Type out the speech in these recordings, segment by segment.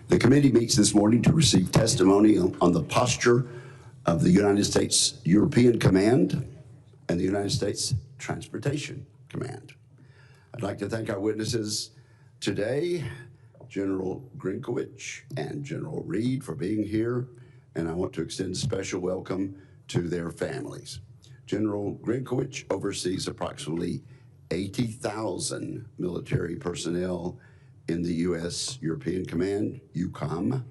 The committee meets this morning to receive testimony on the posture of the United States European Command and the United States Transportation Command. I'd like to thank our witnesses today, General Grynkewich and General Reed, for being here, and I want to extend a special welcome to their families. General Grynkewich oversees approximately 80,000 military personnel in the U.S. European Command, Eucom.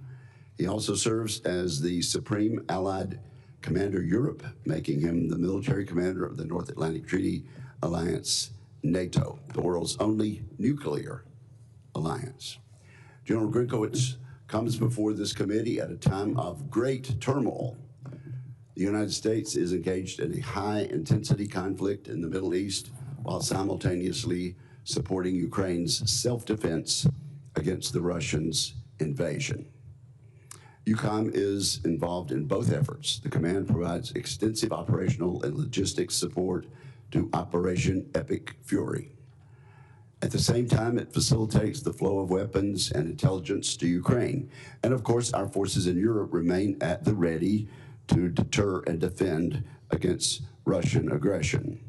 He also serves as the Supreme Allied Commander Europe, making him the military commander of the North Atlantic Treaty Alliance, NATO, the world's only nuclear alliance. General Grynkewich comes before this committee at a time of great turmoil. The United States is engaged in a high-intensity conflict in the Middle East while simultaneously supporting Ukraine's self-defense against the Russians' invasion. Eucom is involved in both efforts. The command provides extensive operational and logistics support to Operation Epic Fury. At the same time, it facilitates the flow of weapons and intelligence to Ukraine. And of course, our forces in Europe remain at the ready to deter and defend against Russian aggression.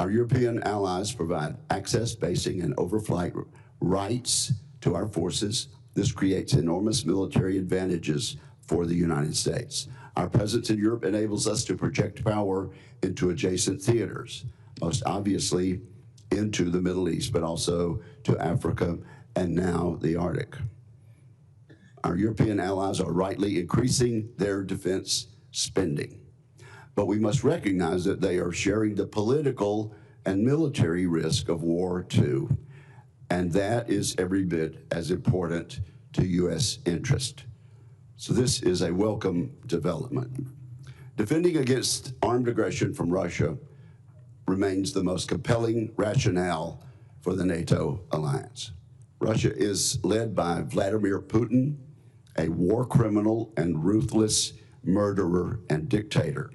Our European allies provide access, basing, and overflight rights to our forces. This creates enormous military advantages for the United States. Our presence in Europe enables us to project power into adjacent theaters, most obviously into the Middle East, but also to Africa and now the Arctic. Our European allies are rightly increasing their defense spending, but we must recognize that they are sharing the political and military risk of war too, and that is every bit as important to U.S. interest. So this is a welcome development. Defending against armed aggression from Russia remains the most compelling rationale for the NATO alliance. Russia is led by Vladimir Putin, a war criminal and ruthless murderer and dictator.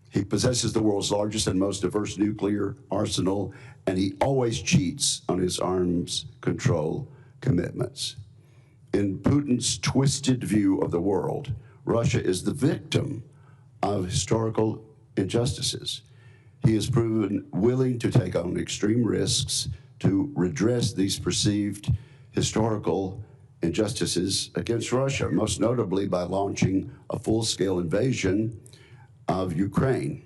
He possesses the world's largest and most diverse nuclear arsenal, and he always cheats on his arms control commitments. In Putin's twisted view of the world, Russia is the victim of historical injustices. He has proven willing to take on extreme risks to redress these perceived historical injustices against Russia, most notably by launching a full-scale invasion of Ukraine,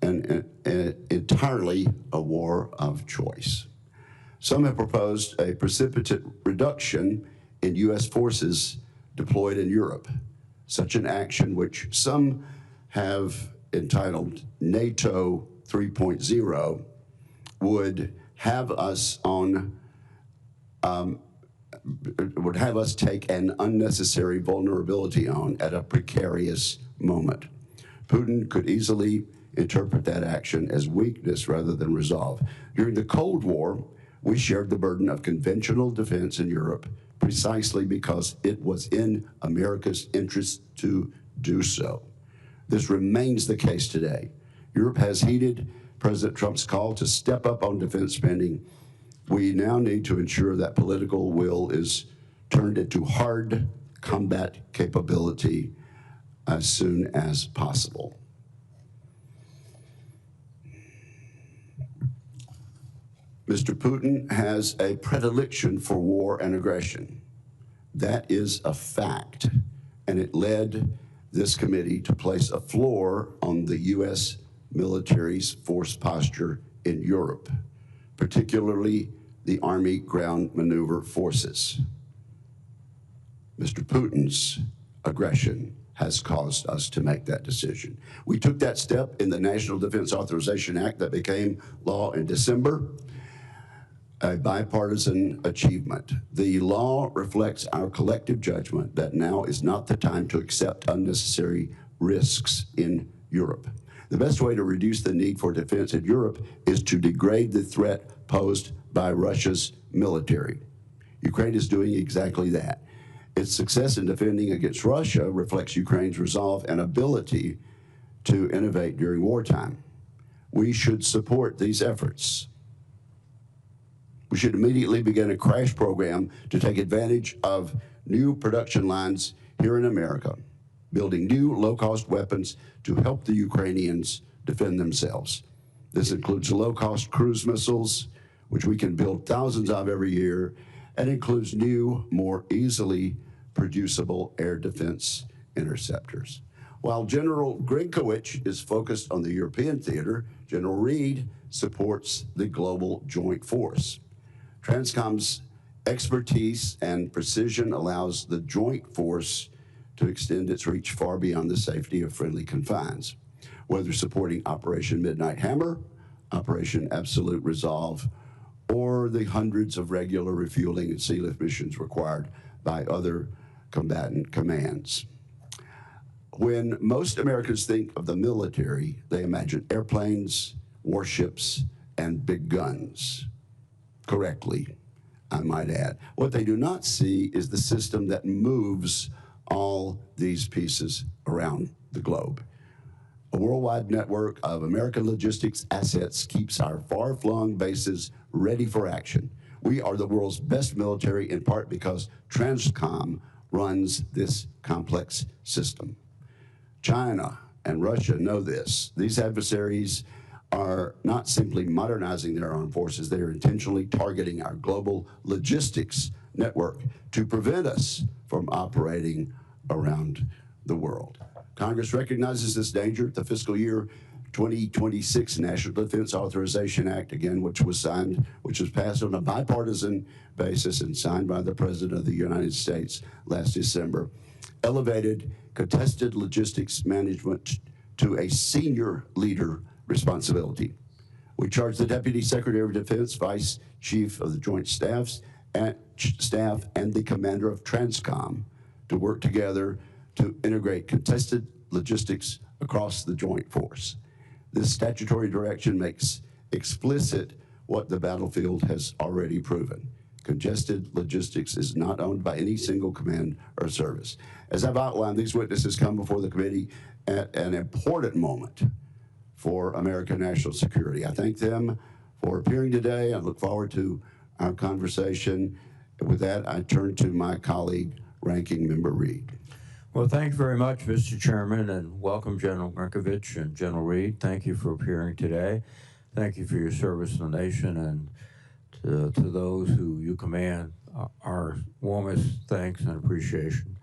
and entirely a war of choice. Some have proposed a precipitate reduction in U.S. forces deployed in Europe. Such an action, which some have entitled NATO 3.0, would have us take an unnecessary vulnerability on at a precarious moment. Putin could easily interpret that action as weakness rather than resolve. During the Cold War, we shared the burden of conventional defense in Europe precisely because it was in America's interest to do so. This remains the case today. Europe has heeded President Trump's call to step up on defense spending. We now need to ensure that political will is turned into hard combat capability as soon as possible. Mr. Putin has a predilection for war and aggression. That is a fact, and it led this committee to place a floor on the U.S. military's force posture in Europe, particularly the Army Ground Maneuver Forces. Mr. Putin's aggression has caused us to make that decision. We took that step in the National Defense Authorization Act that became law in December, a bipartisan achievement. The law reflects our collective judgment that now is not the time to accept unnecessary risks in Europe. The best way to reduce the need for defense in Europe is to degrade the threat posed by Russia's military. Ukraine is doing exactly that. Its success in defending against Russia reflects Ukraine's resolve and ability to innovate during wartime. We should support these efforts. We should immediately begin a crash program to take advantage of new production lines here in America, building new low-cost weapons to help the Ukrainians defend themselves. This includes low-cost cruise missiles, which we can build thousands of every year, and includes new, more easily producible air defense interceptors. While General Grynkewich is focused on the European theater, General Reed supports the global joint force. Transcom's expertise and precision allows the joint force to extend its reach far beyond the safety of friendly confines, whether supporting Operation Midnight Hammer, Operation Absolute Resolve, or the hundreds of regular refueling and sea lift missions required by other combatant commands. When most Americans think of the military, they imagine airplanes, warships, and big guns. Correctly, I might add. What they do not see is the system that moves all these pieces around the globe. A worldwide network of American logistics assets keeps our far-flung bases ready for action. We are the world's best military in part because Transcom runs this complex system. China and Russia know this. These adversaries are not simply modernizing their armed forces, they are intentionally targeting our global logistics network to prevent us from operating around the world. Congress recognizes this danger. The fiscal year 2026 National Defense Authorization Act, again, which was passed on a bipartisan basis and signed by the President of the United States last December, elevated contested logistics management to a senior leader responsibility. We charge the Deputy Secretary of Defense, Vice Chief of the Joint Staff, and the Commander of Transcom to work together to integrate contested logistics across the joint force. This statutory direction makes explicit what the battlefield has already proven. Congested logistics is not owned by any single command or service. As I've outlined, these witnesses come before the committee at an important moment for American national security. I thank them for appearing today. I look forward to our conversation. With that, I turn to my colleague, Ranking Member Reed. Well, thank you very much, Mr. Chairman, and welcome General Grynkewich and General Reed. Thank you for appearing today. Thank you for your service to the nation, and to those who you command, our warmest thanks and appreciation.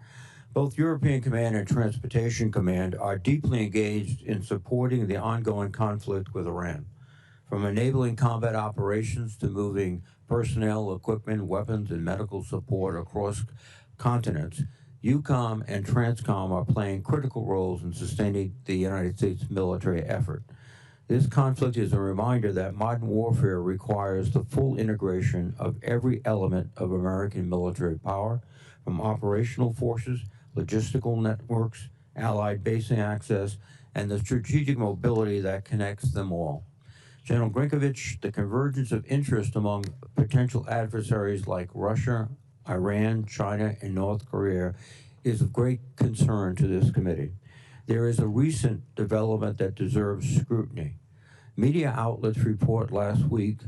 Both European Command and Transportation Command are deeply engaged in supporting the ongoing conflict with Iran, from enabling combat operations to moving personnel, equipment, weapons, and medical support across continents. Eucom and Transcom are playing critical roles in sustaining the United States military effort. This conflict is a reminder that modern warfare requires the full integration of every element of American military power, from operational forces, logistical networks, allied basing access, and the strategic mobility that connects them all. General Grynkewich, the convergence of interest among potential adversaries like Russia, Iran, China, and North Korea is of great concern to this committee. There is a recent development that deserves scrutiny. Media outlets report last week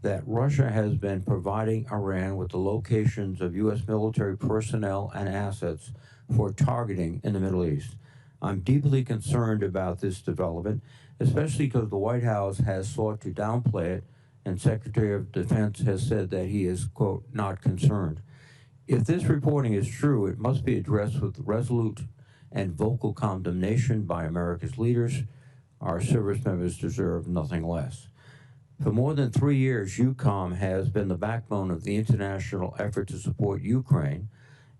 that Russia has been providing Iran with the locations of U.S. military personnel and assets for targeting in the Middle East. I'm deeply concerned about this development, especially because the White House has sought to downplay it, and Secretary of Defense has said that he is, quote, not concerned. If this reporting is true, it must be addressed with resolute and vocal condemnation by America's leaders. Our service members deserve nothing less. For more than 3 years, Eucom has been the backbone of the international effort to support Ukraine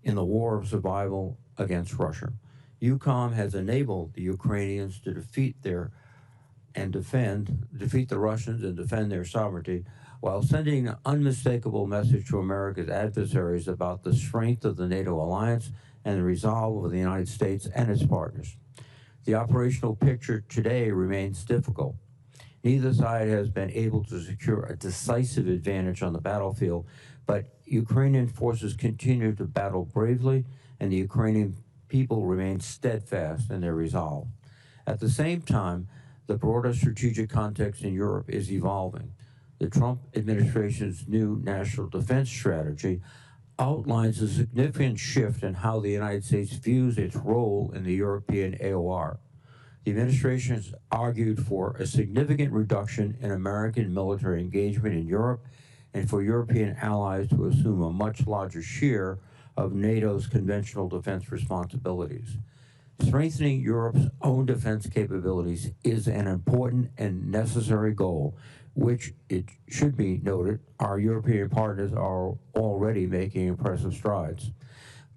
in the war of survival against Russia. Eucom has enabled the Ukrainians to defeat the Russians and defend their sovereignty, while sending an unmistakable message to America's adversaries about the strength of the NATO alliance and the resolve of the United States and its partners. The operational picture today remains difficult. Neither side has been able to secure a decisive advantage on the battlefield, but Ukrainian forces continue to battle bravely, and the Ukrainian people remain steadfast in their resolve. At the same time, the broader strategic context in Europe is evolving. the Trump administration's new national defense strategy outlines a significant shift in how the United States views its role in the European AOR. The administration has argued for a significant reduction in American military engagement in Europe and for European allies to assume a much larger share of NATO's conventional defense responsibilities. Strengthening Europe's own defense capabilities is an important and necessary goal, which, it should be noted, our European partners are already making impressive strides.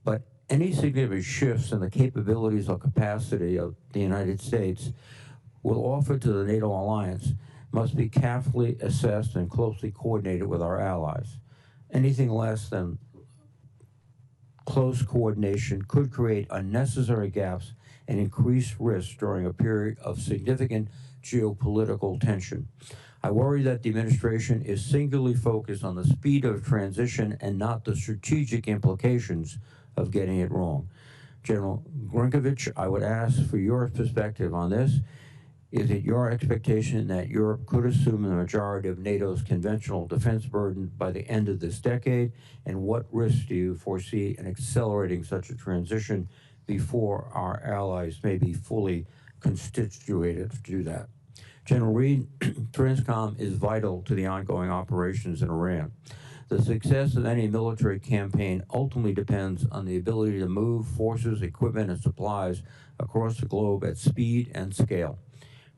But any significant shifts in the capabilities or capacity of the United States will offer to the NATO alliance must be carefully assessed and closely coordinated with our allies. Anything less than close coordination could create unnecessary gaps and increase risk during a period of significant geopolitical tension. I worry that the administration is singularly focused on the speed of transition and not the strategic implications of getting it wrong. General Grynkewich, I would ask for your perspective on this. Is it your expectation that Europe could assume the majority of NATO's conventional defense burden by the end of this decade? And what risks do you foresee in accelerating such a transition before our allies may be fully constituted to do that? General Reed, Transcom is vital to the ongoing operations in Iran. The success of any military campaign ultimately depends on the ability to move forces, equipment, and supplies across the globe at speed and scale.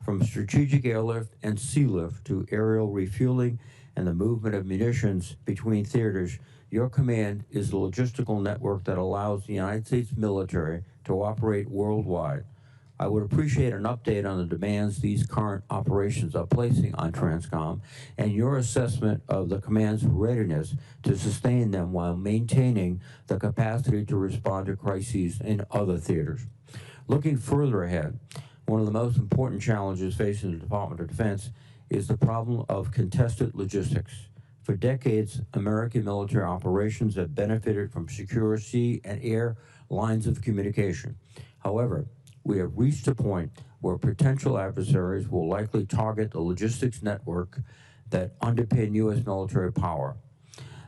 From strategic airlift and sea lift to aerial refueling and the movement of munitions between theaters, your command is the logistical network that allows the United States military to operate worldwide. I would appreciate an update on the demands these current operations are placing on Transcom and your assessment of the command's readiness to sustain them while maintaining the capacity to respond to crises in other theaters. Looking further ahead, one of the most important challenges facing the Department of Defense is the problem of contested logistics. For decades, American military operations have benefited from secure sea and air lines of communication. However, we have reached a point where potential adversaries will likely target the logistics network that underpin U.S. military power.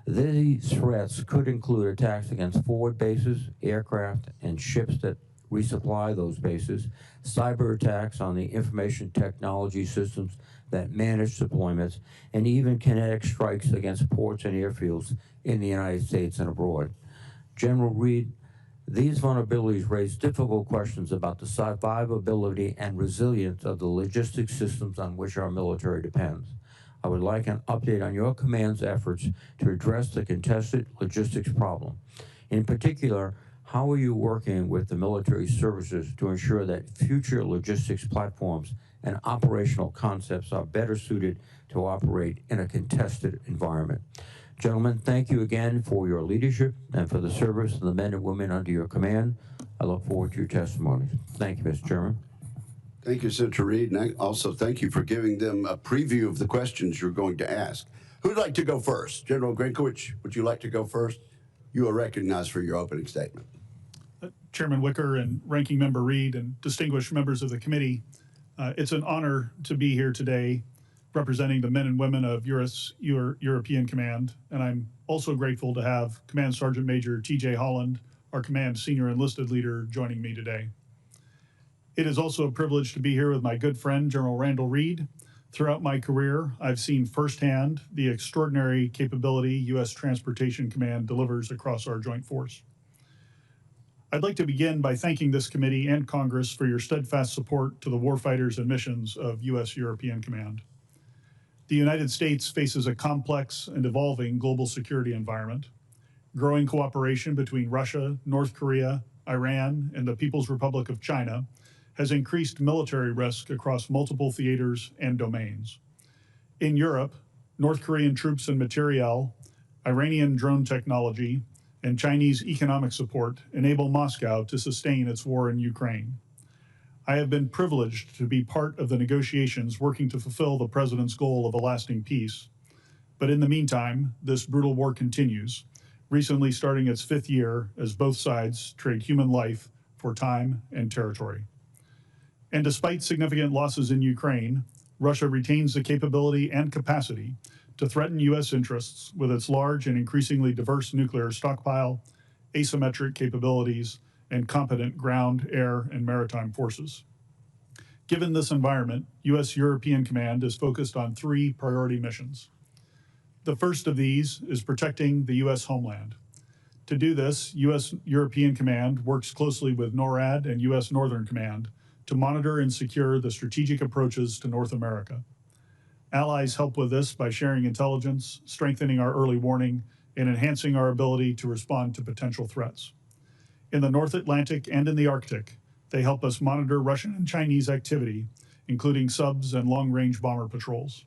These threats could include attacks against forward bases, aircraft, and ships that resupply those bases, cyber attacks on the information technology systems that manage deployments, and even kinetic strikes against ports and airfields in the United States and abroad. General Reed, these vulnerabilities raise difficult questions about the survivability and resilience of the logistics systems on which our military depends. I would like an update on your command's efforts to address the contested logistics problem. In particular, how are you working with the military services to ensure that future logistics platforms and operational concepts are better suited to operate in a contested environment? Gentlemen, thank you again for your leadership and for the service of the men and women under your command. I look forward to your testimonies. Thank you, Mr. Chairman. Thank you, Senator Reed, and I also thank you for giving them a preview of the questions you're going to ask. Who'd like to go first? General Grynkewich, would you like to go first? You are recognized for your opening statement. Chairman Wicker and Ranking Member Reed and distinguished members of the committee, it's an honor to be here today representing the men and women of European Command, and I'm also grateful to have Command Sergeant Major T.J. Holland, our Command Senior Enlisted Leader, joining me today. It is also a privilege to be here with my good friend, General Randall Reed. Throughout my career, I've seen firsthand the extraordinary capability U.S. Transportation Command delivers across our joint force. I'd like to begin by thanking this committee and Congress for your steadfast support to the warfighters and missions of U.S. European Command. The United States faces a complex and evolving global security environment. Growing cooperation between Russia, North Korea, Iran, and the People's Republic of China has increased military risk across multiple theaters and domains. In Europe, North Korean troops and materiel, Iranian drone technology, and Chinese economic support enable Moscow to sustain its war in Ukraine. I have been privileged to be part of the negotiations working to fulfill the President's goal of a lasting peace. But in the meantime, this brutal war continues, recently starting its 5th year as both sides trade human life for time and territory. And despite significant losses in Ukraine, Russia retains the capability and capacity to threaten U.S. interests with its large and increasingly diverse nuclear stockpile, asymmetric capabilities, and competent ground, air, and maritime forces. Given this environment, U.S. European Command is focused on 3 priority missions. The first of these is protecting the U.S. homeland. To do this, U.S. European Command works closely with NORAD and U.S. Northern Command to monitor and secure the strategic approaches to North America. Allies help with this by sharing intelligence, strengthening our early warning, and enhancing our ability to respond to potential threats. In the North Atlantic and in the Arctic, they help us monitor Russian and Chinese activity, including subs and long-range bomber patrols.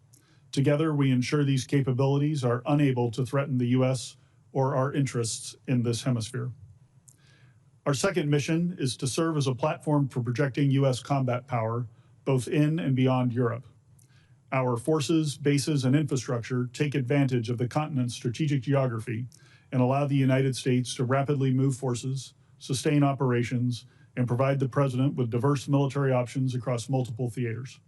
Together, we ensure these capabilities are unable to threaten the U.S. or our interests in this hemisphere. Our second mission is to serve as a platform for projecting U.S. combat power, both in and beyond Europe. Our forces, bases, and infrastructure take advantage of the continent's strategic geography and allow the United States to rapidly move forces, sustain operations, and provide the President with diverse military options across multiple theaters.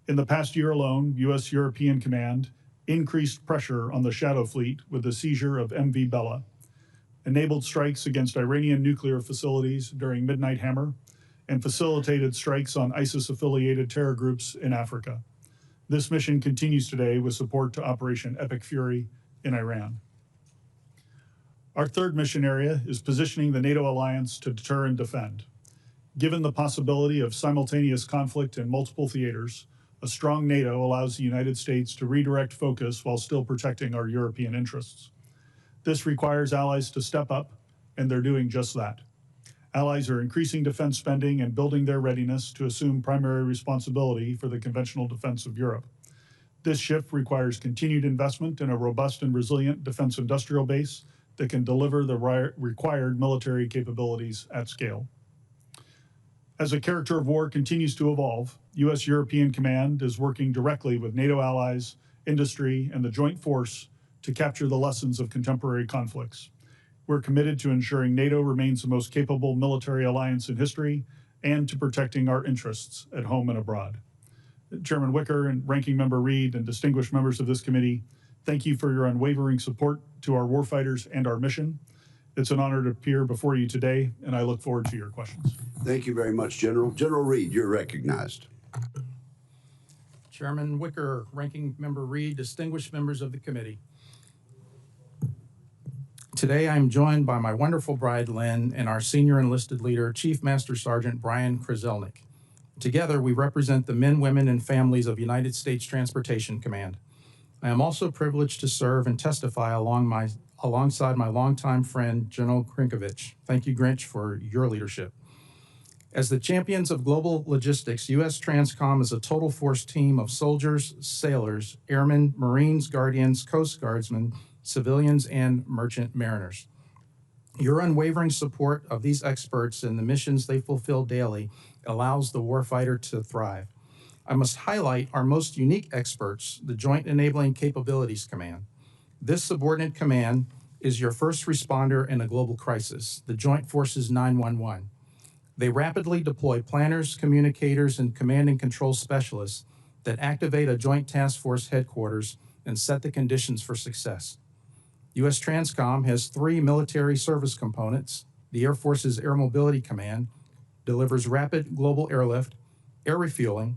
In the past year alone, U.S. European Command increased pressure on the Shadow Fleet with the seizure of MV Bella, enabled strikes against Iranian nuclear facilities during Midnight Hammer, and facilitated strikes on ISIS-affiliated terror groups in Africa. This mission continues today with support to Operation Epic Fury in Iran. Our third mission area is positioning the NATO alliance to deter and defend. Given the possibility of simultaneous conflict in multiple theaters, a strong NATO allows the United States to redirect focus while still protecting our European interests. This requires allies to step up, and they're doing just that. Allies are increasing defense spending and building their readiness to assume primary responsibility for the conventional defense of Europe. This shift requires continued investment in a robust and resilient defense industrial base that can deliver the required military capabilities at scale. As the character of war continues to evolve, U.S. European Command is working directly with NATO allies, industry, and the Joint Force to capture the lessons of contemporary conflicts. We're committed to ensuring NATO remains the most capable military alliance in history and to protecting our interests at home and abroad. Chairman Wicker and Ranking Member Reed and distinguished members of this committee, thank you for your unwavering support to our warfighters and our mission. It's an honor to appear before you today, and I look forward to your questions. Thank you very much, General. General Reed, you're recognized. Chairman Wicker, Ranking Member Reed, distinguished members of the committee. Today, I'm joined by my wonderful bride, Lynn, and our senior enlisted leader, Chief Master Sergeant Brian Kraselnik. Together, we represent the men, women, and families of United States Transportation Command. I am also privileged to serve and testify alongside my longtime friend, General Grynkewich. Thank you, Grinch, for your leadership. As the champions of global logistics, U.S. Transcom is a total force team of soldiers, sailors, airmen, Marines, Guardians, Coast Guardsmen, civilians, and merchant mariners. Your unwavering support of these experts and the missions they fulfill daily allows the warfighter to thrive. I must highlight our most unique experts, the Joint Enabling Capabilities Command. This subordinate command is your first responder in a global crisis, the Joint Forces 911. They rapidly deploy planners, communicators, and command and control specialists that activate a Joint Task Force headquarters and set the conditions for success. U.S. Transcom has 3 military service components. The Air Force's Air Mobility Command delivers rapid global airlift, air refueling,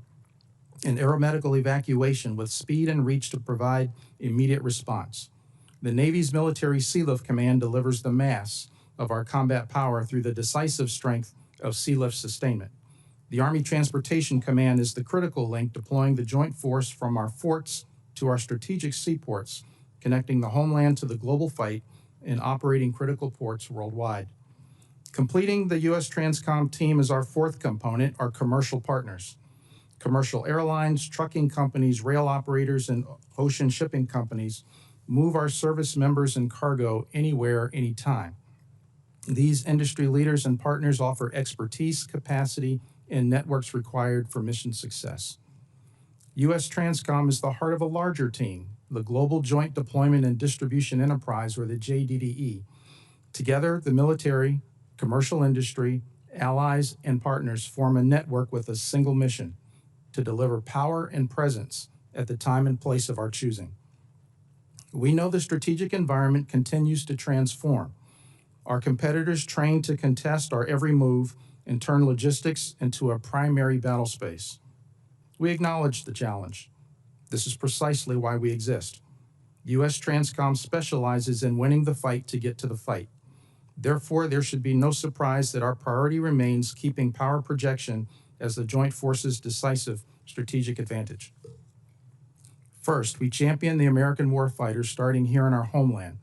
and aeromedical evacuation with speed and reach to provide immediate response. The Navy's Military Sealift Command delivers the mass of our combat power through the decisive strength of sealift sustainment. The Army Transportation Command is the critical link deploying the joint force from our forts to our strategic seaports, connecting the homeland to the global fight and operating critical ports worldwide. Completing the U.S. Transcom team is our fourth component, our commercial partners. Commercial airlines, trucking companies, rail operators, and ocean shipping companies move our service members and cargo anywhere, anytime. These industry leaders and partners offer expertise, capacity, and networks required for mission success. U.S. Transcom is the heart of a larger team, the Global Joint Deployment and Distribution Enterprise, or the JDDE. Together, the military, commercial industry, allies, and partners form a network with a single mission: to deliver power and presence at the time and place of our choosing. We know the strategic environment continues to transform. Our competitors train to contest our every move and turn logistics into a primary battle space. We acknowledge the challenge. This is precisely why we exist. U.S. Transcom specializes in winning the fight to get to the fight. Therefore, there should be no surprise that our priority remains keeping power projection as the joint forces' decisive strategic advantage. First, we champion the American warfighters starting here in our homeland.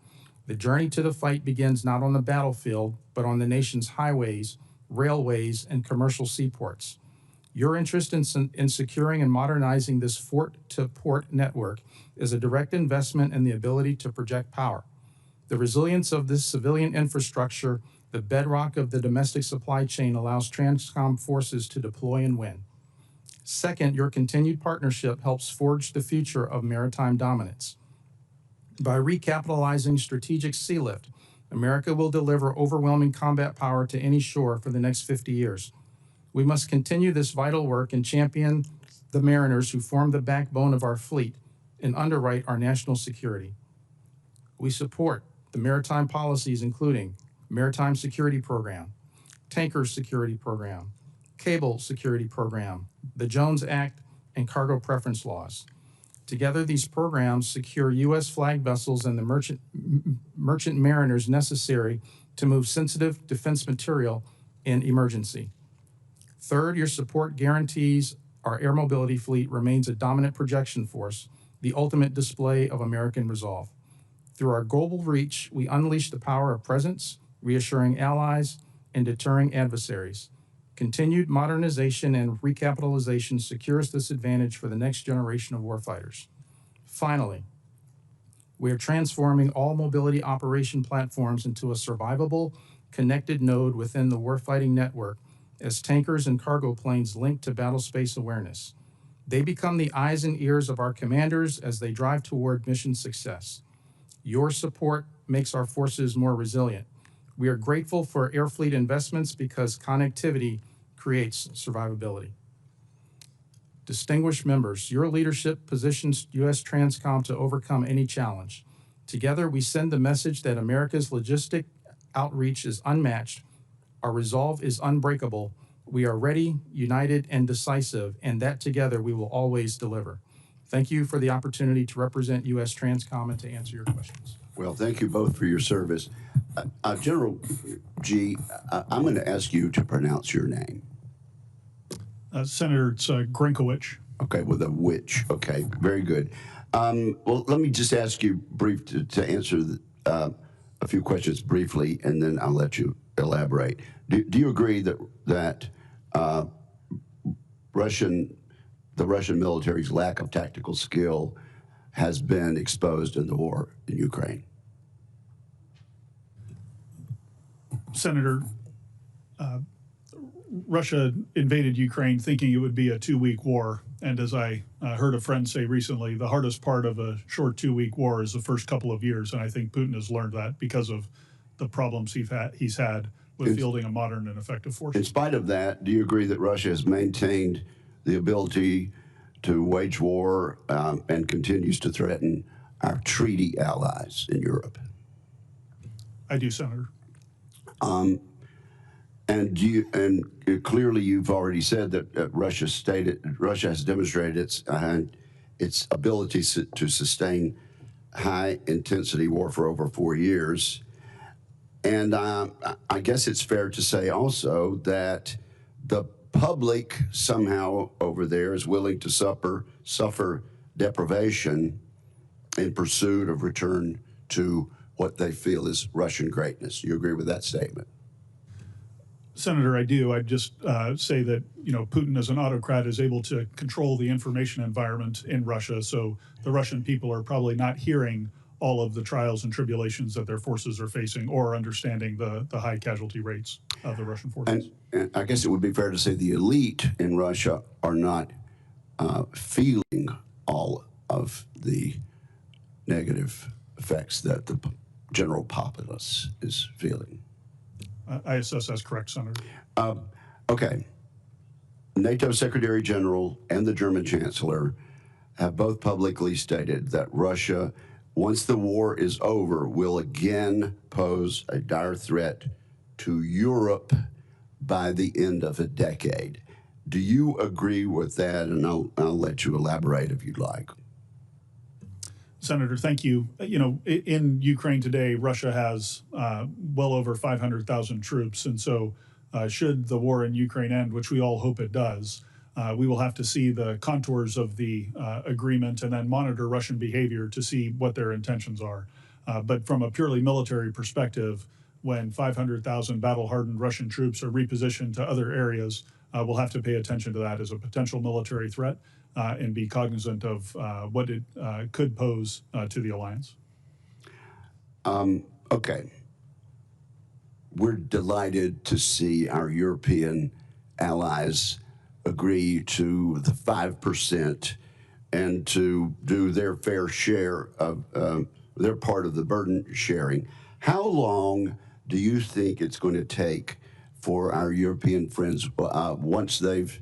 The journey to the fight begins not on the battlefield, but on the nation's highways, railways, and commercial seaports. Your interest in securing and modernizing this fort-to-port network is a direct investment in the ability to project power. The resilience of this civilian infrastructure, the bedrock of the domestic supply chain, allows Transcom forces to deploy and win. Second, your continued partnership helps forge the future of maritime dominance. By recapitalizing strategic sea lift, America will deliver overwhelming combat power to any shore for the next 50 years. We must continue this vital work and champion the mariners who form the backbone of our fleet and underwrite our national security. We support the maritime policies including Maritime Security Program, Tanker Security Program, Cable Security Program, the Jones Act, and cargo preference laws. Together, these programs secure U.S. flag vessels and the merchant mariners necessary to move sensitive defense material in emergency. Third, your support guarantees our air mobility fleet remains a dominant projection force, the ultimate display of American resolve. Through our global reach, we unleash the power of presence, reassuring allies, and deterring adversaries. Continued modernization and recapitalization secures this advantage for the next generation of warfighters. Finally, we are transforming all mobility operation platforms into a survivable, connected node within the warfighting network as tankers and cargo planes link to battle space awareness. They become the eyes and ears of our commanders as they drive toward mission success. Your support makes our forces more resilient. We are grateful for air fleet investments because connectivity creates survivability. Distinguished members, your leadership positions U.S. Transcom to overcome any challenge. Together, we send the message that America's logistic outreach is unmatched, our resolve is unbreakable, we are ready, united, and decisive, and that together we will always deliver. Thank you for the opportunity to represent U.S. Transcom and to answer your questions. Well, thank you both for your service. General G, I'm going to ask you to pronounce your name. Senator, it's Grynkewich. Okay, with a which. Okay, very good. Well, let me just ask you to answer a few questions briefly, and then I'll let you elaborate. Do you agree that the Russian military's lack of tactical skill has been exposed in the war in Ukraine? Senator, Russia invaded Ukraine thinking it would be a 2-week war. And as I heard a friend say recently, the hardest part of a short 2-week war is the first couple of years. And I think Putin has learned that because of the problems he's had with fielding a modern and effective force. In spite of that, do you agree that Russia has maintained the ability to wage war and continues to threaten our treaty allies in Europe? I do, Senator. And clearly, you've already said that Russia has demonstrated its ability to sustain high-intensity war for over 4 years. And I guess it's fair to say also that the public somehow over there is willing to suffer deprivation in pursuit of return to what they feel is Russian greatness. You agree with that statement? Senator, I do. I'd just say that, Putin as an autocrat is able to control the information environment in Russia. So the Russian people are probably not hearing all of the trials and tribulations that their forces are facing or understanding the high casualty rates of the Russian forces. And I guess it would be fair to say the elite in Russia are not feeling all of the negative effects that the general populace is feeling. I assess that's correct, Senator. Okay. NATO Secretary General and the German Chancellor have both publicly stated that Russia once the war is over, will again pose a dire threat to Europe by the end of a decade. Do you agree with that? And I'll let you elaborate if you'd like. Senator, thank you. You know, in Ukraine today, Russia has well over 500,000 troops. And so should the war in Ukraine end, which we all hope it does, we will have to see the contours of the agreement and then monitor Russian behavior to see what their intentions are. But from a purely military perspective, when 500,000 battle-hardened Russian troops are repositioned to other areas, we'll have to pay attention to that as a potential military threat. And be cognizant of what it could pose to the alliance. Okay. We're delighted to see our European allies agree to the 5% and to do their fair share of their part of the burden sharing. How long do you think it's going to take for our European friends, once they've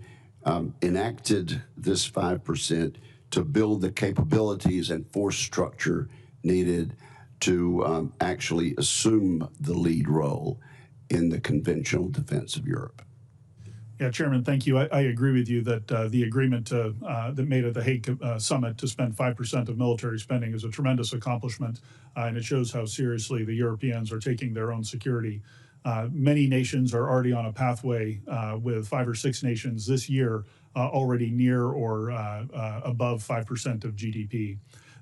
enacted this 5%, to build the capabilities and force structure needed to actually assume the lead role in the conventional defense of Europe? Yeah, Chairman, thank you. I agree with you that the agreement that made at the Hague summit to spend 5% of military spending is a tremendous accomplishment, and it shows how seriously the Europeans are taking their own security. Many nations are already on a pathway, with 5 or 6 nations this year already near or above 5% of GDP.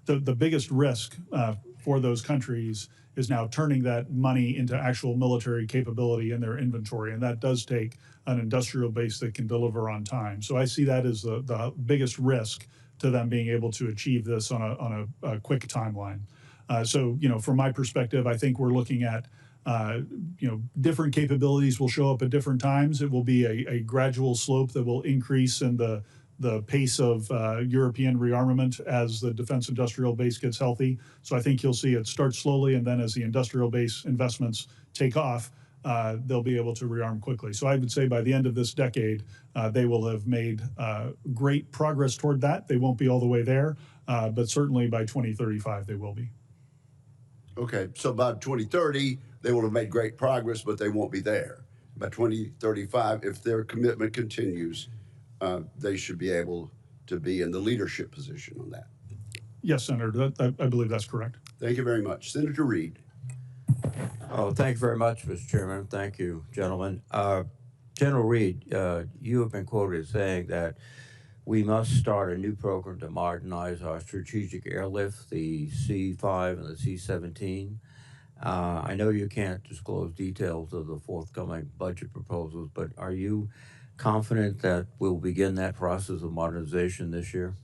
The biggest risk for those countries is now turning that money into actual military capability in their inventory, and that does take an industrial base that can deliver on time. So I see that as the biggest risk to them being able to achieve this on a quick timeline. So, you know, from my perspective, I think we're looking at different capabilities will show up at different times. It will be a gradual slope that will increase in the pace of European rearmament as the defense industrial base gets healthy. So I think you'll see it start slowly, and then as the industrial base investments take off, they'll be able to rearm quickly. So I would say by the end of this decade, they will have made great progress toward that. They won't be all the way there, but certainly by 2035, they will be. Okay, so by 2030, they will have made great progress, but they won't be there. By 2035, if their commitment continues, they should be able to be in the leadership position on that. Yes, Senator, I believe that's correct. Thank you very much. Senator Reed. Oh, thank you very much, Mr. Chairman. Thank you, gentlemen. General Reed, you have been quoted as saying that we must start a new program to modernize our strategic airlift, the C-5 and the C-17. I know you can't disclose details of the forthcoming budget proposals, but are you confident that we'll begin that process of modernization this year?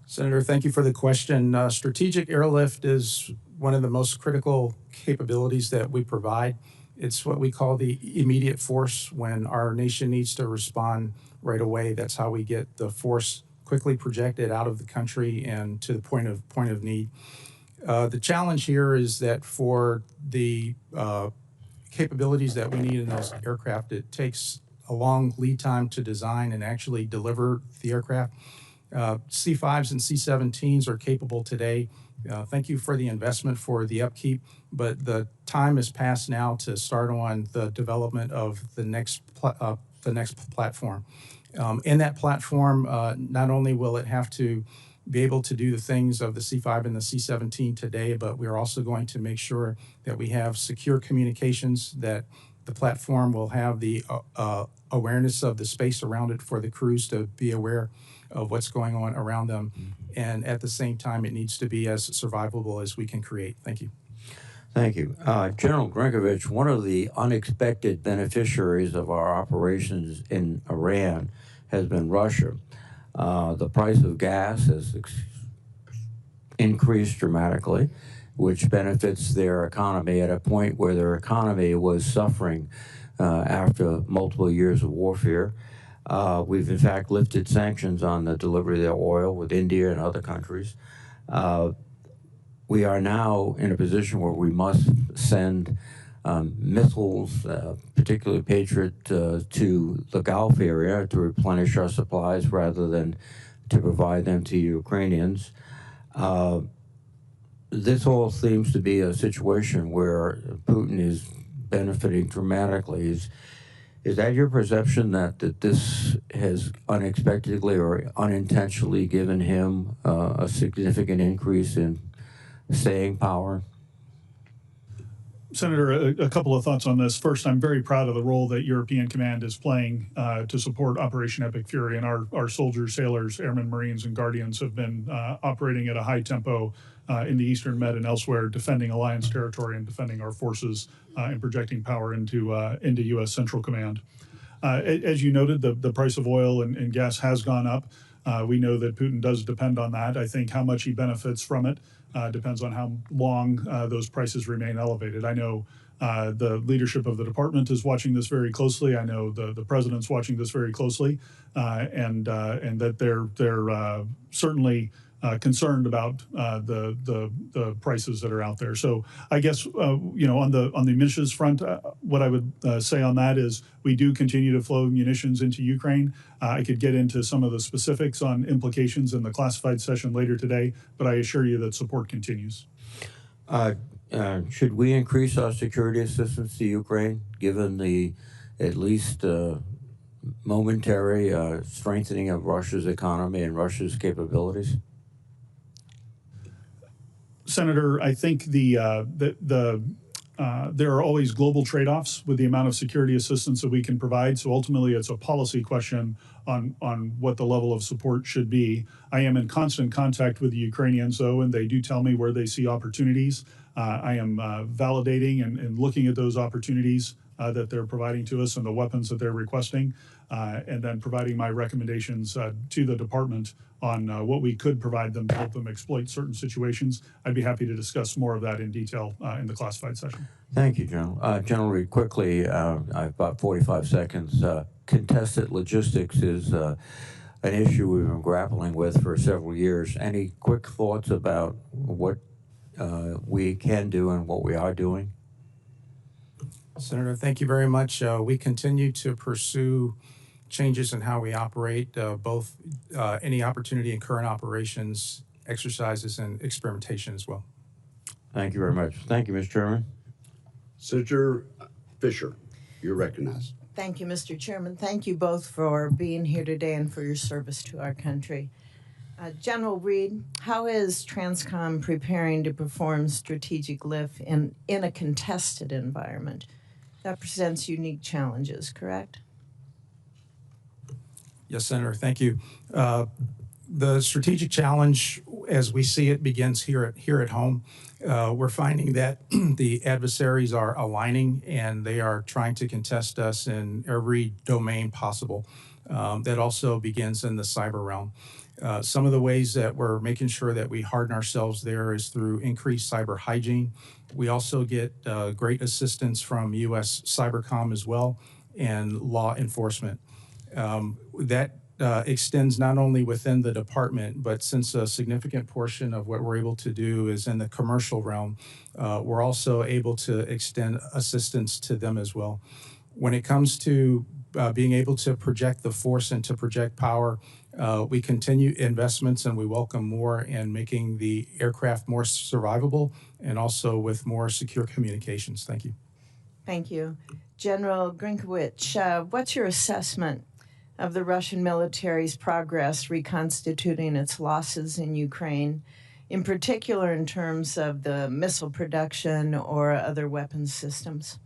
Senator, thank you for the question. Strategic airlift is one of the most critical capabilities that we provide. It's what we call the immediate force when our nation needs to respond right away. That's how we get the force quickly projected out of the country and to the point of need. The challenge here is that for the capabilities that we need in those aircraft, it takes a long lead time to design and actually deliver the aircraft. C-5s and C-17s are capable today. Thank you for the investment for the upkeep, but the time has passed now to start on the development of the next platform. In that platform, not only will it have to be able to do the things of the C-5 and the C-17 today, but we're also going to make sure that we have secure communications, that the platform will have the awareness of the space around it for the crews to be aware of what's going on around them. And at the same time, it needs to be as survivable as we can create. Thank you. Thank you. General Grynkewich, one of the unexpected beneficiaries of our operations in Iran has been Russia. The price of gas has increased dramatically, which benefits their economy at a point where their economy was suffering after multiple years of warfare. We've in fact lifted sanctions on the delivery of their oil with India and other countries. We are now in a position where we must send missiles, particularly Patriot, to the Gulf area to replenish our supplies rather than to provide them to Ukrainians. this all seems to be a situation where Putin is benefiting dramatically. Is that your perception that this has unexpectedly or unintentionally given him a significant increase in staying power? Senator, a couple of thoughts on this. First, I'm very proud of the role that European Command is playing to support Operation Epic Fury, and our soldiers, sailors, airmen, Marines, and Guardians have been operating at a high tempo in the Eastern Med and elsewhere, defending Alliance territory and defending our forces and projecting power into U.S. Central Command. As you noted, the price of oil and gas has gone up. We know that Putin does depend on that. I think how much he benefits from it depends on how long those prices remain elevated. I know the leadership of the department is watching this very closely. I know the president's watching this very closely, and that they're certainly concerned about the prices that are out there. So I guess on the munitions front, what I would say on that is we do continue to flow munitions into Ukraine. I could get into some of the specifics on implications in the classified session later today, but I assure you that support continues. Should we increase our security assistance to Ukraine, given the at least momentary strengthening of Russia's economy and Russia's capabilities? Senator, I think there are always global trade-offs with the amount of security assistance that we can provide. So ultimately, it's a policy question on what the level of support should be. I am in constant contact with the Ukrainians, though, and they do tell me where they see opportunities. I am validating and looking at those opportunities that they're providing to us and the weapons that they're requesting, and then providing my recommendations to the department on what we could provide them to help them exploit certain situations. I'd be happy to discuss more of that in detail in the classified session. Thank you, General. General Reed, quickly, I've about 45 seconds. Contested logistics is an issue we've been grappling with for several years. Any quick thoughts about what we can do and what we are doing? Senator, thank you very much. We continue to pursue changes in how we operate, both any opportunity in current operations, exercises, and experimentation as well. Thank you very much. Thank you, Mr. Chairman. Senator Fisher, you're recognized. Thank you, Mr. Chairman. Thank you both for being here today and for your service to our country. General Reed, how is Transcom preparing to perform strategic lift in a contested environment? That presents unique challenges, correct? Yes, Senator, thank you. The strategic challenge, as we see it, begins here at home. We're finding that the adversaries are aligning and they are trying to contest us in every domain possible. That also begins in the cyber realm. Some of the ways that we're making sure that we harden ourselves there is through increased cyber hygiene. We also get great assistance from U.S. Cybercom as well and law enforcement. That extends not only within the department, but since a significant portion of what we're able to do is in the commercial realm, we're also able to extend assistance to them as well. When it comes to being able to project the force and to project power, we continue investments and we welcome more in making the aircraft more survivable and also with more secure communications. Thank you. Thank you. General Grynkewich, what's your assessment of the Russian military's progress reconstituting its losses in Ukraine, in particular in terms of the missile production or other weapons systems?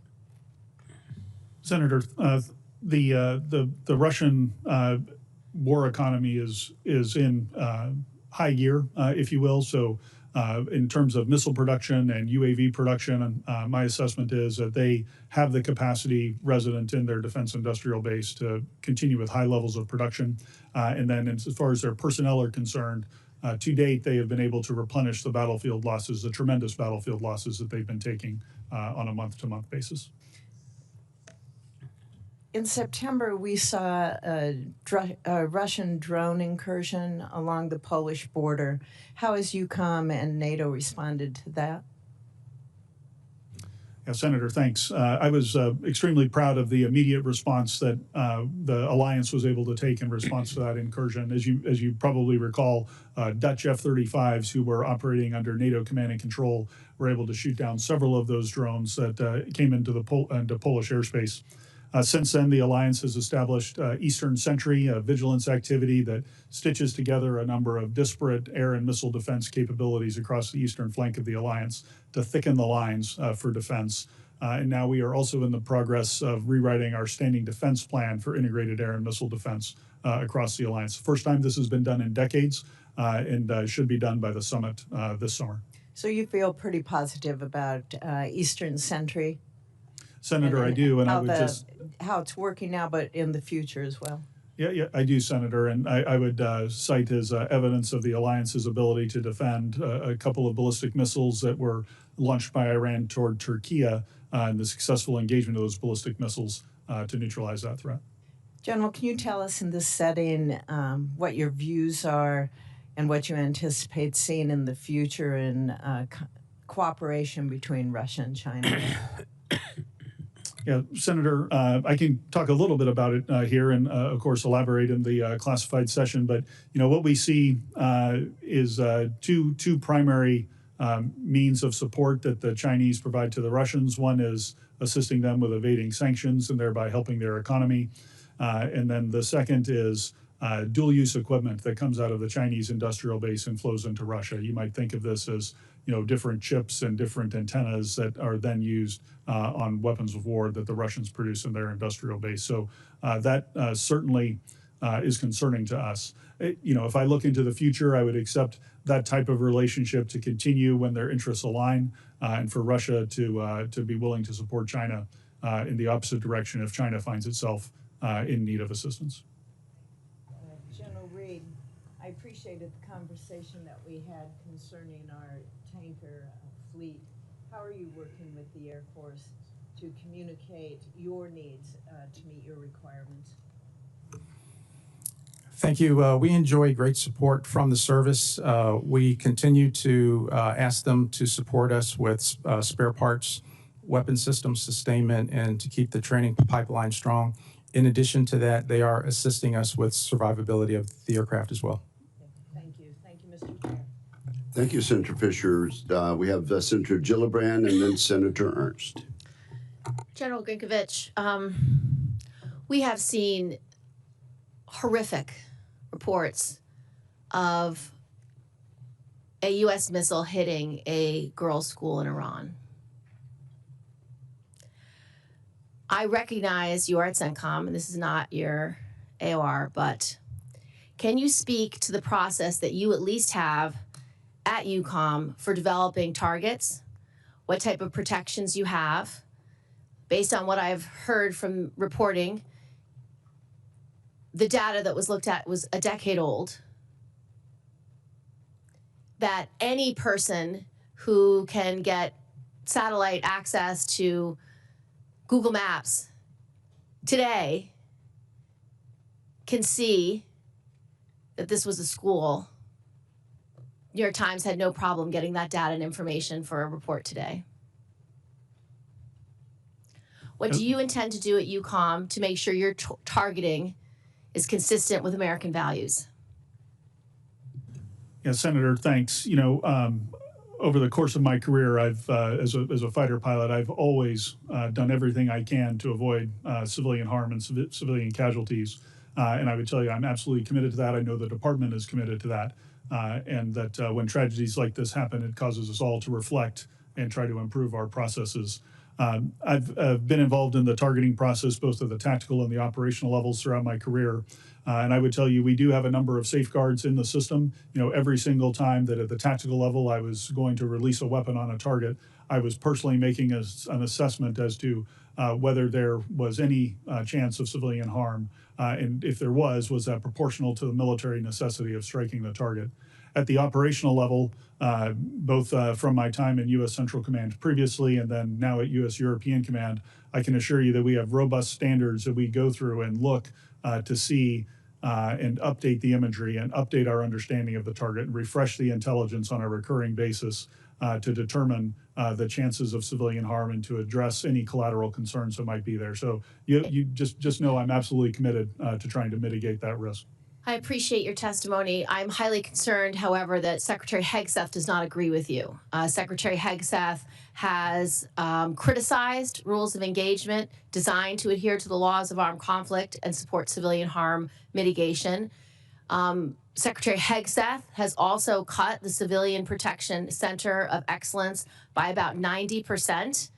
Senator, the Russian war economy is in high gear, if you will. So in terms of missile production and UAV production, my assessment is that they have the capacity resident in their defense industrial base to continue with high levels of production. And then as far as their personnel are concerned, to date, they have been able to replenish the battlefield losses, the tremendous battlefield losses that they've been taking on a month-to-month basis. In September, we saw a Russian drone incursion along the Polish border. How has Eucom and NATO responded to that? Yeah, Senator, thanks. I was extremely proud of the immediate response that the alliance was able to take in response to that incursion. As you probably recall, Dutch F-35s who were operating under NATO command and control were able to shoot down several of those drones that came into into Polish airspace. Since then, the alliance has established Eastern Sentry, a vigilance activity that stitches together a number of disparate air and missile defense capabilities across the eastern flank of the alliance to thicken the lines for defense. And now we are also in the progress of rewriting our standing defense plan for integrated air and missile defense across the alliance. First time this has been done in decades, and should be done by the summit this summer. So you feel pretty positive about Eastern Sentry? Senator, I do, and I would just how it's working now, but in the future as well. Yeah, I do, Senator, and I would cite as evidence of the alliance's ability to defend a couple of ballistic missiles that were launched by Iran toward Turkey, and the successful engagement of those ballistic missiles to neutralize that threat. General, can you tell us in this setting what your views are and what you anticipate seeing in the future in cooperation between Russia and China? Yeah, Senator, I can talk a little bit about it here and, of course, elaborate in the classified session. But, what we see is two primary means of support that the Chinese provide to the Russians. One is assisting them with evading sanctions and thereby helping their economy. And then the second is dual-use equipment that comes out of the Chinese industrial base and flows into Russia. You might think of this as different chips and different antennas that are then used on weapons of war that the Russians produce in their industrial base. So that certainly is concerning to us. If I look into the future, I would accept that type of relationship to continue when their interests align, and for Russia to be willing to support China in the opposite direction if China finds itself in need of assistance. General Reed, I appreciated the conversation that we had concerning our tanker fleet. How are you working with the Air Force to communicate your needs to meet your requirements? Thank you. We enjoy great support from the service. We continue to ask them to support us with spare parts, weapon system sustainment, and to keep the training pipeline strong. In addition to that, they are assisting us with survivability of the aircraft as well. Thank you. Thank you, Mr. Chair. Thank you, Senator Fisher. We have Senator Gillibrand and then Senator Ernst. General Grynkewich, we have seen horrific reports of a U.S. missile hitting a girls' school in Iran. I recognize you are at CENTCOM, and this is not your AOR, but can you speak to the process that you at least have at Eucom for developing targets, what type of protections you have? Based on what I've heard from reporting, the data that was looked at was a decade old. That any person who can get satellite access to Google Maps today can see that this was a school. New York Times had no problem getting that data and information for a report today. What do you intend to do at Eucom to make sure your targeting is consistent with American values? Yeah, Senator, thanks. Over the course of my career, I've as a fighter pilot, I've always done everything I can to avoid civilian harm and civilian casualties. And I would tell you, I'm absolutely committed to that. I know the department is committed to that. And that when tragedies like this happen, it causes us all to reflect and try to improve our processes. I've been involved in the targeting process, both at the tactical and the operational levels throughout my career. And I would tell you, we do have a number of safeguards in the system. Every single time that at the tactical level I was going to release a weapon on a target, I was personally making an assessment as to whether there was any chance of civilian harm. And if there was that proportional to the military necessity of striking the target? At the operational level, both from my time in U.S. Central Command previously and then now at U.S. European Command, I can assure you that we have robust standards that we go through and look to see and update the imagery and update our understanding of the target and refresh the intelligence on a recurring basis to determine the chances of civilian harm and to address any collateral concerns that might be there. So you just know I'm absolutely committed to trying to mitigate that risk. I appreciate your testimony. I'm highly concerned, however, that Secretary Hegseth does not agree with you. Secretary Hegseth has criticized rules of engagement designed to adhere to the laws of armed conflict and support civilian harm mitigation. Secretary Hegseth has also cut the Civilian Protection Center of Excellence by about 90%.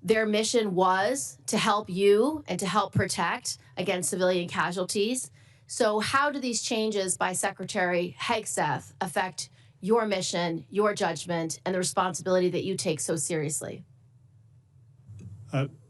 Their mission was to help you and to help protect against civilian casualties. So how do these changes by Secretary Hegseth affect your mission, your judgment, and the responsibility that you take so seriously?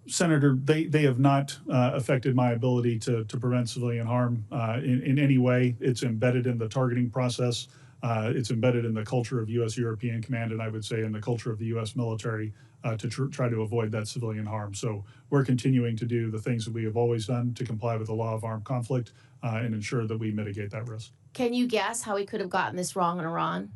Senator, they have not affected my ability to prevent civilian harm in any way. It's embedded in the targeting process. It's embedded in the culture of U.S. European Command, and I would say in the culture of the U.S. military to try to avoid that civilian harm. So we're continuing to do the things that we have always done to comply with the law of armed conflict and ensure that we mitigate that risk. Can you guess how we could have gotten this wrong in Iran?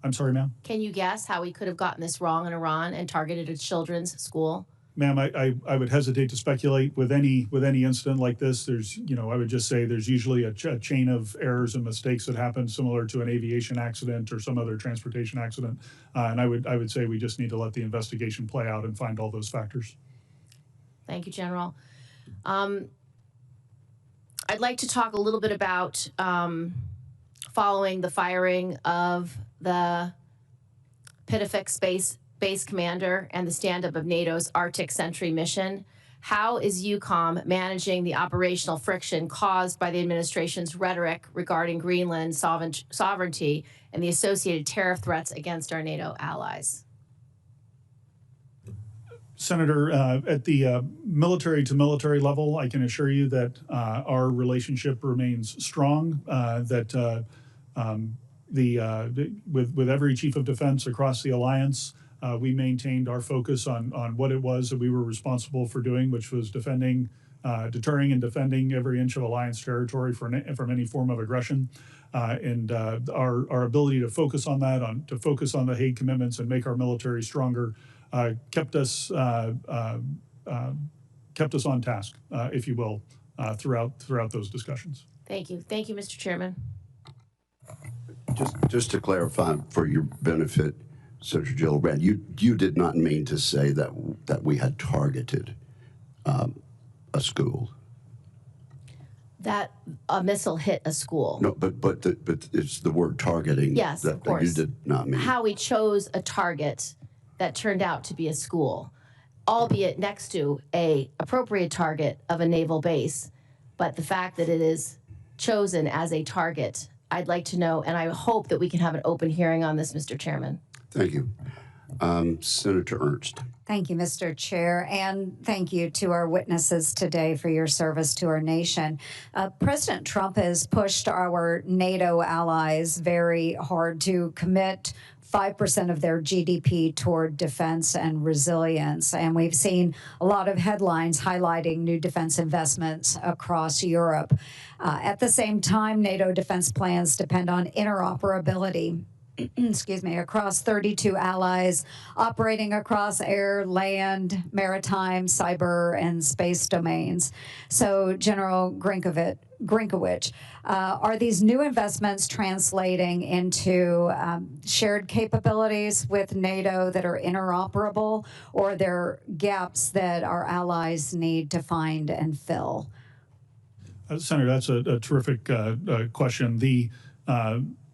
I'm sorry, ma'am? Can you guess how we could have gotten this wrong in Iran and targeted a children's school? Ma'am, I would hesitate to speculate with any incident like this. There's, I would just say there's usually a chain of errors and mistakes that happen, similar to an aviation accident or some other transportation accident. And I would say we just need to let the investigation play out and find all those factors. Thank you, General. I'd like to talk a little bit about following the firing of the Pitafix Base Commander and the stand-up of NATO's Arctic Sentry mission. How is Eucom managing the operational friction caused by the administration's rhetoric regarding Greenland sovereignty and the associated tariff threats against our NATO allies? Senator, at the military-to-military level, I can assure you that our relationship remains strong, with every chief of defense across the alliance, we maintained our focus on what it was that we were responsible for doing, which was deterring and defending every inch of alliance territory from any form of aggression. And our ability to focus on that, to focus on the Hague commitments and make our military stronger, kept us on task, if you will, throughout those discussions. Thank you. Thank you, Mr. Chairman. Just to clarify for your benefit, Senator Jill Brand, you did not mean to say that we had targeted a school. That a missile hit a school. No, but it's the word targeting. Yes, of course. You did not mean. How we chose a target that turned out to be a school, albeit next to a appropriate target of a naval base, but the fact that it is chosen as a target, I'd like to know, and I hope that we can have an open hearing on this, Mr. Chairman. Thank you. Senator Ernst. Thank you, Mr. Chair, and thank you to our witnesses today for your service to our nation. President Trump has pushed our NATO allies very hard to commit 5% of their GDP toward defense and resilience. And we've seen a lot of headlines highlighting new defense investments across Europe. At the same time, NATO defense plans depend on interoperability excuse me, across 32 allies operating across air, land, maritime, cyber, and space domains. So, General Grynkewich, are these new investments translating into shared capabilities with NATO that are interoperable, or are there gaps that our allies need to find and fill? Senator, that's a terrific question.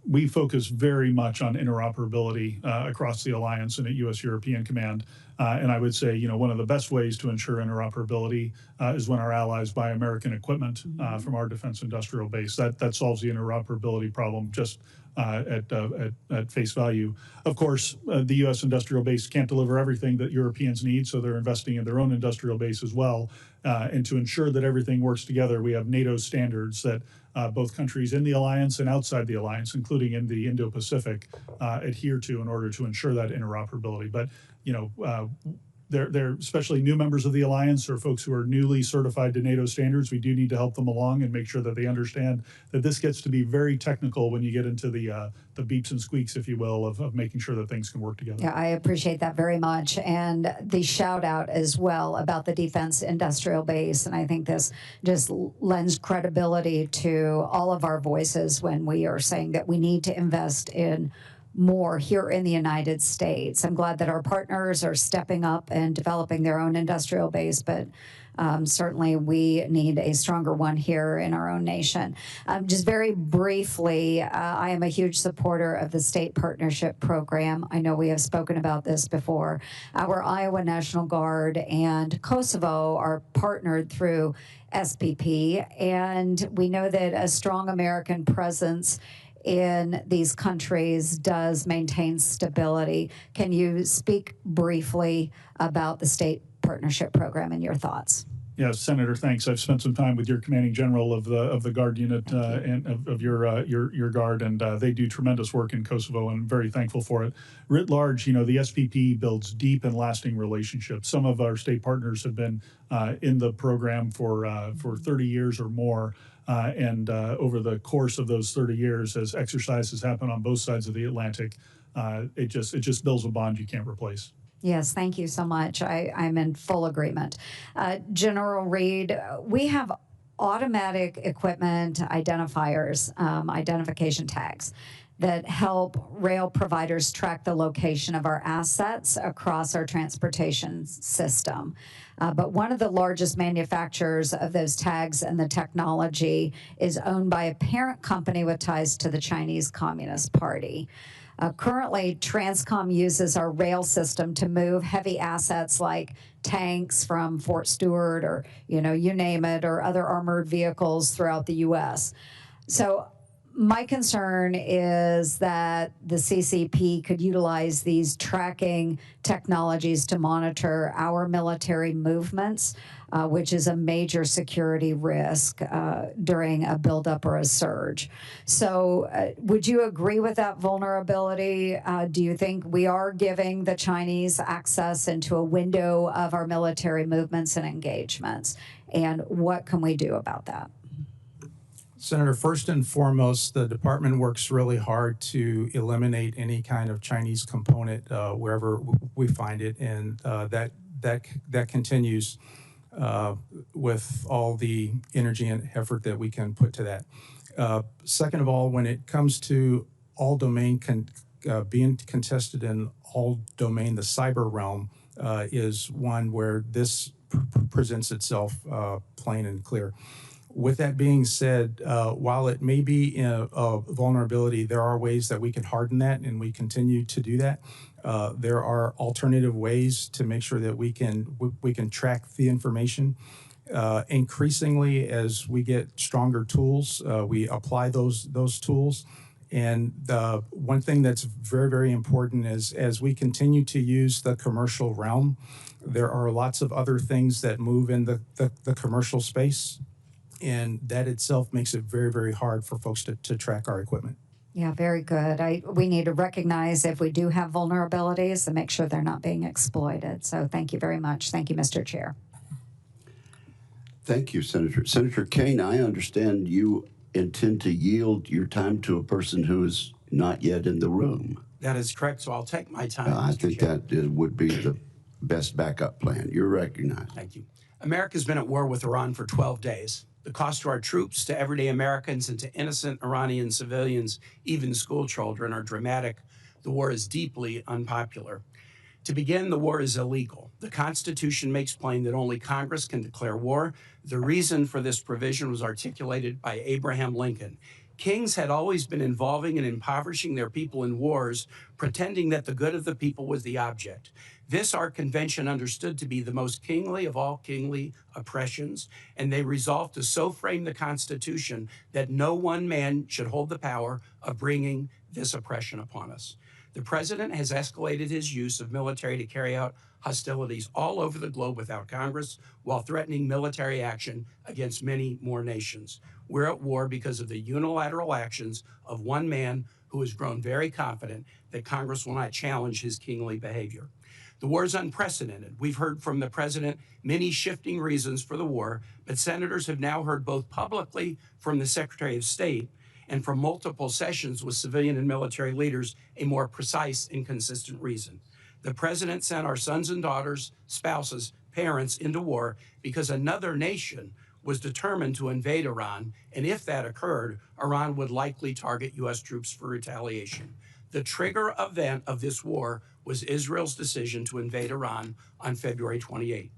We focus very much on interoperability across the alliance and at U.S. European Command. And I would say, one of the best ways to ensure interoperability is when our allies buy American equipment from our defense industrial base. That solves the interoperability problem just at face value. Of course, the U.S. industrial base can't deliver everything that Europeans need, so they're investing in their own industrial base as well. And to ensure that everything works together, we have NATO standards that both countries in the alliance and outside the alliance, including in the Indo-Pacific, adhere to in order to ensure that interoperability. But, they're especially new members of the alliance or folks who are newly certified to NATO standards. We do need to help them along and make sure that they understand that this gets to be very technical when you get into the beeps and squeaks, if you will, of making sure that things can work together. Yeah, I appreciate that very much. And the shout out as well about the defense industrial base. And I think this just lends credibility to all of our voices when we are saying that we need to invest in more here in the United States. I'm glad that our partners are stepping up and developing their own industrial base, but certainly we need a stronger one here in our own nation. Just very briefly, I am a huge supporter of the State Partnership Program. I know we have spoken about this before. Our Iowa National Guard and Kosovo are partnered through SPP, and we know that a strong American presence in these countries does maintain stability. Can you speak briefly about the State Partnership Program and your thoughts? Yes, Senator, thanks. I've spent some time with your commanding general of the Guard unit and of your Guard, and they do tremendous work in Kosovo, and I'm very thankful for it. Writ large, the SPP builds deep and lasting relationships. Some of our state partners have been in the program for 30 years or more. And over the course of those 30 years, as exercises happen on both sides of the Atlantic, it just builds a bond you can't replace. Yes, thank you so much. I'm in full agreement. General Reed, we have automatic equipment identifiers, identification tags, that help rail providers track the location of our assets across our transportation system. But one of the largest manufacturers of those tags and the technology is owned by a parent company with ties to the Chinese Communist Party. Currently, Transcom uses our rail system to move heavy assets like tanks from Fort Stewart or, you name it, or other armored vehicles throughout the U.S. So my concern is that the CCP could utilize these tracking technologies to monitor our military movements, which is a major security risk during a buildup or a surge. So would you agree with that vulnerability? Do you think we are giving the Chinese access into a window of our military movements and engagements? And what can we do about that? Senator, first and foremost, the department works really hard to eliminate any kind of Chinese component wherever we find it, and that continues with all the energy and effort that we can put to that. Second of all, when it comes to all domain being contested in all domain, the cyber realm is one where this presents itself plain and clear. With that being said, while it may be a vulnerability, there are ways that we can harden that, and we continue to do that. There are alternative ways to make sure that we can track the information. Increasingly, as we get stronger tools, we apply those tools. And one thing that's very, very important is as we continue to use the commercial realm, there are lots of other things that move in the commercial space. And that itself makes it very, very hard for folks to track our equipment. Yeah, very good. We need to recognize if we do have vulnerabilities and make sure they're not being exploited. So thank you very much. Thank you, Mr. Chair. Thank you, Senator. Senator Kane, I understand you intend to yield your time to a person who is not yet in the room. That is correct, so I'll take my time. I think that would be the best backup plan. You're recognized. Thank you. America's been at war with Iran for 12 days. The cost to our troops, to everyday Americans, and to innocent Iranian civilians, even school children, are dramatic. The war is deeply unpopular. To begin, the war is illegal. The Constitution makes plain that only Congress can declare war. The reason for this provision was articulated by Abraham Lincoln. Kings had always been involving and impoverishing their people in wars, pretending that the good of the people was the object. This our convention understood to be the most kingly of all kingly oppressions, and they resolved to so frame the Constitution that no one man should hold the power of bringing this oppression upon us. The president has escalated his use of military to carry out hostilities all over the globe without Congress, while threatening military action against many more nations. We're at war because of the unilateral actions of one man who has grown very confident that Congress will not challenge his kingly behavior. The war is unprecedented. We've heard from the president many shifting reasons for the war, but senators have now heard both publicly from the Secretary of State and from multiple sessions with civilian and military leaders a more precise and consistent reason. The president sent our sons and daughters, spouses, parents into war because another nation was determined to invade Iran, and if that occurred, Iran would likely target U.S. troops for retaliation. The trigger event of this war was Israel's decision to invade Iran on February 28.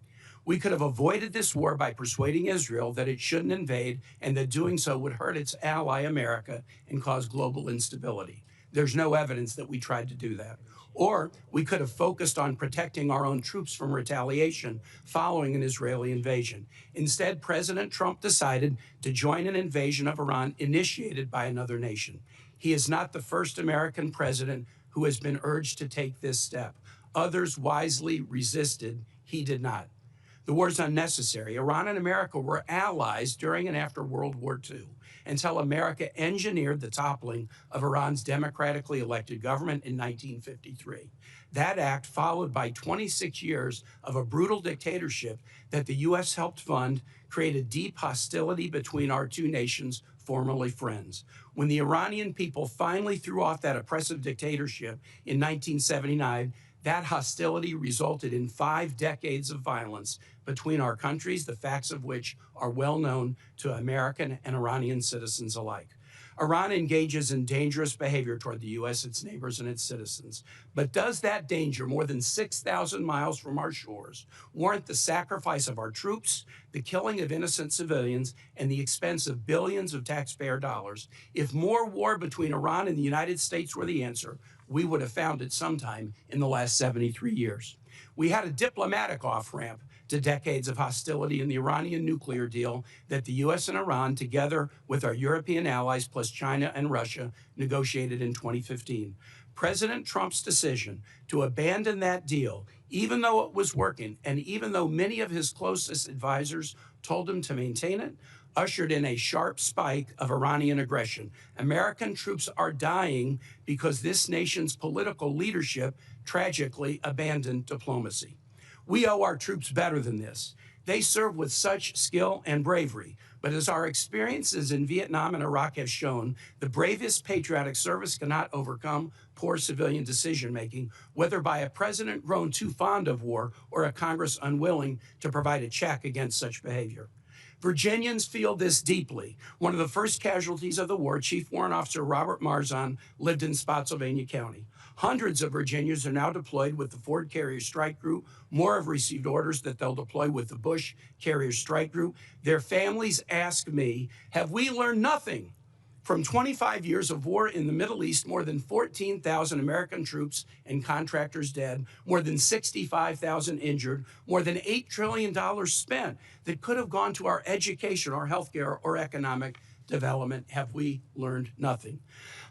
We could have avoided this war by persuading Israel that it shouldn't invade and that doing so would hurt its ally, America, and cause global instability. There's no evidence that we tried to do that. Or we could have focused on protecting our own troops from retaliation following an Israeli invasion. Instead, President Trump decided to join an invasion of Iran initiated by another nation. He is not the first American president who has been urged to take this step. Others wisely resisted. He did not. The war is unnecessary. Iran and America were allies during and after World War II until America engineered the toppling of Iran's democratically elected government in 1953. That act, followed by 26 years of a brutal dictatorship that the U.S. helped fund, created deep hostility between our two nations, formerly friends. When the Iranian people finally threw off that oppressive dictatorship in 1979, that hostility resulted in 5 decades of violence between our countries, the facts of which are well known to American and Iranian citizens alike. Iran engages in dangerous behavior toward the U.S., its neighbors, and its citizens. But does that danger, more than 6,000 miles from our shores, warrant the sacrifice of our troops, the killing of innocent civilians, and the expense of billions of taxpayer dollars? If more war between Iran and the United States were the answer, we would have found it sometime in the last 73 years. We had a diplomatic off-ramp to decades of hostility in the Iranian nuclear deal that the U.S. and Iran, together with our European allies plus China and Russia, negotiated in 2015. President Trump's decision to abandon that deal, even though it was working, and even though many of his closest advisors told him to maintain it, ushered in a sharp spike of Iranian aggression. American troops are dying because this nation's political leadership tragically abandoned diplomacy. We owe our troops better than this. They serve with such skill and bravery. But as our experiences in Vietnam and Iraq have shown, the bravest patriotic service cannot overcome poor civilian decision-making, whether by a president grown too fond of war or a Congress unwilling to provide a check against such behavior. Virginians feel this deeply. One of the first casualties of the war, Chief Warrant Officer Robert Marzon, lived in Spotsylvania County. Hundreds of Virginians are now deployed with the Ford Carrier Strike Group. More have received orders that they'll deploy with the Bush Carrier Strike Group. Their families ask me, have we learned nothing from 25 years of war in the Middle East? More than 14,000 American troops and contractors dead, more than 65,000 injured, more than $8 trillion spent that could have gone to our education, our healthcare, or economic development. Have we learned nothing?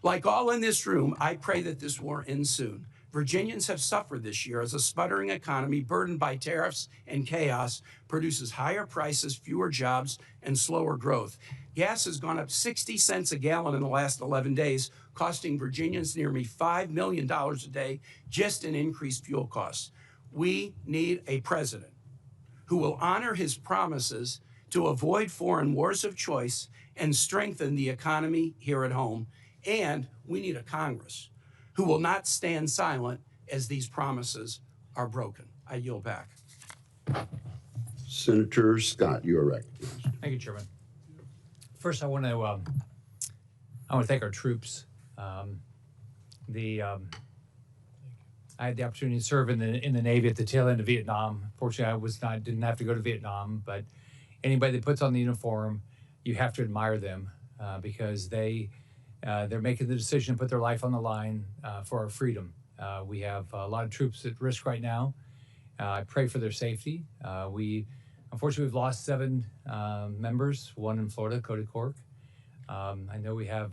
Like all in this room, I pray that this war ends soon. Virginians have suffered this year as a sputtering economy burdened by tariffs and chaos produces higher prices, fewer jobs, and slower growth. Gas has gone up 60 cents a gallon in the last 11 days, costing Virginians nearly $5 million a day just in increased fuel costs. We need a president who will honor his promises to avoid foreign wars of choice and strengthen the economy here at home. And we need a Congress who will not stand silent as these promises are broken. I yield back. Senator Scott, you are recognized. Thank you, Chairman. First, I want to thank our troops. I had the opportunity to serve in the Navy at the tail end of Vietnam. Fortunately, didn't have to go to Vietnam, but anybody that puts on the uniform, you have to admire them because they're making the decision to put their life on the line for our freedom. We have a lot of troops at risk right now. I pray for their safety. Unfortunately, we've lost 7 members, 1 in Florida, Cody Cork. I know we have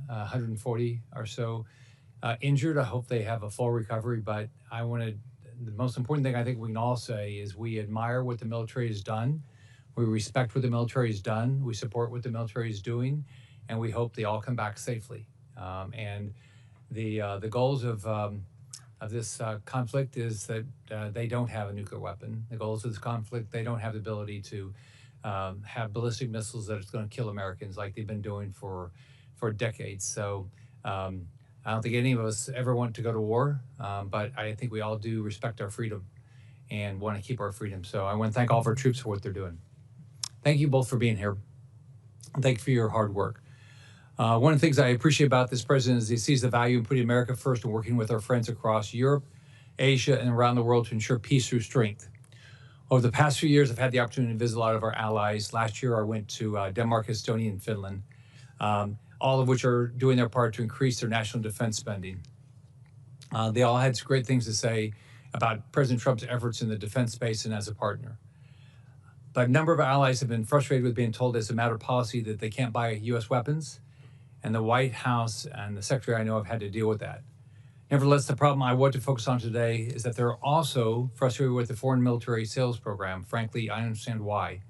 140 or so injured. I hope they have a full recovery, but the most important thing I think we can all say is we admire what the military has done. We respect what the military has done. We support what the military is doing, and we hope they all come back safely. And the goals of this conflict is that they don't have a nuclear weapon. The goals of this conflict, they don't have the ability to have ballistic missiles that are going to kill Americans like they've been doing for decades. So I don't think any of us ever want to go to war, but I think we all do respect our freedom and want to keep our freedom. So I want to thank all of our troops for what they're doing. Thank you both for being here. Thank you for your hard work. One of the things I appreciate about this president is he sees the value in putting America first and working with our friends across Europe, Asia, and around the world to ensure peace through strength. Over the past few years, I've had the opportunity to visit a lot of our allies. Last year, I went to Denmark, Estonia, and Finland, all of which are doing their part to increase their national defense spending. They all had great things to say about President Trump's efforts in the defense space and as a partner. But a number of our allies have been frustrated with being told as a matter of policy that they can't buy U.S. weapons, and the White House and the Secretary I know have had to deal with that. Nevertheless, the problem I want to focus on today is that they're also frustrated with the foreign military sales program. Frankly, I understand why.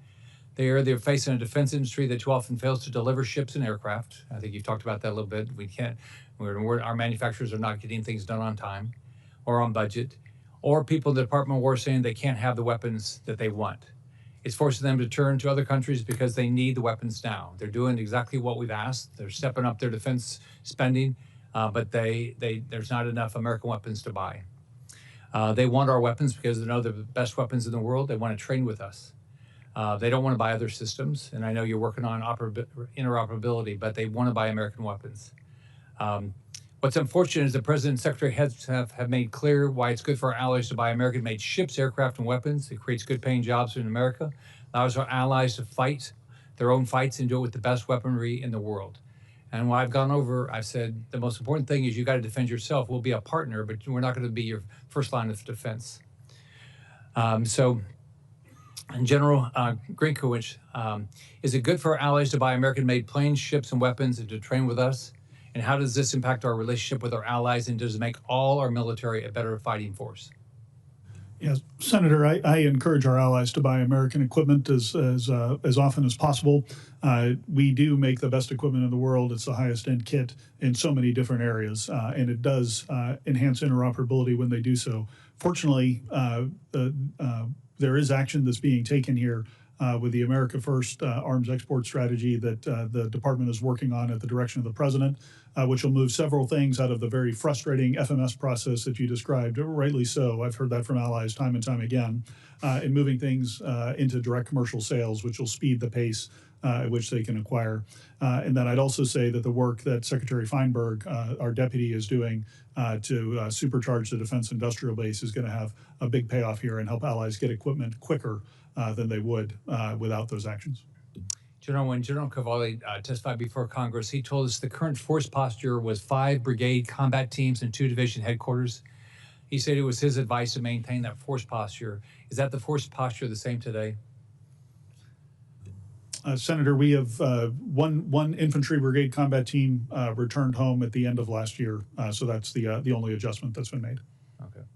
They're facing a defense industry that too often fails to deliver ships and aircraft. I think you've talked about that a little bit. Our manufacturers are not getting things done on time or on budget, or people in the Department of War saying they can't have the weapons that they want. It's forcing them to turn to other countries because they need the weapons now. They're doing exactly what we've asked. They're stepping up their defense spending, but there's not enough American weapons to buy. They want our weapons because they know they're the best weapons in the world. They want to train with us. They don't want to buy other systems, and I know you're working on interoperability, but they want to buy American weapons. What's unfortunate is the President and Secretary have made clear why it's good for our allies to buy American-made ships, aircraft, and weapons. It creates good-paying jobs in America, allows our allies to fight their own fights and do it with the best weaponry in the world. And when I've gone over, I've said the most important thing is you got to defend yourself. We'll be a partner, but we're not going to be your first line of defense. So, in general, Grynkewich, is it good for our allies to buy American-made planes, ships, and weapons and to train with us? And how does this impact our relationship with our allies, and does it make all our military a better fighting force? Yes, Senator, I encourage our allies to buy American equipment as often as possible. We do make the best equipment in the world. It's the highest end kit in so many different areas, and it does enhance interoperability when they do so. Fortunately, there is action that's being taken here with the America First arms export strategy that the department is working on at the direction of the president, which will move several things out of the very frustrating FMS process that you described, rightly so. I've heard that from allies time and time again, and moving things into direct commercial sales, which will speed the pace at which they can acquire. And then I'd also say that the work that Secretary Feinberg, our deputy, is doing to supercharge the defense industrial base is going to have a big payoff here and help allies get equipment quicker than they would without those actions. General, when General Cavalli testified before Congress, he told us the current force posture was 5 brigade combat teams and 2 division headquarters. He said it was his advice to maintain that force posture. Is that the force posture the same today? Senator, we have one infantry brigade combat team returned home at the end of last year, so that's the only adjustment that's been made. Okay.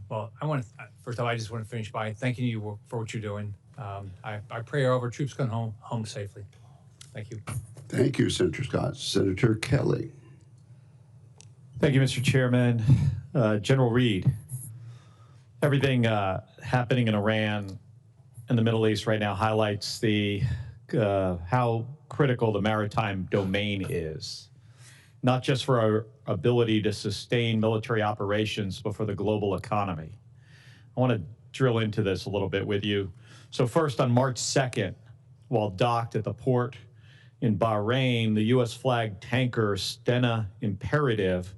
Well, first of all, I just want to finish by thanking you for what you're doing. I pray all of our troops come home safely. Thank you. Thank you, Senator Scott. Senator Kelly. Thank you, Mr. Chairman. General Reed, everything happening in Iran and the Middle East right now highlights how critical the maritime domain is, not just for our ability to sustain military operations, but for the global economy. I want to drill into this a little bit with you. So first, on March 2nd, while docked at the port in Bahrain, the U.S. flagged tanker Stena Imperative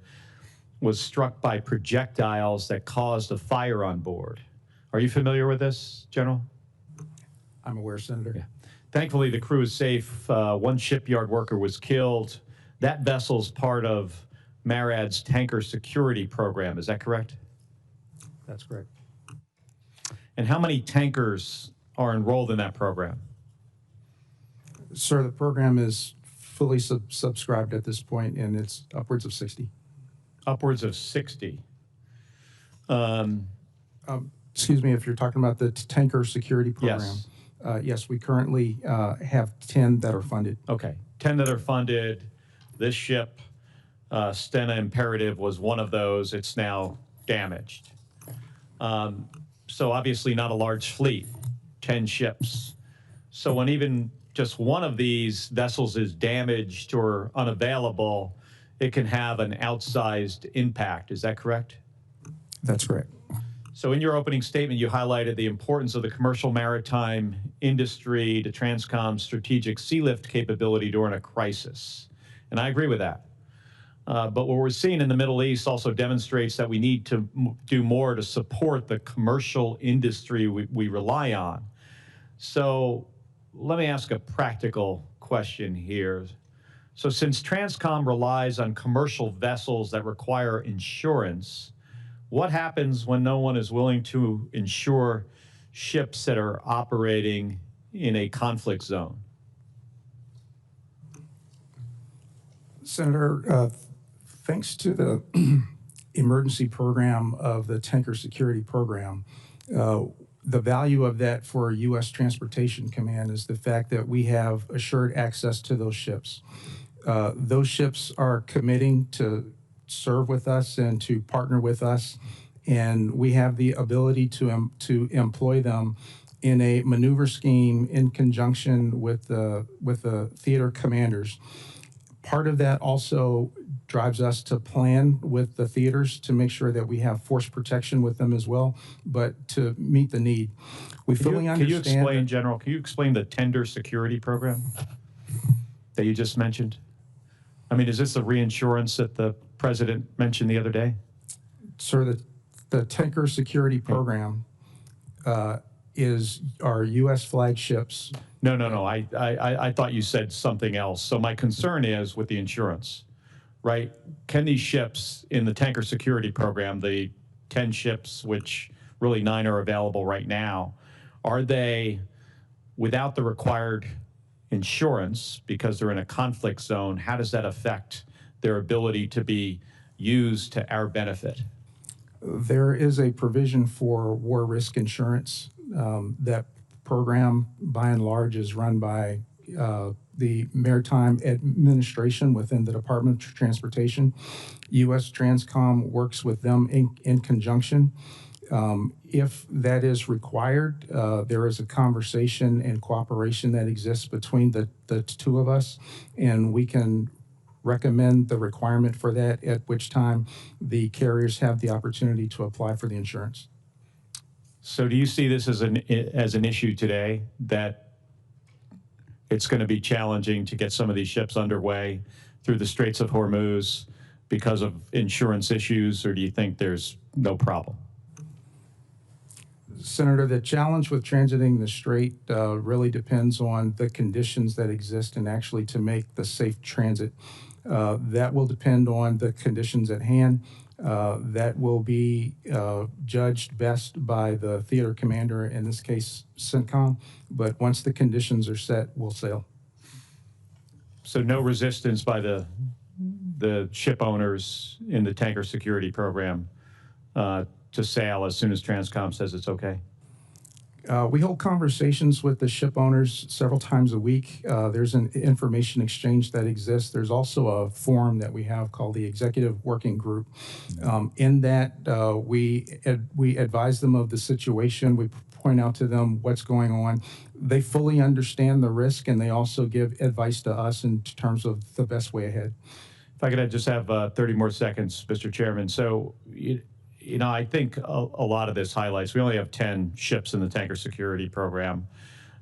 was struck by projectiles that caused a fire on board. Are you familiar with this, General? I'm aware, Senator. Yeah. Thankfully, the crew is safe. One shipyard worker was killed. That vessel's part of MARAD's tanker security program. Is that correct? That's correct. And how many tankers are enrolled in that program? Sir, the program is fully subscribed at this point, and it's upwards of 60. Upwards of 60. Excuse me, if you're talking about the tanker security program. Yes. Yes, we currently have 10 that are funded. Okay, 10 that are funded. This ship, Stena Imperative, was one of those. It's now damaged. So obviously not a large fleet, 10 ships. So when even just one of these vessels is damaged or unavailable, it can have an outsized impact. Is that correct? That's correct. So in your opening statement, you highlighted the importance of the commercial maritime industry to Transcom's strategic sea lift capability during a crisis. And I agree with that. But what we're seeing in the Middle East also demonstrates that we need to do more to support the commercial industry we rely on. So let me ask a practical question here. So since Transcom relies on commercial vessels that require insurance, what happens when no one is willing to insure ships that are operating in a conflict zone? Senator, thanks to the emergency program of the Tanker Security Program, the value of that for U.S. Transportation Command is the fact that we have assured access to those ships. Those ships are committing to serve with us and to partner with us, and we have the ability to employ them in a maneuver scheme in conjunction with the theater commanders. Part of that also drives us to plan with the theaters to make sure that we have force protection with them as well, but to meet the need. We fully understand. Can you explain, General, can you explain the tender security program that you just mentioned? I mean, is this the reinsurance that the president mentioned the other day? Sir, the Tanker Security Program is our U.S. flagships. No. I thought you said something else. So my concern is with the insurance, right? Can these ships in the Tanker Security Program, the 10 ships, which really 9 are available right now, are they without the required insurance because they're in a conflict zone? How does that affect their ability to be used to our benefit? There is a provision for war risk insurance. That program, by and large, is run by the Maritime Administration within the Department of Transportation. U.S. Transcom works with them in conjunction. If that is required, there is a conversation and cooperation that exists between the two of us, and we can recommend the requirement for that, at which time the carriers have the opportunity to apply for the insurance. So do you see this as an issue today, that it's going to be challenging to get some of these ships underway through the Straits of Hormuz because of insurance issues, or do you think there's no problem? Senator, the challenge with transiting the Strait really depends on the conditions that exist and actually to make the safe transit. That will depend on the conditions at hand. That will be judged best by the theater commander, in this case, CENTCOM. But once the conditions are set, we'll sail. So no resistance by the ship owners in the Tanker Security Program to sail as soon as Transcom says it's okay? We hold conversations with the ship owners several times a week. There's an information exchange that exists. There's also a forum that we have called the Executive Working Group. In that, we advise them of the situation. We point out to them what's going on. They fully understand the risk, and they also give advice to us in terms of the best way ahead. If I could just have 30 more seconds, Mr. Chairman. So, you know, I think a lot of this highlights, we only have 10 ships in the Tanker Security Program.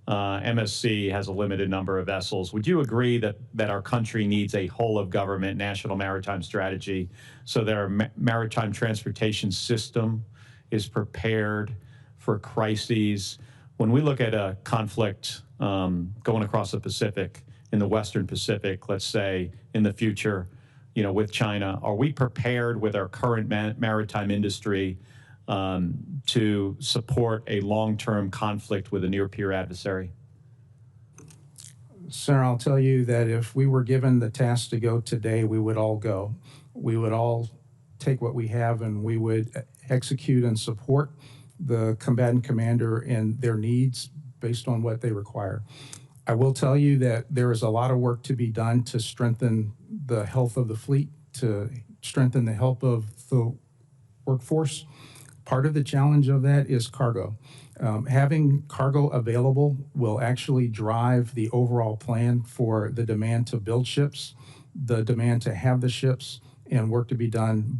MSC has a limited number of vessels. Would you agree that our country needs a whole-of-government national maritime strategy so that our maritime transportation system is prepared for crises? When we look at a conflict going across the Pacific, in the Western Pacific, let's say, in the future, you know, with China, are we prepared with our current maritime industry to support a long-term conflict with a near-peer adversary? Senator, I'll tell you that if we were given the task to go today, we would all go. We would all take what we have and we would execute and support the combatant commander and their needs based on what they require. I will tell you that there is a lot of work to be done to strengthen the health of the fleet, to strengthen the health of the workforce. Part of the challenge of that is cargo. Having cargo available will actually drive the overall plan for the demand to build ships, the demand to have the ships, and work to be done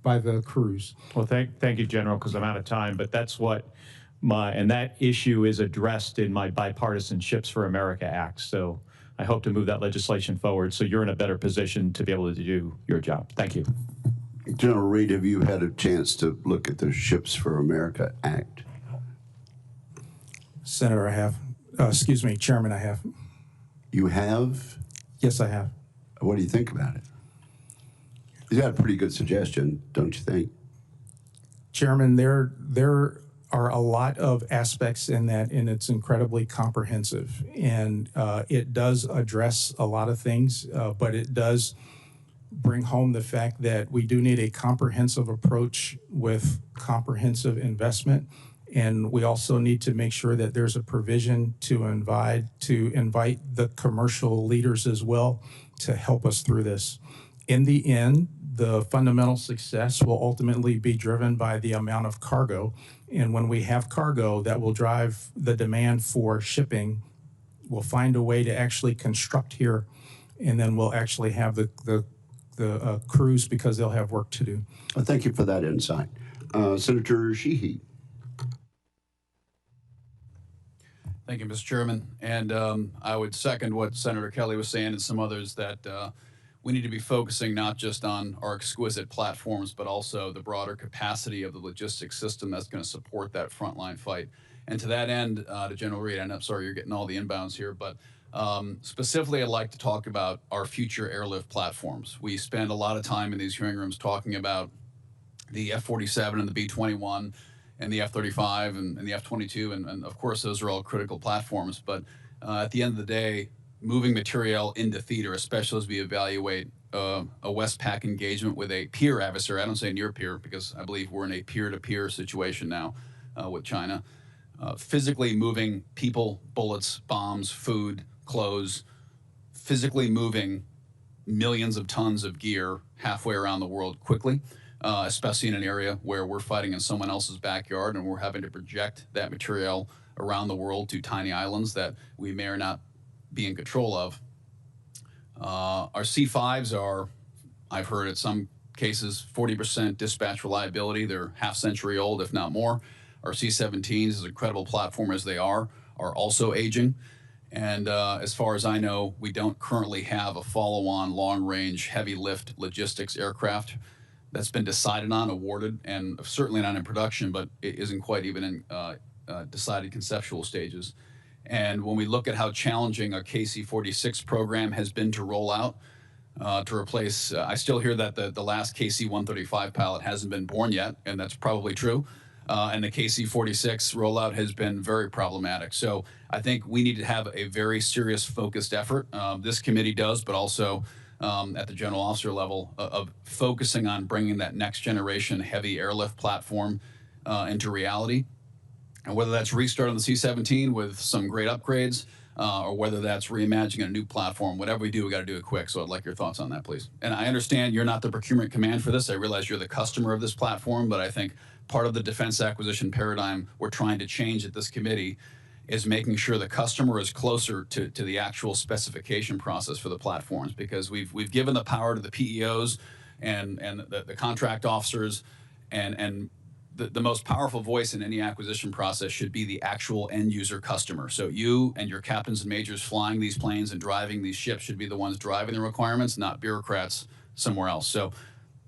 by the crews. Well, thank you, General, because I'm out of time, but that's what and that issue is addressed in my Bipartisan Ships for America Act. So I hope to move that legislation forward so you're in a better position to be able to do your job. Thank you. General Reed, have you had a chance to look at the Ships for America Act? Senator, I have. Excuse me, Chairman, I have. You have? Yes, I have. What do you think about it? You got a pretty good suggestion, don't you think? Chairman, there are a lot of aspects in that, and it's incredibly comprehensive. And it does address a lot of things, but it does bring home the fact that we do need a comprehensive approach with comprehensive investment. And we also need to make sure that there's a provision to invite the commercial leaders as well to help us through this. In the end, the fundamental success will ultimately be driven by the amount of cargo. And when we have cargo, that will drive the demand for shipping. We'll find a way to actually construct here, and then we'll actually have the crews because they'll have work to do. Well, thank you for that insight. Senator Sheehy. Thank you, Mr. Chairman. And I would second what Senator Kelly was saying and some others that we need to be focusing not just on our exquisite platforms, but also the broader capacity of the logistics system that's going to support that frontline fight. And to that end, to General Reed, and I'm sorry you're getting all the inbounds here, but specifically I'd like to talk about our future airlift platforms. We spend a lot of time in these hearing rooms talking about the F-47 and the B-21 and the F-35 and the F-22, and of course those are all critical platforms, but at the end of the day, moving material into theater, especially as we evaluate a Westpac engagement with a peer adversary. I don't say near peer because I believe we're in a peer-to-peer situation now with China. Physically moving people, bullets, bombs, food, clothes, physically moving millions of tons of gear halfway around the world quickly, especially in an area where we're fighting in someone else's backyard and we're having to project that material around the world to tiny islands that we may or not be in control of. Our C5s are, I've heard in some cases, 40% dispatch reliability. They're half century old, if not more. Our C-17s, as incredible platform as they are also aging. And as far as I know, we don't currently have a follow-on long-range heavy lift logistics aircraft that's been decided on, awarded, and certainly not in production, but it isn't quite even in decided conceptual stages. And when we look at how challenging our KC-46 program has been to roll out, to replace, I still hear that the last KC-135 pilot hasn't been born yet, and that's probably true. And the KC-46 rollout has been very problematic. So I think we need to have a very serious focused effort. This committee does, but also at the general officer level of focusing on bringing that next generation heavy airlift platform into reality. And whether that's restarting the C-17 with some great upgrades, or whether that's reimagining a new platform, whatever we do, we got to do it quick. So I'd like your thoughts on that, please. And I understand you're not the procurement command for this. I realize you're the customer of this platform, but I think part of the defense acquisition paradigm we're trying to change at this committee is making sure the customer is closer to the actual specification process for the platforms, because we've given the power to the PEOs and the contract officers, and the most powerful voice in any acquisition process should be the actual end user customer. So you and your captains and majors flying these planes and driving these ships should be the ones driving the requirements, not bureaucrats somewhere else. So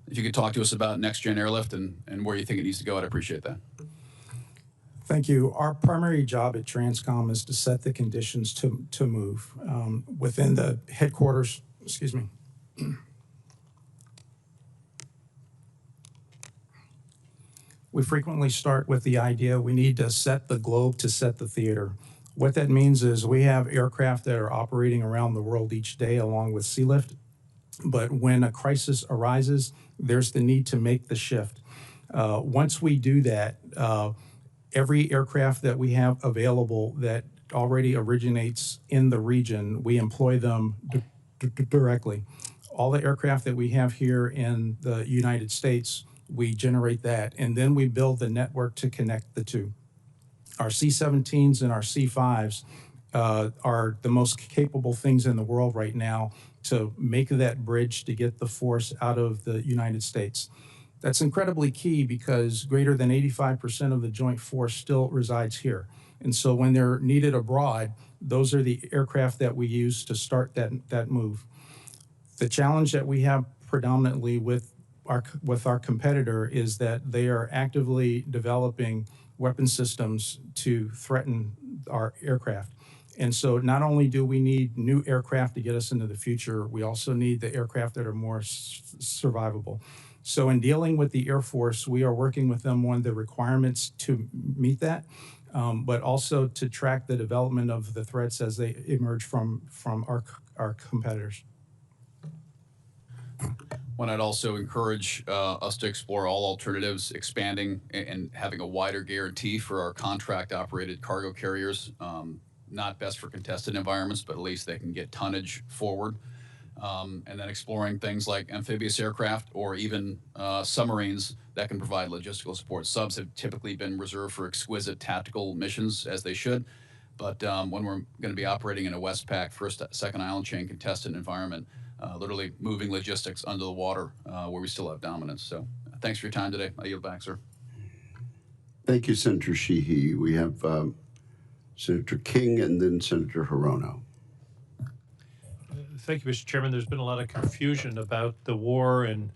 if you could talk to us about next gen airlift and where you think it needs to go, I'd appreciate that. Thank you. Our primary job at Transcom is to set the conditions to move within the headquarters. Excuse me. We frequently start with the idea we need to set the globe to set the theater. What that means is we have aircraft that are operating around the world each day along with sea lift. But when a crisis arises, there's the need to make the shift. Once we do that, every aircraft that we have available that already originates in the region, we employ them directly. All the aircraft that we have here in the United States we generate that, and then we build the network to connect the two. Our C-17s and our C-5s are the most capable things in the world right now to make that bridge to get the force out of the United States. That's incredibly key because greater than 85% of the joint force still resides here. And so when they're needed abroad, those are the aircraft that we use to start that move. The challenge that we have predominantly with our competitor is that they are actively developing weapon systems to threaten our aircraft. And so not only do we need new aircraft to get us into the future, we also need the aircraft that are more survivable. So in dealing with the Air Force, we are working with them on the requirements to meet that, but also to track the development of the threats as they emerge from our competitors. One, I'd also encourage us to explore all alternatives, expanding and having a wider guarantee for our contract-operated cargo carriers. Not best for contested environments, but at least they can get tonnage forward. And then exploring things like amphibious aircraft or even submarines that can provide logistical support. Subs have typically been reserved for exquisite tactical missions, as they should. But when we're going to be operating in a Westpac, first, second island chain contested environment, literally moving logistics under the water where we still have dominance. So thanks for your time today. I yield back, sir. Thank you, Senator Sheehy. We have Senator King and then Senator Hirono. Thank you, Mr. Chairman. There's been a lot of confusion about the war and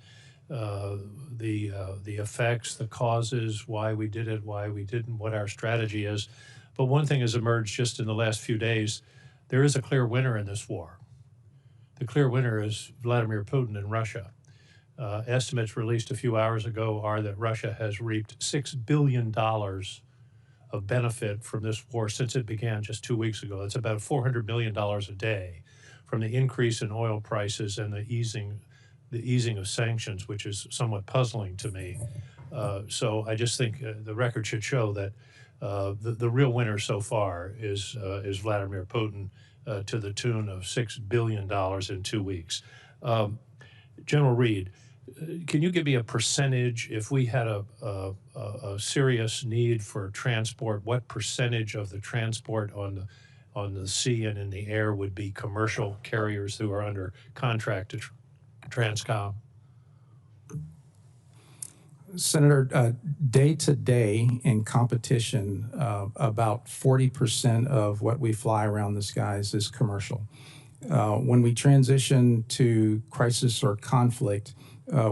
the effects, the causes, why we did it, why we didn't, what our strategy is. But one thing has emerged just in the last few days. There is a clear winner in this war. The clear winner is Vladimir Putin in Russia. Estimates released a few hours ago are that Russia has reaped $6 billion of benefit from this war since it began just 2 weeks ago. That's about $400 million a day from the increase in oil prices and the easing of sanctions, which is somewhat puzzling to me. So I just think the record should show that the real winner so far is Vladimir Putin to the tune of $6 billion in 2 weeks. General Reed, can you give me a percentage, if we had a serious need for transport, what percentage of the transport on the sea and in the air would be commercial carriers who are under contract to Transcom? Senator, day to day in competition, about 40% of what we fly around the skies is commercial. When we transition to crisis or conflict,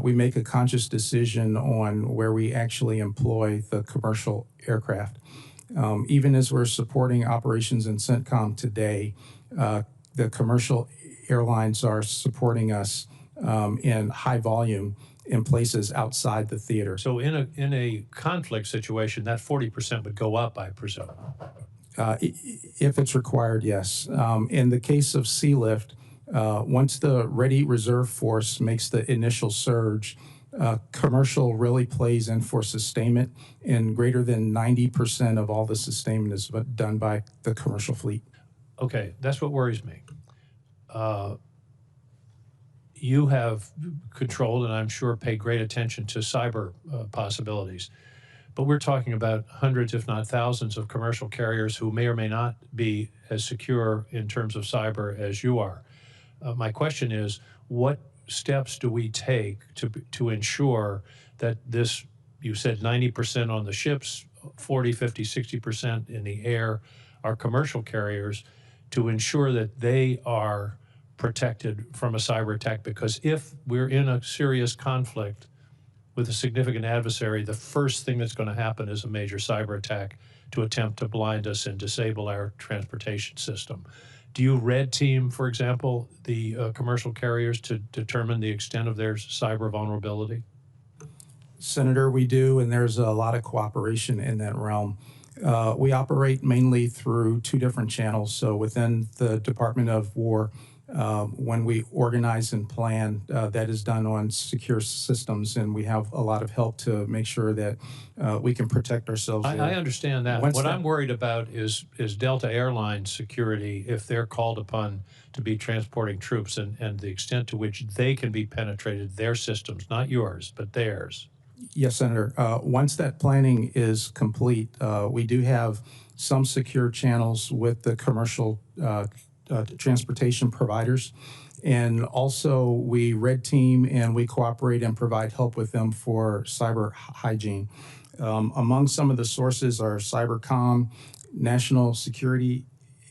we make a conscious decision on where we actually employ the commercial aircraft. Even as we're supporting operations in CENTCOM today, the commercial airlines are supporting us in high volume in places outside the theater. So in a conflict situation, that 40% would go up, I presume. If it's required, yes. In the case of Sea Lift, once the Ready Reserve Force makes the initial surge, commercial really plays in for sustainment, and greater than 90% of all the sustainment is done by the commercial fleet. Okay, that's what worries me. You have controlled and I'm sure pay great attention to cyber possibilities. But we're talking about hundreds, if not thousands, of commercial carriers who may or may not be as secure in terms of cyber as you are. My question is, what steps do we take to ensure that this, you said 90% on the ships, 40, 50, 60% in the air are commercial carriers, to ensure that they are protected from a cyber attack? Because if we're in a serious conflict with a significant adversary, the first thing that's going to happen is a major cyber attack to attempt to blind us and disable our transportation system. Do you red team, for example, the commercial carriers to determine the extent of their cyber vulnerability? Senator, we do, and there's a lot of cooperation in that realm. We operate mainly through two different channels. So within the Department of War, when we organize and plan, that is done on secure systems, and we have a lot of help to make sure that we can protect ourselves. I understand that. What I'm worried about is Delta Airlines security if they're called upon to be transporting troops and the extent to which they can be penetrated, their systems, not yours, but theirs. Yes, Senator. Once that planning is complete, we do have some secure channels with the commercial transportation providers. And also we red team and we cooperate and provide help with them for cyber hygiene. Among some of the sources are Cybercom, National Security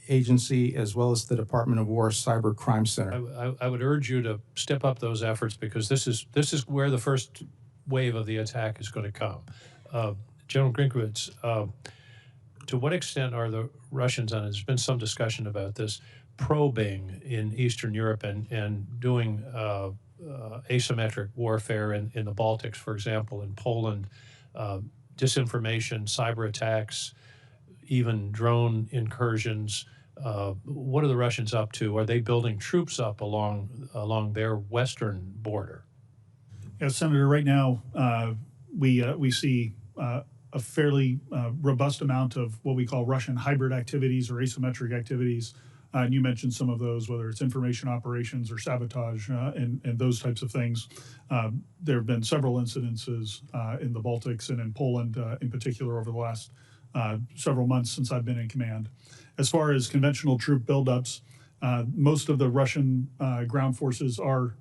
Agency, as well as the Department of War Cyber Crime Center. I would urge you to step up those efforts because this is where the first wave of the attack is going to come. General Grynkewich, to what extent are the Russians, and there's been some discussion about this, probing in Eastern Europe and doing asymmetric warfare in the Baltics, for example, in Poland, disinformation, cyber attacks, even drone incursions? What are the Russians up to? Are they building troops up along their western border? Yeah, Senator, right now we see a fairly robust amount of what we call Russian hybrid activities or asymmetric activities. And you mentioned some of those, whether it's information operations or sabotage and those types of things. There have been several incidences in the Baltics and in Poland in particular over the last several months since I've been in command. As far as conventional troop buildups, most of the Russian ground forces are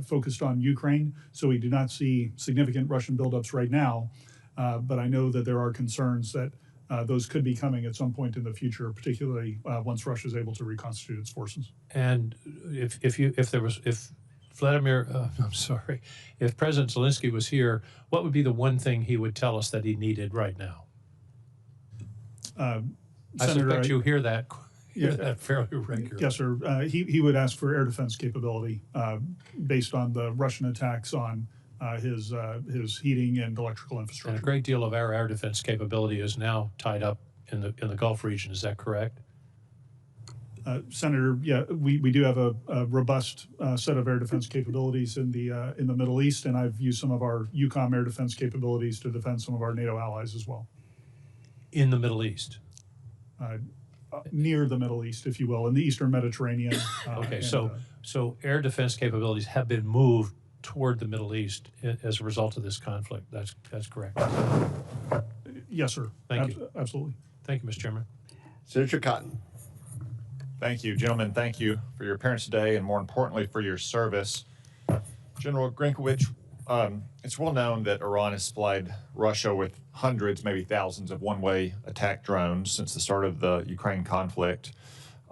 focused on Ukraine, so we do not see significant Russian buildups right now. But I know that there are concerns that those could be coming at some point in the future, particularly once Russia is able to reconstitute its forces. And if President Zelensky was here, what would be the one thing he would tell us that he needed right now? I suspect you hear that fairly regularly. Yes, sir. He would ask for air defense capability based on the Russian attacks on his heating and electrical infrastructure. And a great deal of our air defense capability is now tied up in the Gulf region. Is that correct? Senator, yeah, we do have a robust set of air defense capabilities in the Middle East, and I've used some of our Eucom air defense capabilities to defend some of our NATO allies as well. In the Middle East? Near the Middle East, if you will, in the Eastern Mediterranean. Okay, so air defense capabilities have been moved toward the Middle East as a result of this conflict. That's correct. Yes, sir. Thank you. Absolutely. Thank you, Mr. Chairman. Senator Cotton. Thank you, gentlemen. Thank you for your appearance today, and more importantly, for your service. General Grynkewich, it's well known that Iran has supplied Russia with hundreds, maybe thousands of one-way attack drones since the start of the Ukraine conflict.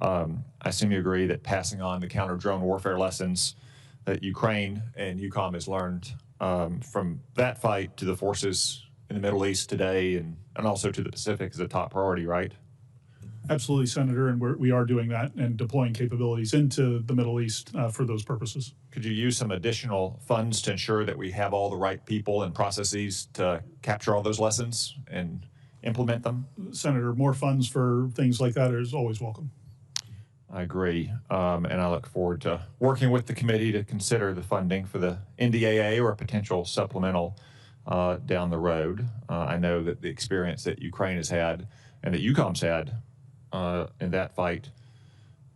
I assume you agree that passing on the counter-drone warfare lessons that Ukraine and Eucom has learned from that fight to the forces in the Middle East today and also to the Pacific is a top priority, right? Absolutely, Senator, and we are doing that and deploying capabilities into the Middle East for those purposes. Could you use some additional funds to ensure that we have all the right people and processes to capture all those lessons and implement them? Senator, more funds for things like that is always welcome. I agree, and I look forward to working with the committee to consider the funding for the NDAA or a potential supplemental down the road. I know that the experience that Ukraine has had and that Eucom's had in that fight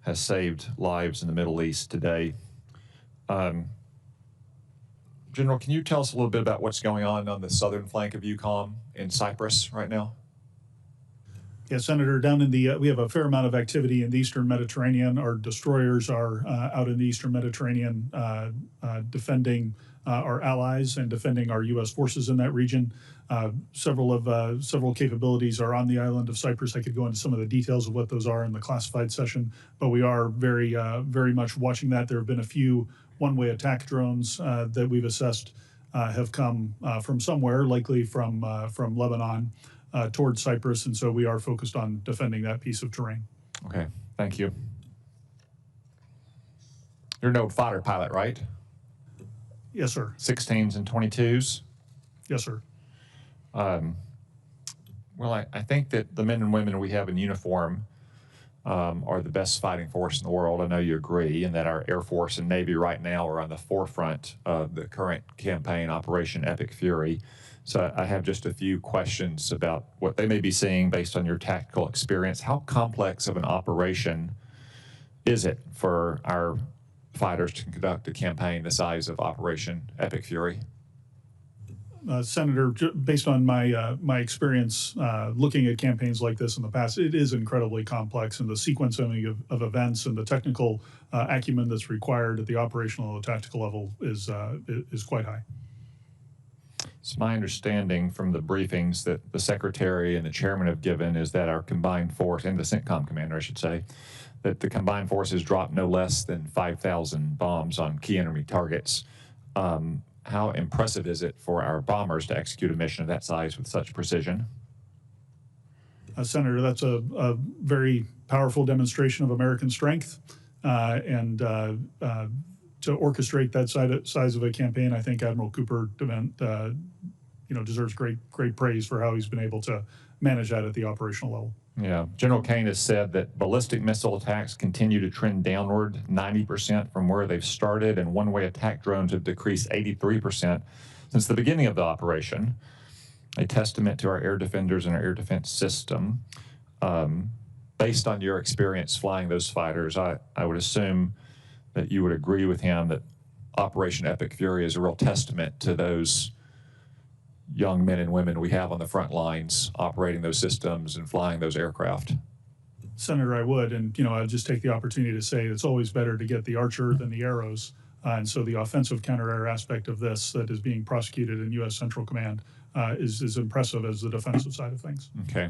has saved lives in the Middle East today. General, can you tell us a little bit about what's going on the southern flank of Eucom in Cyprus right now? Yeah, Senator, down in the, we have a fair amount of activity in the Eastern Mediterranean. Our destroyers are out in the Eastern Mediterranean defending our allies and defending our U.S. forces in that region. Several capabilities are on the island of Cyprus. I could go into some of the details of what those are in the classified session, but we are very much watching that. There have been a few one-way attack drones that we've assessed have come from somewhere, likely from Lebanon, towards Cyprus, and so we are focused on defending that piece of terrain. Okay, thank you. You're no fighter pilot, right? Yes, sir. 16s and 22s? Yes, sir. Well, I think that the men and women we have in uniform are the best fighting force in the world. I know you agree, and that our Air Force and Navy right now are on the forefront of the current campaign, Operation Epic Fury. So I have just a few questions about what they may be seeing based on your tactical experience. How complex of an operation is it for our fighters to conduct a campaign the size of Operation Epic Fury? Senator, based on my experience looking at campaigns like this in the past, it is incredibly complex, and the sequencing of events and the technical acumen that's required at the operational and tactical level is quite high. It's my understanding from the briefings that the Secretary and the Chairman have given is that our combined force, and the CENTCOM commander, I should say, that the combined forces dropped no less than 5,000 bombs on key enemy targets. How impressive is it for our bombers to execute a mission of that size with such precision? Senator, that's a very powerful demonstration of American strength, and to orchestrate that size of a campaign, I think Admiral Cooper deserves great praise for how he's been able to manage that at the operational level. Yeah, General Kane has said that ballistic missile attacks continue to trend downward 90% from where they've started, and one-way attack drones have decreased 83% since the beginning of the operation, a testament to our air defenders and our air defense system. Based on your experience flying those fighters, I would assume that you would agree with him that Operation Epic Fury is a real testament to those young men and women we have on the front lines operating those systems and flying those aircraft. Senator, I would, and I'd just take the opportunity to say it's always better to get the Archer than the arrows, and so the offensive counter-air aspect of this that is being prosecuted in U.S. Central Command is as impressive as the defensive side of things. Okay.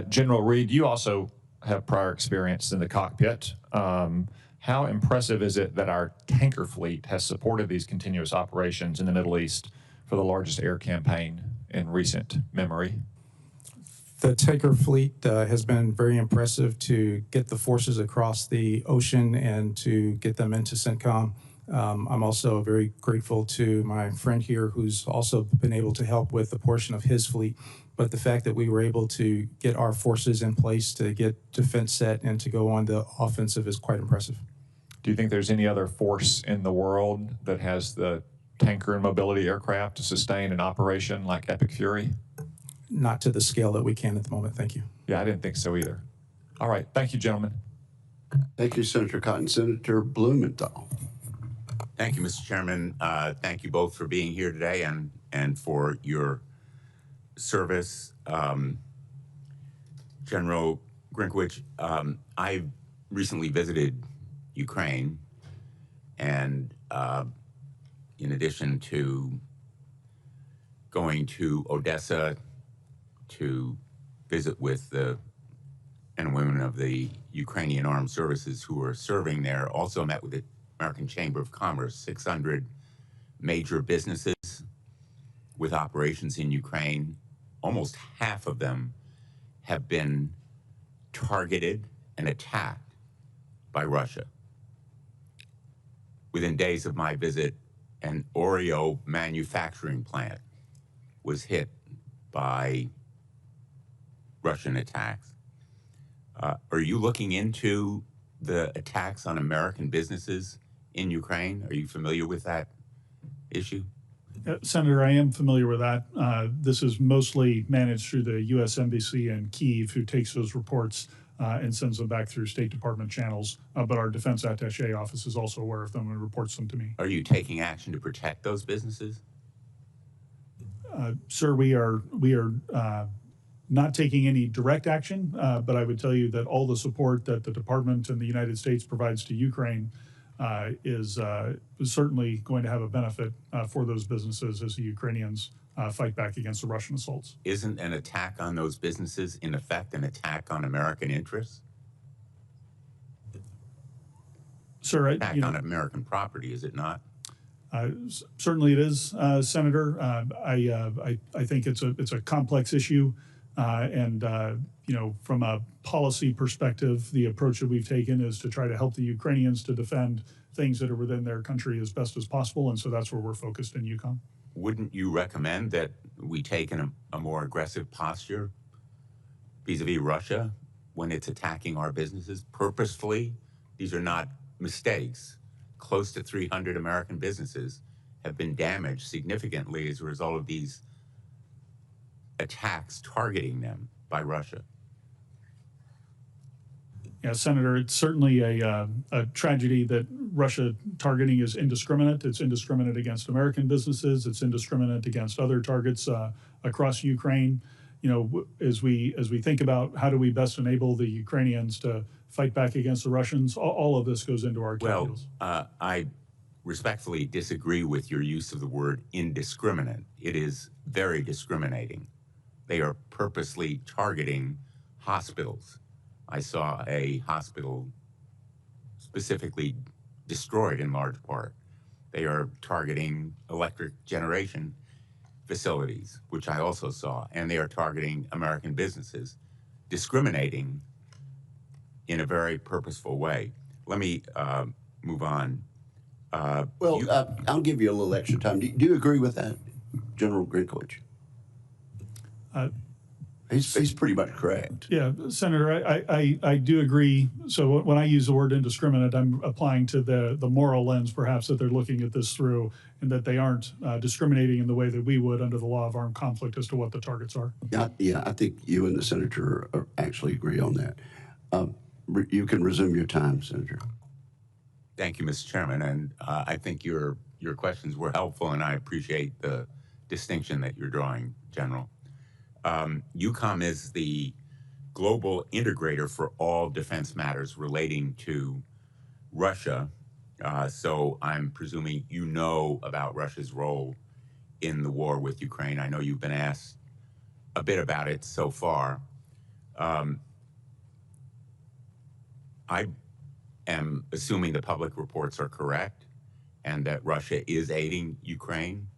General Reed, you also have prior experience in the cockpit. How impressive is it that our tanker fleet has supported these continuous operations in the Middle East for the largest air campaign in recent memory? The tanker fleet has been very impressive to get the forces across the ocean and to get them into CENTCOM. I'm also very grateful to my friend here who's also been able to help with a portion of his fleet. But the fact that we were able to get our forces in place to get defense set and to go on the offensive is quite impressive. Do you think there's any other force in the world that has the tanker and mobility aircraft to sustain an operation like Epic Fury? Not to the scale that we can at the moment, thank you. Yeah, I didn't think so either. All right, thank you, gentlemen. Thank you, Senator Cotton. Senator Blumenthal. Thank you, Mr. Chairman. Thank you both for being here today and for your service. General Grynkewich, I recently visited Ukraine, and in addition to going to Odessa to visit with the men and women of the Ukrainian Armed Services who are serving there, also met with the American Chamber of Commerce, 600 major businesses with operations in Ukraine. Almost half of them have been targeted and attacked by Russia. Within days of my visit, an Oreo manufacturing plant was hit by Russian attacks. Are you looking into the attacks on American businesses in Ukraine? Are you familiar with that issue? Senator, I am familiar with that. This is mostly managed through the U.S. Embassy in Kyiv, who takes those reports and sends them back through State Department channels. But our defense attaché office is also aware of them and reports them to me. Are you taking action to protect those businesses? Sir, we are not taking any direct action, but I would tell you that all the support that the department and the United States provides to Ukraine is certainly going to have a benefit for those businesses as the Ukrainians fight back against the Russian assaults. Isn't an attack on those businesses, in effect, an attack on American interests? Sir, attack on American property, is it not? Certainly it is, Senator. I think it's a complex issue, and from a policy perspective, the approach that we've taken is to try to help the Ukrainians to defend things that are within their country as best as possible, and so that's where we're focused in Eucom. Wouldn't you recommend that we take a more aggressive posture vis-a-vis Russia when it's attacking our businesses purposefully? These are not mistakes. Close to 300 American businesses have been damaged significantly as a result of these attacks targeting them by Russia. Yeah, Senator, it's certainly a tragedy that Russia targeting is indiscriminate. It's indiscriminate against American businesses. It's indiscriminate against other targets across Ukraine. You know, as we think about how do we best enable the Ukrainians to fight back against the Russians, all of this goes into our calculus. I respectfully disagree with your use of the word indiscriminate. It is very discriminating. They are purposely targeting hospitals. I saw a hospital specifically destroyed in large part. They are targeting electric generation facilities, which I also saw, and they are targeting American businesses, discriminating in a very purposeful way. Let me move on. I'll give you a little extra time. Do you agree with that, General Grynkewich? He's pretty much correct. Yeah, Senator, I do agree. So when I use the word indiscriminate, I'm applying to the moral lens, perhaps, that they're looking at this through, and that they aren't discriminating in the way that we would under the law of armed conflict as to what the targets are. Yeah, I think you and the Senator actually agree on that. You can resume your time, Senator. Thank you, Mr. Chairman, and I think your questions were helpful, and I appreciate the distinction that you're drawing, General. Eucom is the global integrator for all defense matters relating to Russia, so I'm presuming you know about Russia's role in the war with Ukraine. I know you've been asked a bit about it so far. I am assuming the public reports are correct and that Russia is aiding Ukraine.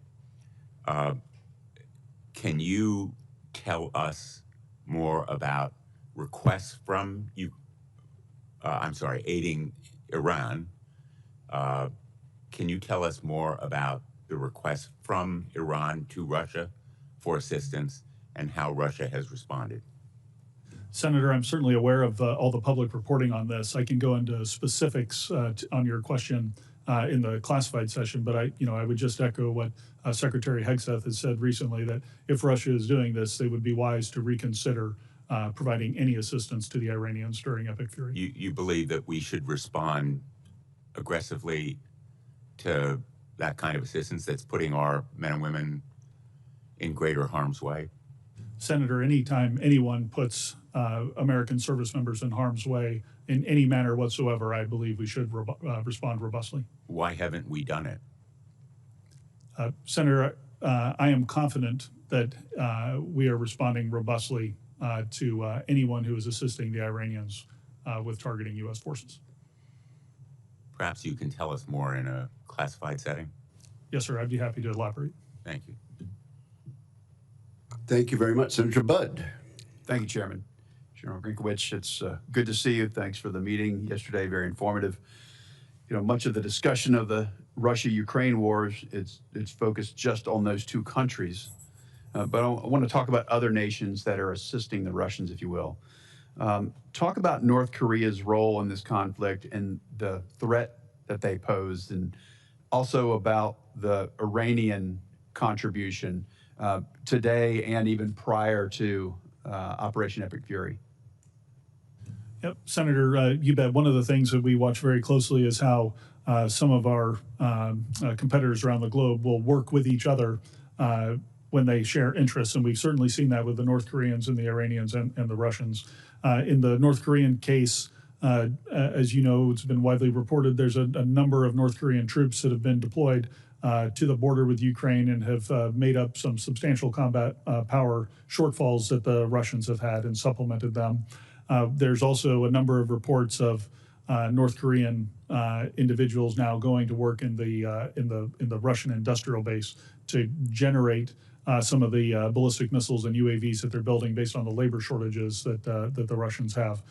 Can you tell us more about requests from aiding Iran? Can you tell us more about the requests from Iran to Russia for assistance and how Russia has responded? Senator, I'm certainly aware of all the public reporting on this. I can go into specifics on your question in the classified session, but I would just echo what Secretary Hegseth has said recently, that if Russia is doing this, they would be wise to reconsider providing any assistance to the Iranians during Epic Fury. You believe that we should respond aggressively to that kind of assistance that's putting our men and women in greater harm's way? Senator, anytime anyone puts American service members in harm's way in any manner whatsoever, I believe we should respond robustly. Why haven't we done it? Senator, I am confident that we are responding robustly to anyone who is assisting the Iranians with targeting U.S. forces. Perhaps you can tell us more in a classified setting? Yes, sir. I'd be happy to elaborate. Thank you. Thank you very much, Senator Budd. Thank you, Chairman. General Grynkewich, it's good to see you. Thanks for the meeting yesterday, very informative. You know, much of the discussion of the Russia-Ukraine wars, it's focused just on those two countries. But I want to talk about other nations that are assisting the Russians, if you will. Talk about North Korea's role in this conflict and the threat that they posed, and also about the Iranian contribution today and even prior to Operation Epic Fury. Yep, Senator, you bet. One of the things that we watch very closely is how some of our competitors around the globe will work with each other when they share interests, and we've certainly seen that with the North Koreans and the Iranians and the Russians. In the North Korean case, as you know, it's been widely reported, there's a number of North Korean troops that have been deployed to the border with Ukraine and have made up some substantial combat power shortfalls that the Russians have had and supplemented them. There's also a number of reports of North Korean individuals now going to work in the Russian industrial base to generate some of the ballistic missiles and UAVs that they're building based on the labor shortages that the Russians have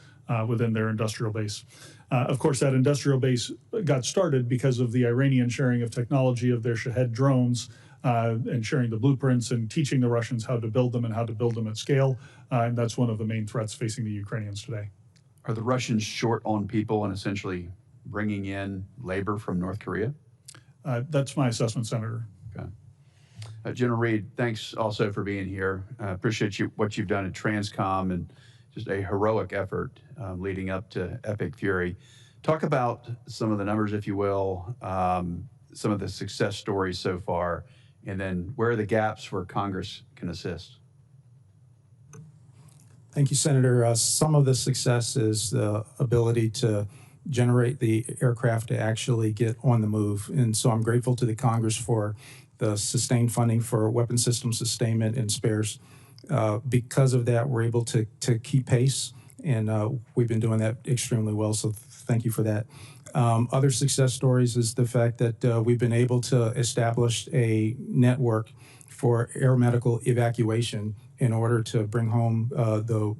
within their industrial base. Of course, that industrial base got started because of the Iranian sharing of technology of their Shahed drones and sharing the blueprints and teaching the Russians how to build them and how to build them at scale. And that's one of the main threats facing the Ukrainians today. Are the Russians short on people and essentially bringing in labor from North Korea? That's my assessment, Senator. Okay. General Reed, thanks also for being here. Appreciate what you've done at Transcom and just a heroic effort leading up to Epic Fury. Talk about some of the numbers, if you will, some of the success stories so far, and then where are the gaps where Congress can assist? Thank you, Senator. Some of the success is the ability to generate the aircraft to actually get on the move. And so I'm grateful to the Congress for the sustained funding for weapon system sustainment and spares. Because of that, we're able to keep pace, and we've been doing that extremely well, so thank you for that. Other success stories is the fact that we've been able to establish a network for air medical evacuation in order to bring home the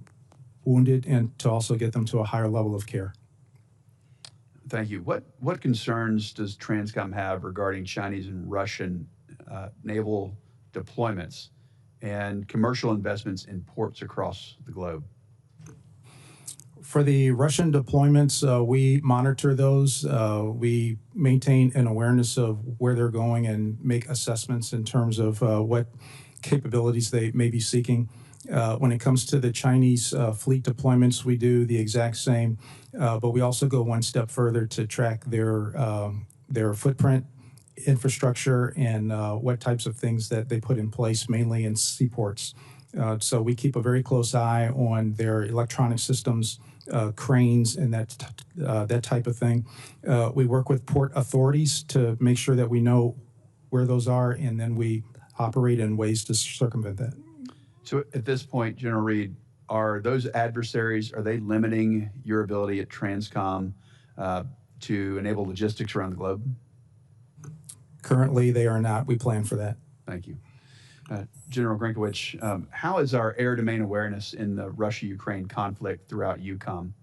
wounded and to also get them to a higher level of care. Thank you. What concerns does Transcom have regarding Chinese and Russian naval deployments and commercial investments in ports across the globe? For the Russian deployments, we monitor those. We maintain an awareness of where they're going and make assessments in terms of what capabilities they may be seeking. When it comes to the Chinese fleet deployments, we do the exact same, but we also go one step further to track their footprint, infrastructure, and what types of things that they put in place, mainly in seaports. So we keep a very close eye on their electronic systems, cranes, and that type of thing. We work with port authorities to make sure that we know where those are, and then we operate in ways to circumvent that. So at this point, General Reed, are those adversaries, are they limiting your ability at Transcom to enable logistics around the globe? Currently, they are not. We plan for that. Thank you. General Grynkewich, how is our air domain awareness in the Russia-Ukraine conflict throughout Eucom?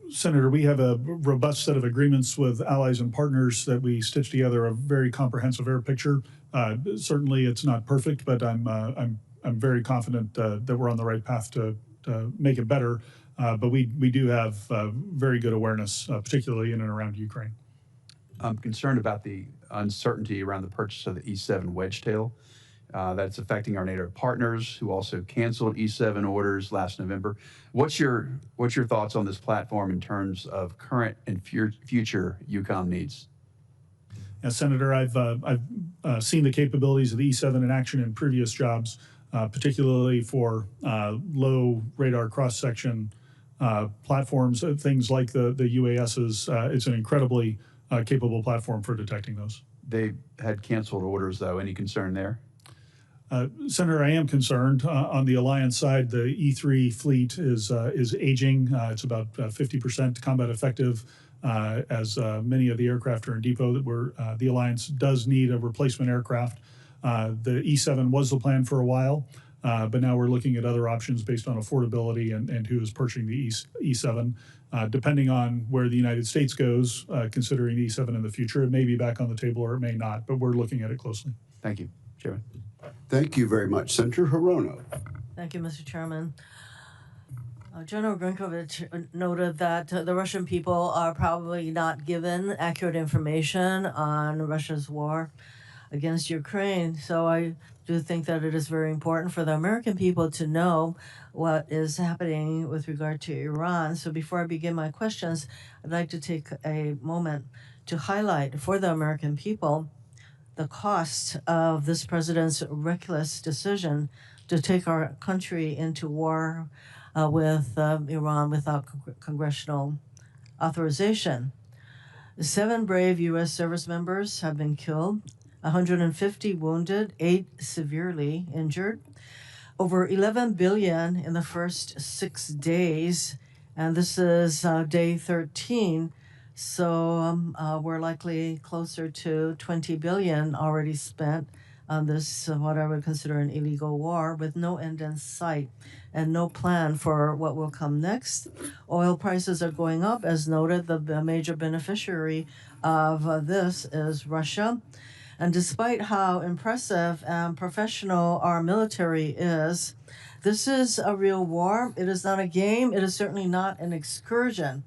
Senator, we have a robust set of agreements with allies and partners that we stitch together a very comprehensive air picture. Certainly, it's not perfect, but I'm very confident that we're on the right path to make it better. But we do have very good awareness, particularly in and around Ukraine. I'm concerned about the uncertainty around the purchase of the E-7 Wedgetail. That's affecting our NATO partners who also canceled E-7 orders last November. What's your thoughts on this platform in terms of current and future Eucom needs? Yes, Senator, I've seen the capabilities of the E-7 in action in previous jobs, particularly for low radar cross-section platforms, things like the UASs. It's an incredibly capable platform for detecting those. They had canceled orders, though. Any concern there? Senator, I am concerned. On the alliance side, the E-3 fleet is aging. It's about 50% combat effective, as many of the aircraft are in depot. That the alliance does need a replacement aircraft. The E-7 was the plan for a while, but now we're looking at other options based on affordability and who is purchasing the E-7. Depending on where the United States goes, considering the E-7 in the future, it may be back on the table or it may not, but we're looking at it closely. Thank you, Chairman. Thank you very much. Senator Hirono. Thank you, Mr. Chairman. General Grynkewich noted that the Russian people are probably not given accurate information on Russia's war against Ukraine. So I do think that it is very important for the American people to know what is happening with regard to Iran. So before I begin my questions, I'd like to take a moment to highlight for the American people the cost of this president's reckless decision to take our country into war with Iran without congressional authorization. 7 brave U.S. service members have been killed, 150 wounded, 8 severely injured, over $11 billion in the first 6 days, and this is day 13. So we're likely closer to $20 billion already spent on this, what I would consider an illegal war with no end in sight and no plan for what will come next. Oil prices are going up. As noted, the major beneficiary of this is Russia. And despite how impressive and professional our military is, this is a real war. It is not a game. It is certainly not an excursion.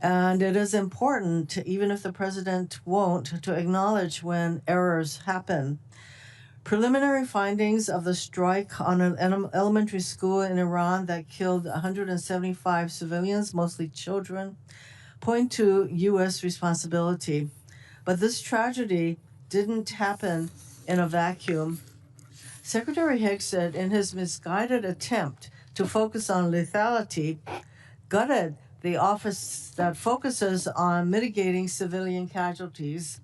And it is important, even if the president won't, to acknowledge when errors happen. Preliminary findings of the strike on an elementary school in Iran that killed 175 civilians, mostly children, point to U.S. responsibility. But this tragedy didn't happen in a vacuum. Secretary Hicks said in his misguided attempt to focus on lethality, gutted the office that focuses on mitigating civilian casualties,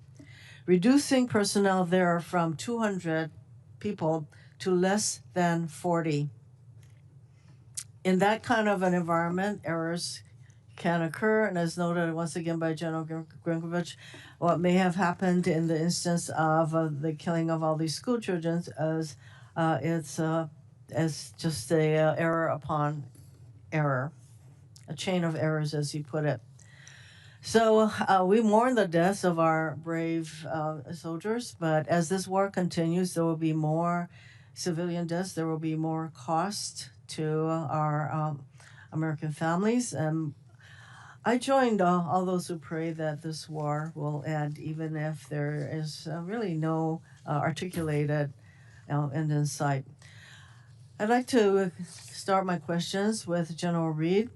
reducing personnel there from 200 people to less than 40. In that kind of an environment, errors can occur, and as noted once again by General Grynkewich, what may have happened in the instance of the killing of all these school children as just a error upon error, a chain of errors, as you put it. So we mourn the deaths of our brave soldiers, but as this war continues, there will be more civilian deaths. There will be more cost to our American families. And I joined all those who pray that this war will end, even if there is really no articulated end in sight. I'd like to start my questions with General Reed.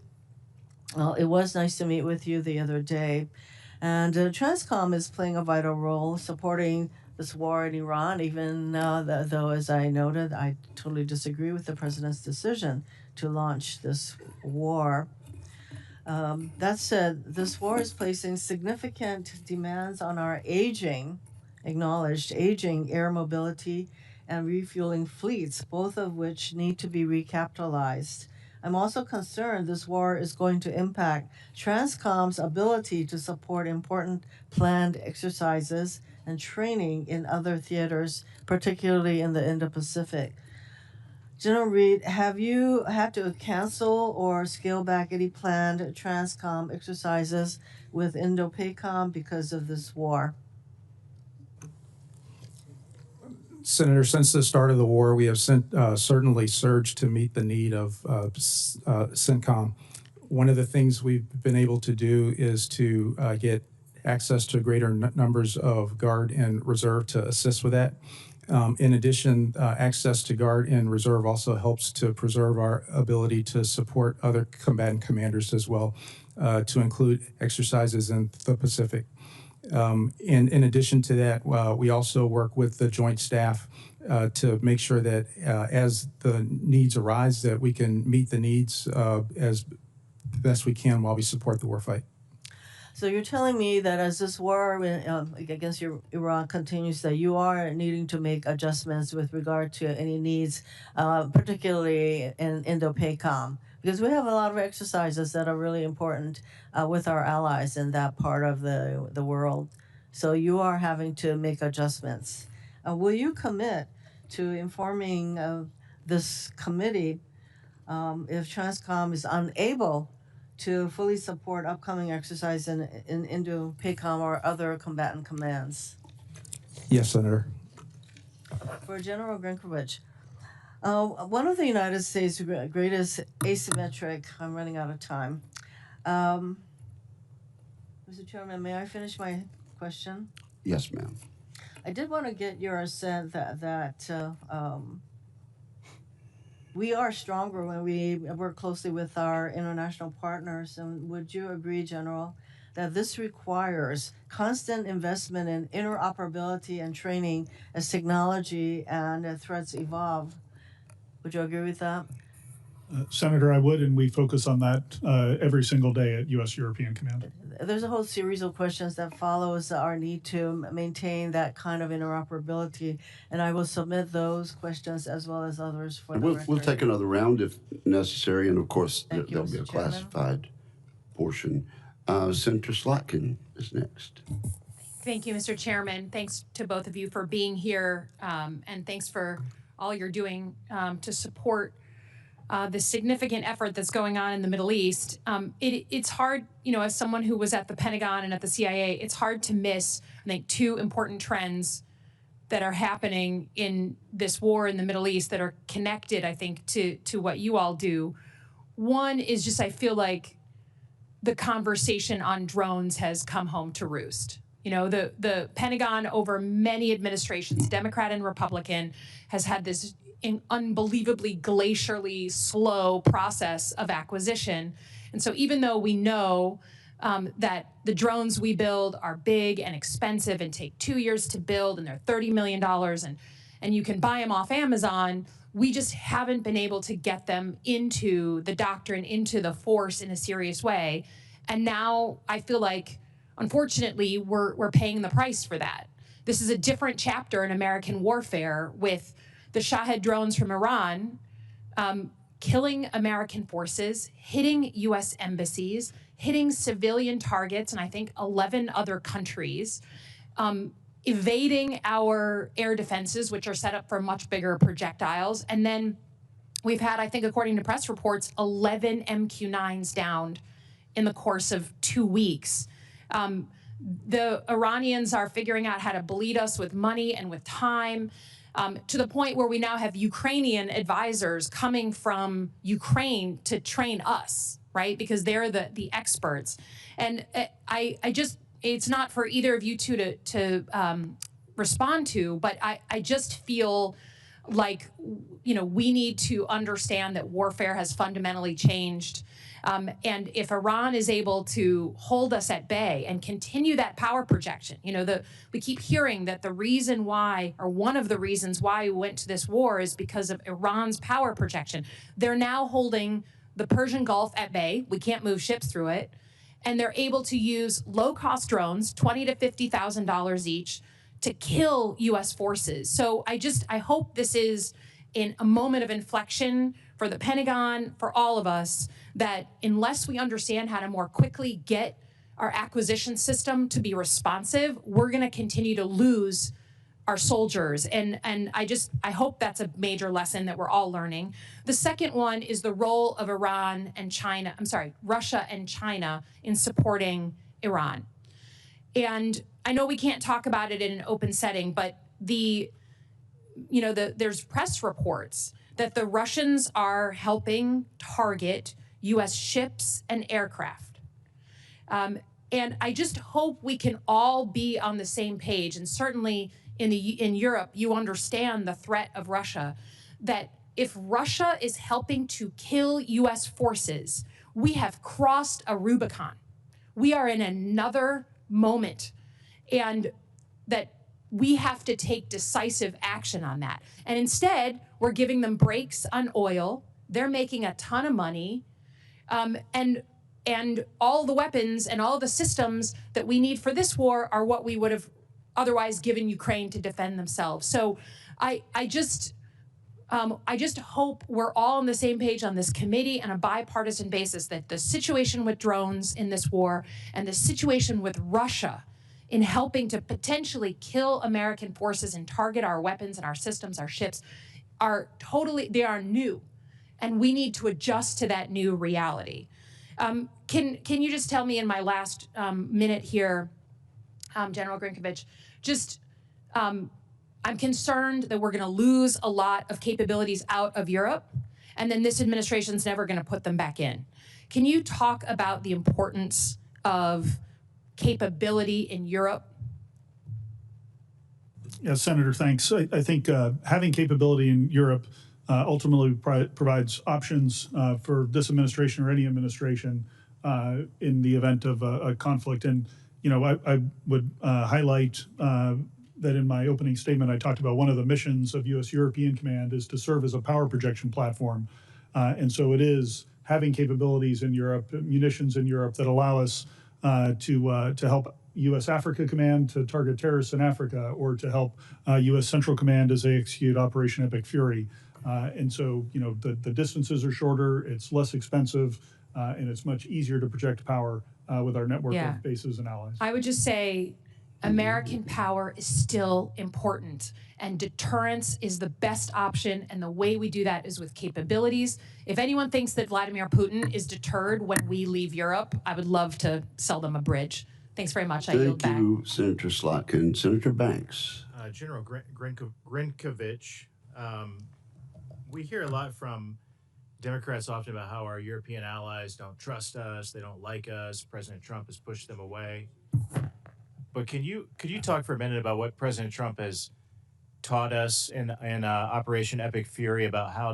It was nice to meet with you the other day. And Transcom is playing a vital role supporting this war in Iran, even though, as I noted, I totally disagree with the president's decision to launch this war. That said, this war is placing significant demands on our acknowledged aging air mobility and refueling fleets, both of which need to be recapitalized. I'm also concerned this war is going to impact Transcom's ability to support important planned exercises and training in other theaters, particularly in the Indo-Pacific. General Reed, have you had to cancel or scale back any planned Transcom exercises with Indo-PACOM because of this war? Senator, since the start of the war, we have certainly surged to meet the need of CENTCOM. One of the things we've been able to do is to get access to greater numbers of Guard and Reserve to assist with that. In addition, access to Guard and Reserve also helps to preserve our ability to support other combatant commanders as well, to include exercises in the Pacific. And in addition to that, we also work with the Joint Staff to make sure that as the needs arise, that we can meet the needs as best we can while we support the warfight. So you're telling me that as this war against Iran continues, that you are needing to make adjustments with regard to any needs, particularly in Indo-PACOM, because we have a lot of exercises that are really important with our allies in that part of the world. So you are having to make adjustments. Will you commit to informing this committee if Transcom is unable to fully support upcoming exercise in Indo-PACOM or other combatant commands? Yes, Senator. For General Grynkewich, one of the United States' greatest asymmetric, I'm running out of time. Mr. Chairman, may I finish my question? Yes, ma'am. I did want to get your sense that we are stronger when we work closely with our international partners. And would you agree, General, that this requires constant investment in interoperability and training as technology and threats evolve? Would you agree with that? Senator, I would, and we focus on that every single day at U.S. European Command. There's a whole series of questions that follows our need to maintain that kind of interoperability, and I will submit those questions as well as others for the record. We'll take another round if necessary, and of course, Thank you, there'll be a Mr. Chairman. classified portion. Senator Slotkin is next. Thank you, Mr. Chairman. Thanks to both of you for being here, and thanks for all you're doing to support the significant effort that's going on in the Middle East. It's hard, as someone who was at the Pentagon and at the CIA, it's hard to miss, I think, two important trends that are happening in this war in the Middle East that are connected, I think, to what you all do. One is just, I feel like the conversation on drones has come home to roost. You know, the Pentagon over many administrations, Democrat and Republican, has had this unbelievably glacially slow process of acquisition. And so even though we know that the drones we build are big and expensive and take 2 years to build and they're $30 million and you can buy them off Amazon, we just haven't been able to get them into the doctrine, into the force in a serious way. And now I feel like, unfortunately, we're paying the price for that. This is a different chapter in American warfare with the Shahed drones from Iran killing American forces, hitting U.S. embassies, hitting civilian targets in, I think, 11 other countries, evading our air defenses, which are set up for much bigger projectiles. And then we've had, I think, according to press reports, 11 MQ-9s downed in the course of 2 weeks. The Iranians are figuring out how to bleed us with money and with time, to the point where we now have Ukrainian advisors coming from Ukraine to train us, right? Because they're the experts. And I just, it's not for either of you two to respond to, but I just feel like, you know, we need to understand that warfare has fundamentally changed. And if Iran is able to hold us at bay and continue that power projection, you know, we keep hearing that the reason why, or one of the reasons why we went to this war is because of Iran's power projection. They're now holding the Persian Gulf at bay. We can't move ships through it. And they're able to use low-cost drones, $20,000 to $50,000 each, to kill U.S. forces. So I hope this is in a moment of inflection for the Pentagon, for all of us, that unless we understand how to more quickly get our acquisition system to be responsive, we're going to continue to lose our soldiers. And I hope that's a major lesson that we're all learning. The second one is the role of Russia and China in supporting Iran. And I know we can't talk about it in an open setting, but there's press reports that the Russians are helping target U.S. ships and aircraft. And I just hope we can all be on the same page. And certainly in Europe, you understand the threat of Russia, that if Russia is helping to kill U.S. forces, we have crossed a Rubicon. We are in another moment, and that we have to take decisive action on that. And instead, we're giving them breaks on oil. They're making a ton of money. And all the weapons and all the systems that we need for this war are what we would have otherwise given Ukraine to defend themselves. So I just hope we're all on the same page on this committee on a bipartisan basis, that the situation with drones in this war and the situation with Russia in helping to potentially kill American forces and target our weapons and our systems, our ships, they are new. And we need to adjust to that new reality. Can you just tell me in my last minute here, General Grynkewich, I'm concerned that we're going to lose a lot of capabilities out of Europe, and then this administration's never going to put them back in. Can you talk about the importance of capability in Europe? Yeah, Senator, thanks. I think having capability in Europe ultimately provides options for this administration or any administration in the event of a conflict. And, you know, I would highlight that in my opening statement, I talked about one of the missions of U.S. European Command is to serve as a power projection platform. And so it is having capabilities in Europe, munitions in Europe that allow us to help U.S. Africa Command to target terrorists in Africa, or to help U.S. Central Command as they execute Operation Epic Fury. And so, you know, the distances are shorter, it's less expensive, and it's much easier to project power with our network of bases and allies. I would just say American power is still important, and deterrence is the best option, and the way we do that is with capabilities. If anyone thinks that Vladimir Putin is deterred when we leave Europe, I would love to sell them a bridge. Thanks very much. I yield back. Thank you, Senator Slotkin. Senator Banks. General Grynkewich, we hear a lot from Democrats often about how our European allies don't trust us, they don't like us, President Trump has pushed them away. but could you talk for a minute about what President Trump has taught us in Operation Epic Fury about how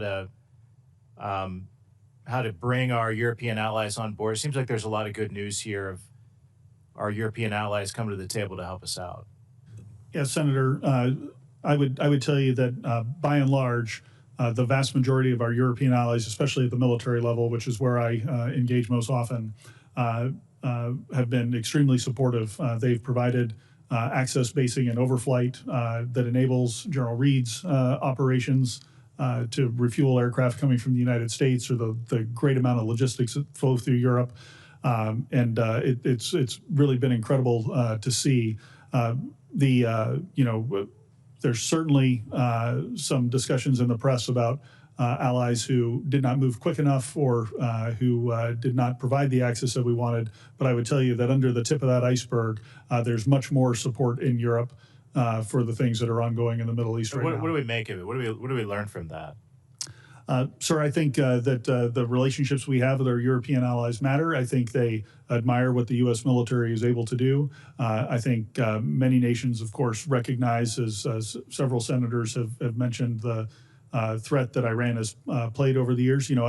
to bring our European allies on board? It seems like there's a lot of good news here of our European allies coming to the table to help us out. Yes, Senator. I would tell you that by and large, the vast majority of our European allies, especially at the military level, which is where I engage most often, have been extremely supportive. They've provided access basing and overflight that enables General Reed's operations to refuel aircraft coming from the United States, or the great amount of logistics that flow through Europe. It's really been incredible to see. There's certainly some discussions in the press about allies who did not move quick enough or who did not provide the access that we wanted. But I would tell you that under the tip of that iceberg, there's much more support in Europe for the things that are ongoing in the Middle East right now. What do we make of it? What do we learn from that? Sir, I think that the relationships we have with our European allies matter. I think they admire what the U.S. military is able to do. I think many nations, of course, recognize, as several senators have mentioned, the threat that Iran has played over the years. You know,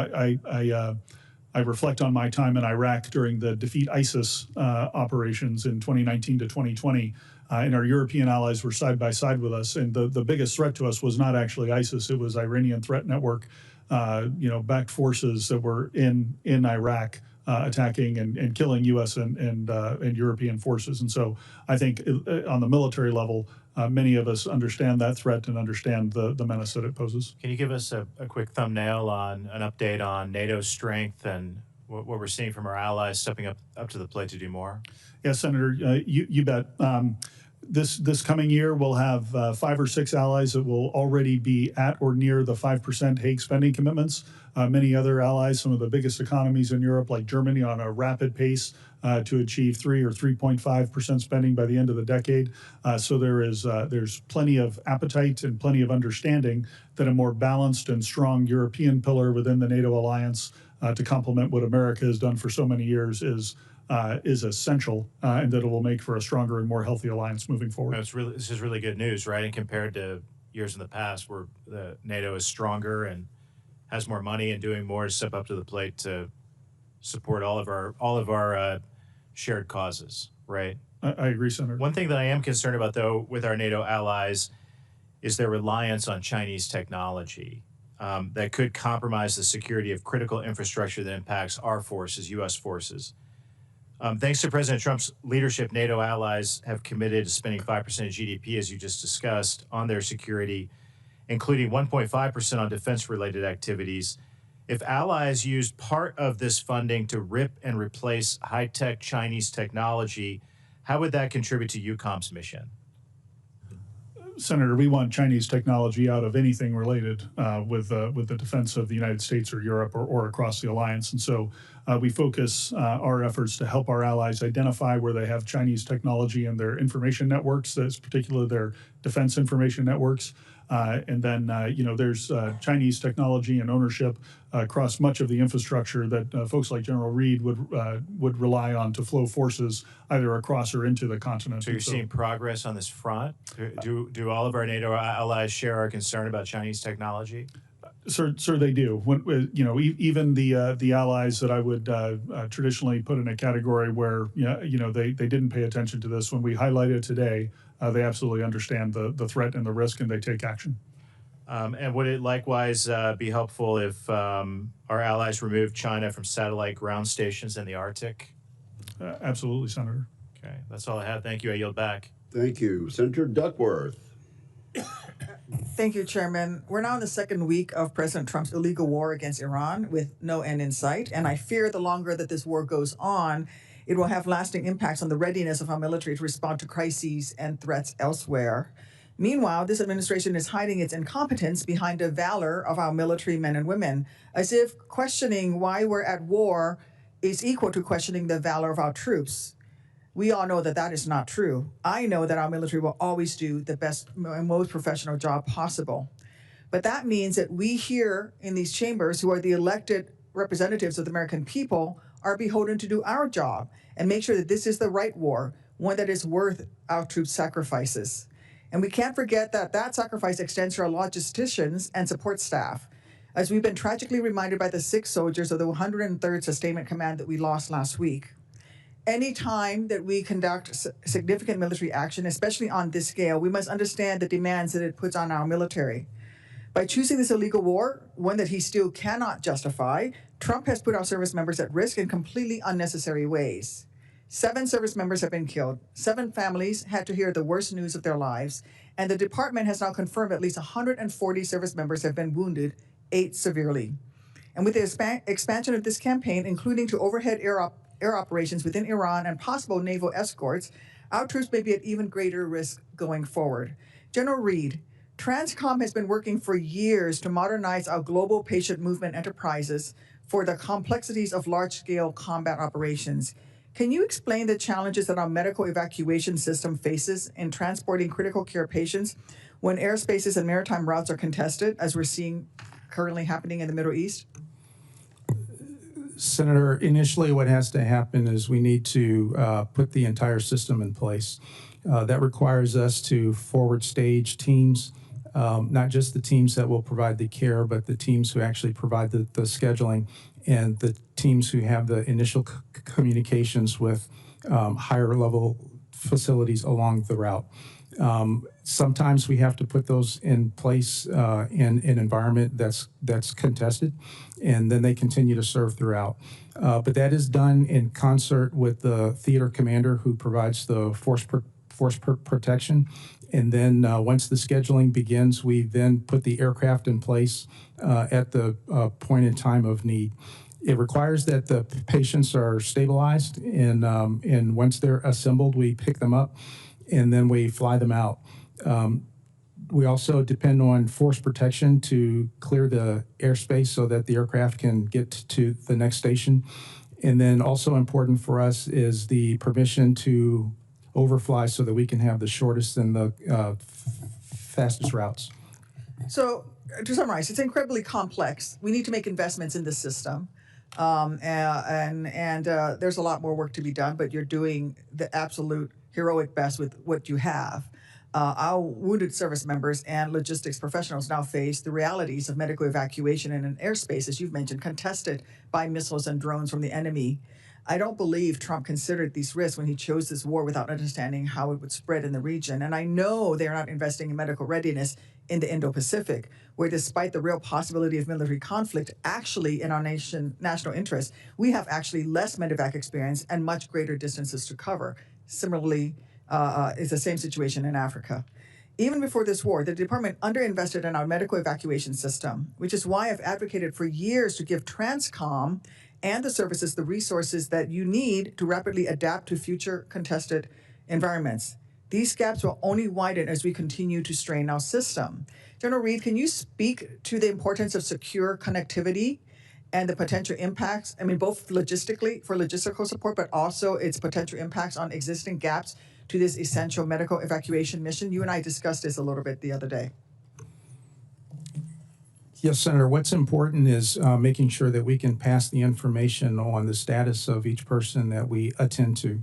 I reflect on my time in Iraq during the Defeat ISIS operations in 2019 to 2020. And our European allies were side by side with us. And the biggest threat to us was not actually ISIS. It was Iranian threat network, backed forces that were in Iraq attacking and killing U.S. and European forces. And so I think on the military level, many of us understand that threat and understand the menace that it poses. Can you give us a quick thumbnail on an update on NATO's strength and what we're seeing from our allies stepping up to the plate to do more? Yes, Senator, you bet. This coming year, we'll have 5 or 6 allies that will already be at or near the 5% Hague spending commitments. Many other allies, some of the biggest economies in Europe, like Germany, on a rapid pace to achieve 3 or 3.5% spending by the end of the decade. So there's plenty of appetite and plenty of understanding that a more balanced and strong European pillar within the NATO alliance to complement what America has done for so many years is essential, and that it will make for a stronger and more healthy alliance moving forward. This is really good news, right? And compared to years in the past where the NATO is stronger and has more money and doing more to step up to the plate to support all of our shared causes, right? I agree, Senator. One thing that I am concerned about, though, with our NATO allies is their reliance on Chinese technology that could compromise the security of critical infrastructure that impacts our forces, U.S. forces. Thanks to President Trump's leadership, NATO allies have committed to spending 5% of GDP, as you just discussed, on their security, including 1.5% on defense-related activities. If allies used part of this funding to rip and replace high-tech Chinese technology, how would that contribute to Eucom's mission? Senator, we want Chinese technology out of anything related with the defense of the United States or Europe or across the alliance. And so we focus our efforts to help our allies identify where they have Chinese technology in their information networks, that's particularly their defense information networks. And then, there's Chinese technology and ownership across much of the infrastructure that folks like General Reed would rely on to flow forces either across or into the continent. So you're seeing progress on this front? Do all of our NATO allies share our concern about Chinese technology? Sir, they do. Even the allies that I would traditionally put in a category where they didn't pay attention to this, when we highlight it today, they absolutely understand the threat and the risk, and they take action. And would it likewise be helpful if our allies removed China from satellite ground stations in the Arctic? Absolutely, Senator. Okay, that's all I have. Thank you. I yield back. Thank you. Senator Duckworth. Thank you, Chairman. We're now in the second week of President Trump's illegal war against Iran with no end in sight. And I fear the longer that this war goes on, it will have lasting impacts on the readiness of our military to respond to crises and threats elsewhere. Meanwhile, this administration is hiding its incompetence behind the valor of our military men and women, as if questioning why we're at war is equal to questioning the valor of our troops. We all know that that is not true. I know that our military will always do the best and most professional job possible. But that means that we here in these chambers, who are the elected representatives of the American people, are beholden to do our job and make sure that this is the right war, one that is worth our troops' sacrifices. And we can't forget that that sacrifice extends to our logisticians and support staff, as we've been tragically reminded by the 6 soldiers of the 103rd Sustainment Command that we lost last week. Any time that we conduct significant military action, especially on this scale, we must understand the demands that it puts on our military. By choosing this illegal war, one that he still cannot justify, Trump has put our service members at risk in completely unnecessary ways. 7 service members have been killed. 7 families had to hear the worst news of their lives. And the department has now confirmed at least 140 service members have been wounded, 8 severely. And with the expansion of this campaign, including to overhead air operations within Iran and possible naval escorts, our troops may be at even greater risk going forward. General Reed, Transcom has been working for years to modernize our global patient movement enterprises for the complexities of large-scale combat operations. Can you explain the challenges that our medical evacuation system faces in transporting critical care patients when airspaces and maritime routes are contested, as we're seeing currently happening in the Middle East? Senator, initially what has to happen is we need to put the entire system in place. That requires us to forward stage teams, not just the teams that will provide the care, but the teams who actually provide the scheduling and the teams who have the initial communications with higher level facilities along the route. Sometimes we have to put those in place in an environment that's contested, and then they continue to serve throughout. But that is done in concert with the theater commander who provides the force protection. And then once the scheduling begins, we then put the aircraft in place at the point in time of need. It requires that the patients are stabilized, and once they're assembled, we pick them up, and then we fly them out. We also depend on force protection to clear the airspace so that the aircraft can get to the next station. And then also important for us is the permission to overfly so that we can have the shortest and the fastest routes. So to summarize, it's incredibly complex. We need to make investments in the system. And there's a lot more work to be done, but you're doing the absolute heroic best with what you have. Our wounded service members and logistics professionals now face the realities of medical evacuation in an airspace, as you've mentioned, contested by missiles and drones from the enemy. I don't believe Trump considered these risks when he chose this war without understanding how it would spread in the region. And I know they're not investing in medical readiness in the Indo-Pacific, where despite the real possibility of military conflict, actually in our national interest, we have actually less medevac experience and much greater distances to cover. Similarly, it's the same situation in Africa. Even before this war, the department underinvested in our medical evacuation system, which is why I've advocated for years to give Transcom and the services the resources that you need to rapidly adapt to future contested environments. These gaps will only widen as we continue to strain our system. General Reed, can you speak to the importance of secure connectivity and the potential impacts, both logistically, for logistical support, but also its potential impacts on existing gaps to this essential medical evacuation mission? You and I discussed this a little bit the other day. Yes, Senator, what's important is making sure that we can pass the information on the status of each person that we attend to.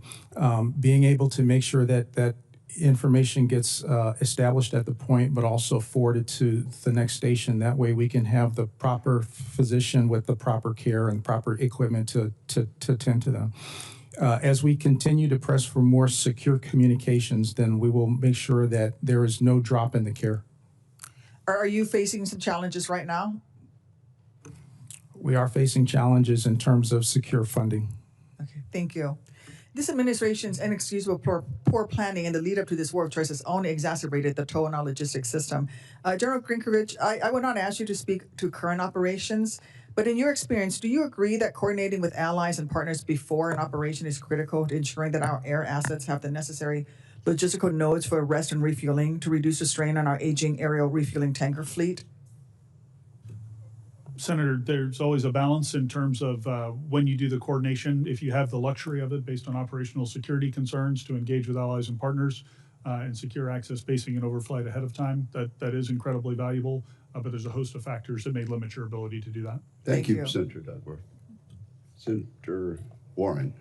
Being able to make sure that that information gets established at the point, but also forwarded to the next station. That way we can have the proper physician with the proper care and proper equipment to tend to them. As we continue to press for more secure communications, then we will make sure that there is no drop in the care. Are you facing some challenges right now? We are facing challenges in terms of secure funding. Okay, thank you. This administration's inexcusable poor planning in the lead up to this war of choice has only exacerbated the toll on our logistics system. General Grynkewich, I would not ask you to speak to current operations, but in your experience, do you agree that coordinating with allies and partners before an operation is critical to ensuring that our air assets have the necessary logistical nodes for rest and refueling to reduce the strain on our aging aerial refueling tanker fleet? Senator, there's always a balance in terms of when you do the coordination, if you have the luxury of it based on operational security concerns to engage with allies and partners and secure access basing and overflight ahead of time, that is incredibly valuable, but there's a host of factors that may limit your ability to do that. Thank you, Senator Dugworth. Senator Warren.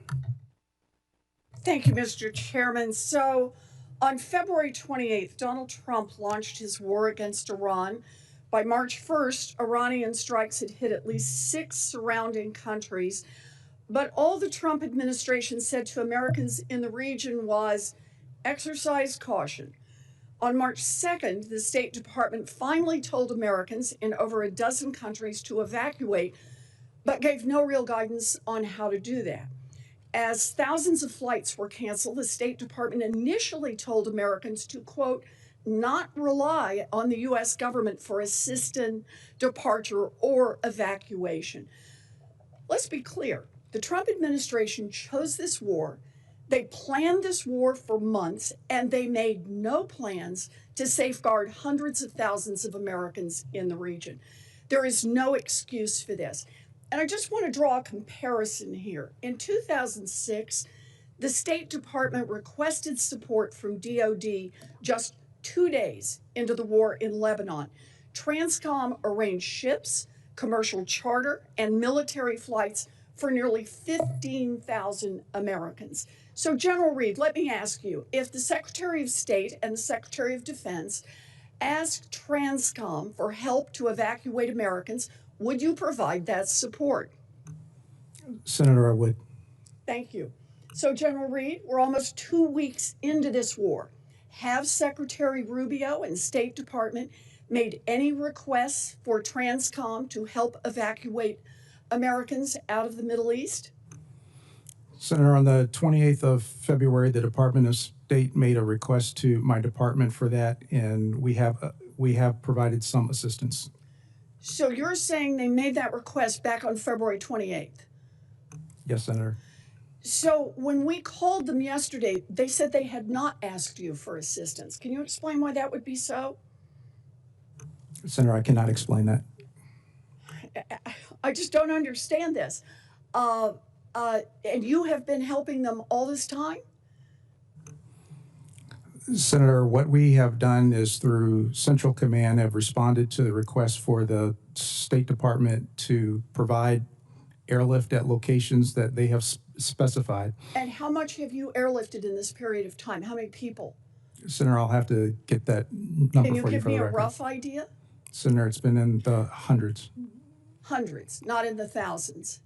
Thank you, Mr. Chairman. So, on February 28th, Donald Trump launched his war against Iran. By March 1st, Iranian strikes had hit at least 6 surrounding countries. But all the Trump administration said to Americans in the region was exercise caution. On March 2nd, the State Department finally told Americans in over a dozen countries to evacuate, but gave no real guidance on how to do that. As thousands of flights were canceled, the State Department initially told Americans to, quote, not rely on the U.S. government for assistance, departure, or evacuation. Let's be clear. The Trump administration chose this war. They planned this war for months, and they made no plans to safeguard hundreds of thousands of Americans in the region. There is no excuse for this. And I just want to draw a comparison here. In 2006, the State Department requested support from DOD just 2 days into the war in Lebanon. Transcom arranged ships, commercial charter, and military flights for nearly 15,000 Americans. So, General Reed, let me ask you, if the Secretary of State and the Secretary of Defense asked Transcom for help to evacuate Americans, would you provide that support? Senator, I would. Thank you. So, General Reed, we're almost 2 weeks into this war. Have Secretary Rubio and State Department made any requests for Transcom to help evacuate Americans out of the Middle East? Senator, on the 28th of February, the Department of State made a request to my department for that, and we have provided some assistance. So you're saying they made that request back on February 28th? Yes, Senator. So when we called them yesterday, they said they had not asked you for assistance. Can you explain why that would be so? Senator, I cannot explain that. I just don't understand this. And you have been helping them all this time? Senator, what we have done is through Central Command have responded to the request for the State Department to provide airlift at locations that they have specified. And how much have you airlifted in this period of time? How many people? Senator, I'll have to get that number Can you for you give for me the a record. rough idea? Senator, it's been in the hundreds. Hundreds, not in the thousands.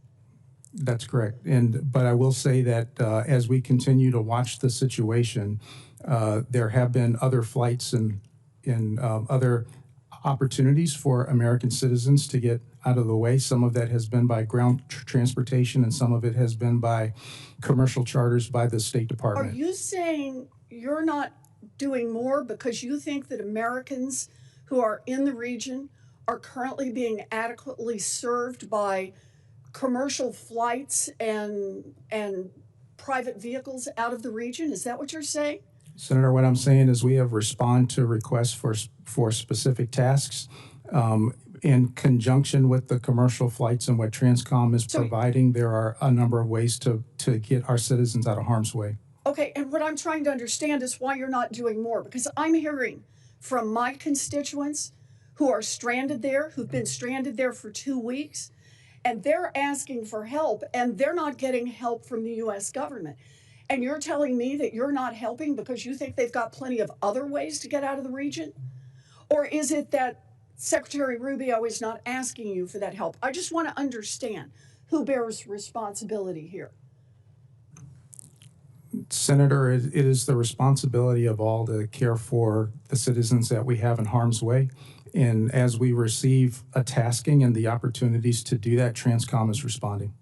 That's correct. But I will say that as we continue to watch the situation, there have been other flights and other opportunities for American citizens to get out of the way. Some of that has been by ground transportation, and some of it has been by commercial charters by the State Department. Are you saying you're not doing more because you think that Americans who are in the region are currently being adequately served by commercial flights and private vehicles out of the region? Is that what you're saying? Senator, what I'm saying is we have responded to requests for specific tasks in conjunction with the commercial flights and what Transcom is providing. There are a number of ways to get our citizens out of harm's way. Okay, and what I'm trying to understand is why you're not doing more, because I'm hearing from my constituents who are stranded there, who've been stranded there for 2 weeks, and they're asking for help, and they're not getting help from the U.S. government. And you're telling me that you're not helping because you think they've got plenty of other ways to get out of the region? Or is it that Secretary Rubio is not asking you for that help? I just want to understand who bears responsibility here. Senator, it is the responsibility of all to care for the citizens that we have in harm's way. And as we receive a tasking and the opportunities to do that, Transcom is responding.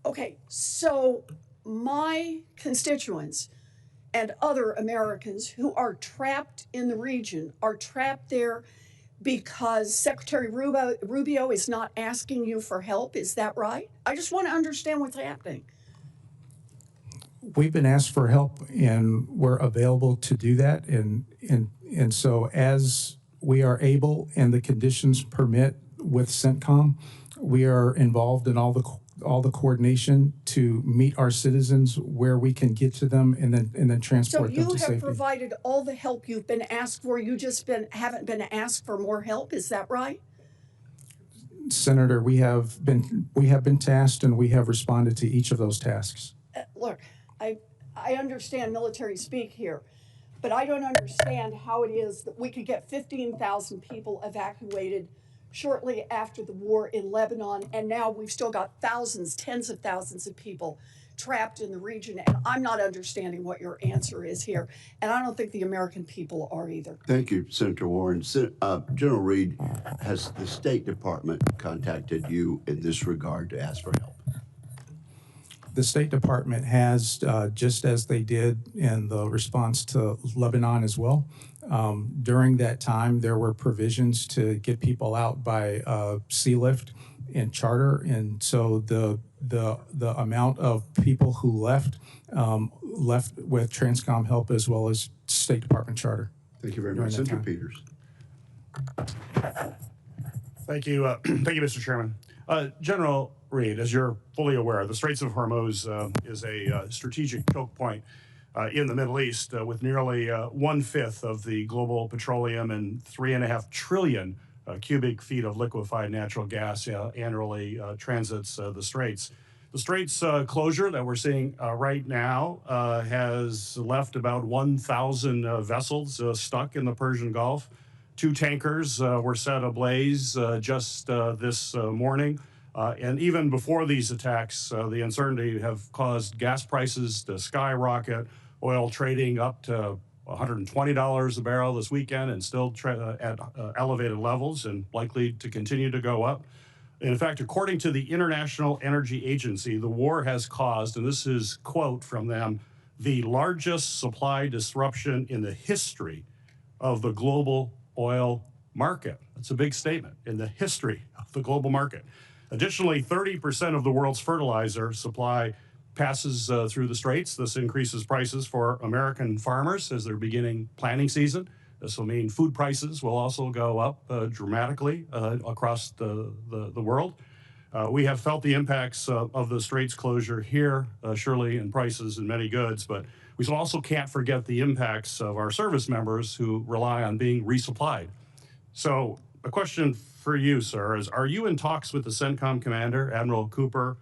Okay, so my constituents and other Americans who are trapped in the region are trapped there because Secretary Rubio is not asking you for help. Is that right? I just want to understand what's happening. We've been asked for help, and we're available to do that. And so as we are able and the conditions permit with CENTCOM, we are involved in all the coordination to meet our citizens where we can get to them and then transport them to safety. So you have provided all the help you've been asked for. You just haven't been asked for more help. Is that right? Senator, we have been tasked, and we have responded to each of those tasks. Look, I understand military speak here, but I don't understand how it is that we could get 15,000 people evacuated shortly after the war in Lebanon, and now we've still got thousands, tens of thousands of people trapped in the region, and I'm not understanding what your answer is here, and I don't think the American people are either. Thank you, Senator Warren. General Reed, has the State Department contacted you in this regard to ask for help? The State Department has, just as they did in the response to Lebanon as well. During that time, there were provisions to get people out by sea lift and charter, and so the amount of people who left with Transcom help as well as State Department charter. Thank you very much, Senator Peters. Thank you, thank you, Mr. Chairman. General Reed, as you're fully aware, the Straits of Hormuz is a strategic choke point in the Middle East with nearly 1/5 of the global petroleum and 3.5 trillion cubic feet of liquefied natural gas annually transits the Straits. The Straits closure that we're seeing right now has left about 1,000 vessels stuck in the Persian Gulf. 2 tankers were set ablaze just this morning. And even before these attacks, the uncertainty have caused gas prices to skyrocket, oil trading up to $120 a barrel this weekend and still at elevated levels and likely to continue to go up. In fact, according to the International Energy Agency, the war has caused, and this is quote from them, the largest supply disruption in the history of the global oil market. That's a big statement, in the history of the global market. Additionally, 30% of the world's fertilizer supply passes through the Straits. This increases prices for American farmers as they're beginning planting season. This will mean food prices will also go up dramatically across the world. We have felt the impacts of the Straits closure here, surely in prices and many goods, but we also can't forget the impacts of our service members who rely on being resupplied. So a question for you, sir, is are you in talks with the CENTCOM commander, Admiral Cooper,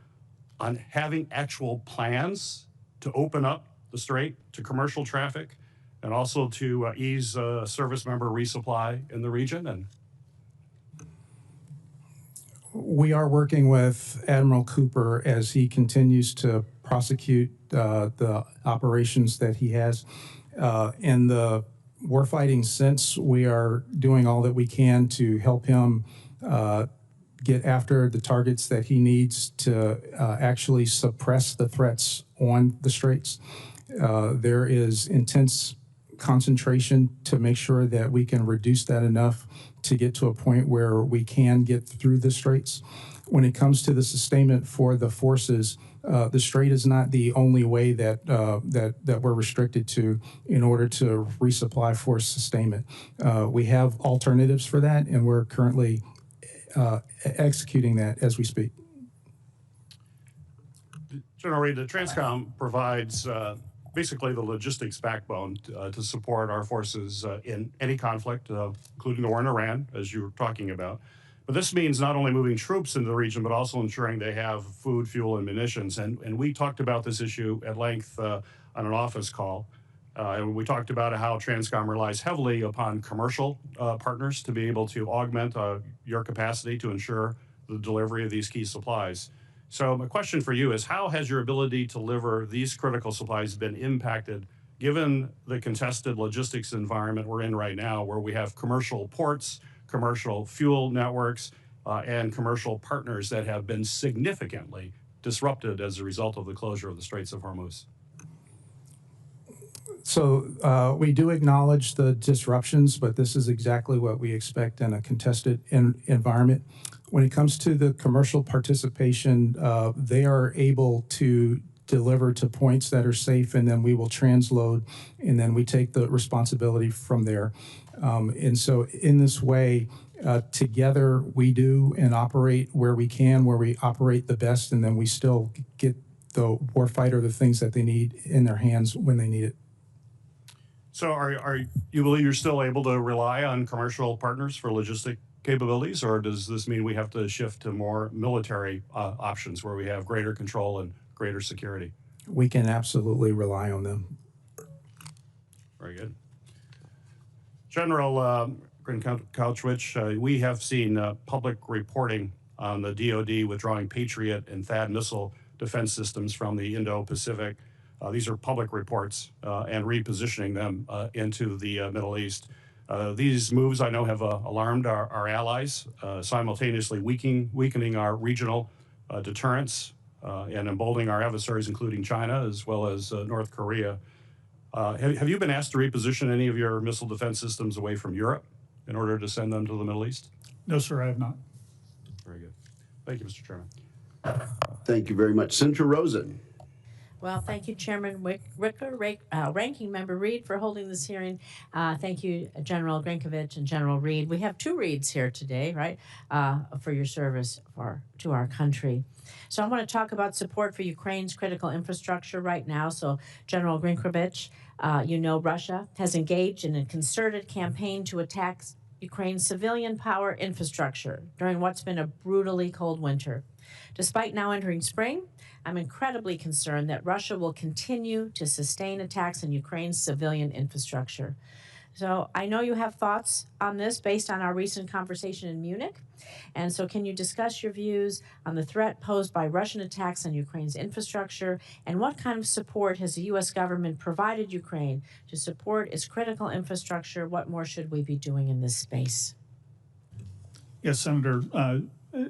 on having actual plans to open up the Strait to commercial traffic and also to ease service member resupply in the region? And we are working with Admiral Cooper as he continues to prosecute the operations that he has. In the warfighting sense, we are doing all that we can to help him get after the targets that he needs to actually suppress the threats on the Straits. There is intense concentration to make sure that we can reduce that enough to get to a point where we can get through the Straits. When it comes to the sustainment for the forces, the Strait is not the only way that that we're restricted to in order to resupply force sustainment. We have alternatives for that, and we're currently executing that as we speak. General Reed, the Transcom provides basically the logistics backbone to support our forces in any conflict, including the war in Iran, as you were talking about. But this means not only moving troops into the region, but also ensuring they have food, fuel, and munitions. And we talked about this issue at length on an office call. And we talked about how Transcom relies heavily upon commercial partners to be able to augment your capacity to ensure the delivery of these key supplies. So my question for you is, how has your ability to deliver these critical supplies been impacted given the contested logistics environment we're in right now, where we have commercial ports, commercial fuel networks, and commercial partners that have been significantly disrupted as a result of the closure of the Straits of Hormuz? So we do acknowledge the disruptions, but this is exactly what we expect in a contested environment. When it comes to the commercial participation, they are able to deliver to points that are safe, and then we will transload, and then we take the responsibility from there. And so in this way, together we do and operate where we can, where we operate the best, and then we still get the warfighter the things that they need in their hands when they need it. So are you believe you're still able to rely on commercial partners for logistic capabilities, or does this mean we have to shift to more military options where we have greater control and greater security? we can absolutely rely on them. Very good. General Grynkewich, we have seen public reporting on the DoD withdrawing Patriot and THAAD missile defense systems from the Indo-Pacific. These are public reports and repositioning them into the Middle East. These moves, I know, have alarmed our allies, simultaneously weakening our regional deterrence and emboldening our adversaries, including China, as well as North Korea. Have you been asked to reposition any of your missile defense systems away from Europe in order to send them to the Middle East? No, sir, I have not. Very good. Thank you, Mr. Chairman. Thank you very much. Senator Rosen. Well, thank you, Chairman Wicker, Ranking Member Reed, for holding this hearing. Thank you, General Grynkewich and General Reed. We have two Reeds here today, right, for your service to our country. So I want to talk about support for Ukraine's critical infrastructure right now. So, General Grynkewich, you know Russia has engaged in a concerted campaign to attack Ukraine's civilian power infrastructure during what's been a brutally cold winter. Despite now entering spring, I'm incredibly concerned that Russia will continue to sustain attacks on Ukraine's civilian infrastructure. So I know you have thoughts on this based on our recent conversation in Munich. And so can you discuss your views on the threat posed by Russian attacks on Ukraine's infrastructure, and what kind of support has the U.S. government provided Ukraine to support its critical infrastructure? What more should we be doing in this space? Yes, Senator.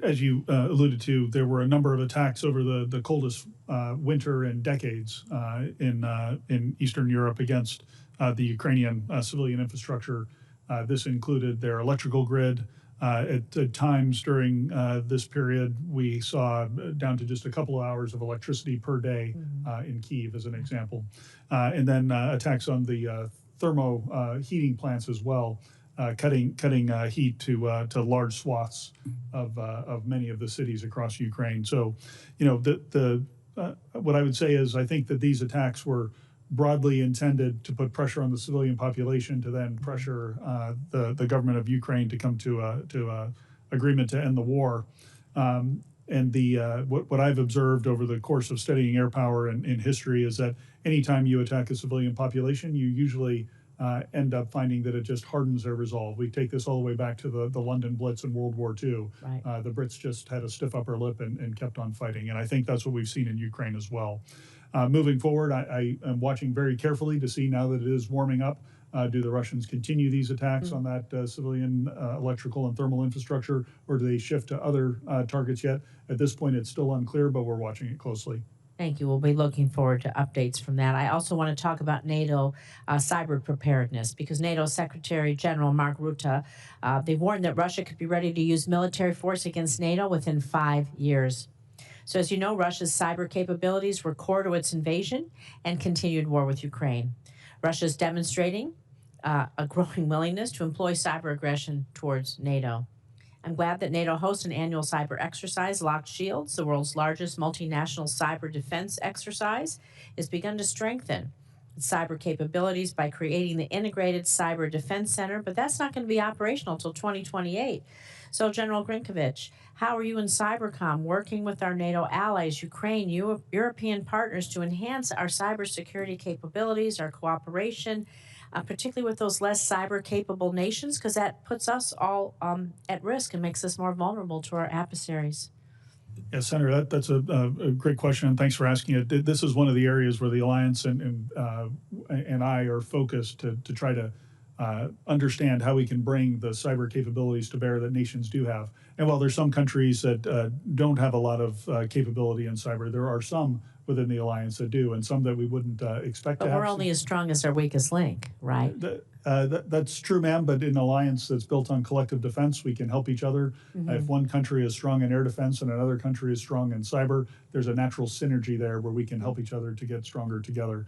As you alluded to, there were a number of attacks over the coldest winter in decades in Eastern Europe against the Ukrainian civilian infrastructure. This included their electrical grid. At times during this period, we saw down to just a couple of hours of electricity per day in Kyiv, as an example. And then attacks on the thermo heating plants as well. Cutting heat to large swaths of many of the cities across Ukraine. So, you know, what I would say is I think that these attacks were broadly intended to put pressure on the civilian population to then pressure the government of Ukraine to come to a agreement to end the war. And what I've observed over the course of studying air power in history is that anytime you attack a civilian population, you usually end up finding that it just hardens their resolve. We take this all the way back to the London Blitz in World War II. Right. The Brits just had a stiff upper lip and kept on fighting. And I think that's what we've seen in Ukraine as well. Moving forward, I am watching very carefully to see now that it is warming up. Do the Russians continue these attacks on that civilian electrical and thermal infrastructure, or do they shift to other targets yet? At this point, it's still unclear, but we're watching it closely. Thank you. We'll be looking forward to updates from that. I also want to talk about NATO cyber preparedness, because NATO Secretary General Mark Rutte, they warned that Russia could be ready to use military force against NATO within 5 years. So as you know, Russia's cyber capabilities were core to its invasion and continued war with Ukraine. Russia's demonstrating a growing willingness to employ cyber aggression towards NATO. I'm glad that NATO hosts an annual cyber exercise. Locked Shields, the world's largest multinational cyber defense exercise, has begun to strengthen its cyber capabilities by creating the Integrated Cyber Defense Center, but that's not going to be operational until 2028. So, General Grynkewich, how are you and Cybercom working with our NATO allies, Ukraine, European partners, to enhance our cybersecurity capabilities, our cooperation, particularly with those less cyber-capable nations, because that puts us all at risk and makes us more vulnerable to our adversaries? Yes, Senator, that's a great question, and thanks for asking it. This is one of the areas where the Alliance and I are focused to try to understand how we can bring the cyber capabilities to bear that nations do have. And while there's some countries that don't have a lot of capability in cyber, there are some within the Alliance that do, and some that we wouldn't expect to have. But we're only as strong as our weakest link, right? That's true, ma'am, but in an alliance that's built on collective defense, we can help each other. If one country is strong in air defense and another country is strong in cyber, there's a natural synergy there where we can help each other to get stronger together.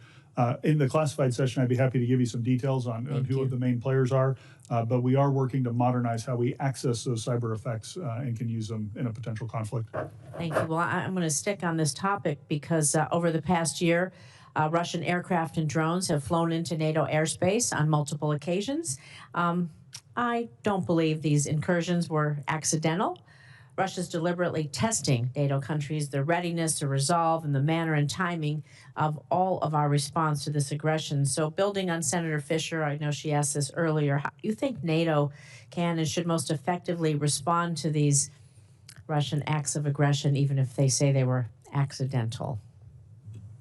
In the classified session, I'd be happy to give you some details on who the main players are, but we are working to modernize how we access those cyber effects and can use them in a potential conflict. Thank you. Well, I'm going to stick on this topic because over the past year, Russian aircraft and drones have flown into NATO airspace on multiple occasions. I don't believe these incursions were accidental. Russia's deliberately testing NATO countries, their readiness, their resolve, and the manner and timing of all of our response to this aggression. So building on Senator Fisher, I know she asked this earlier, how do you think NATO can and should most effectively respond to these Russian acts of aggression, even if they say they were accidental?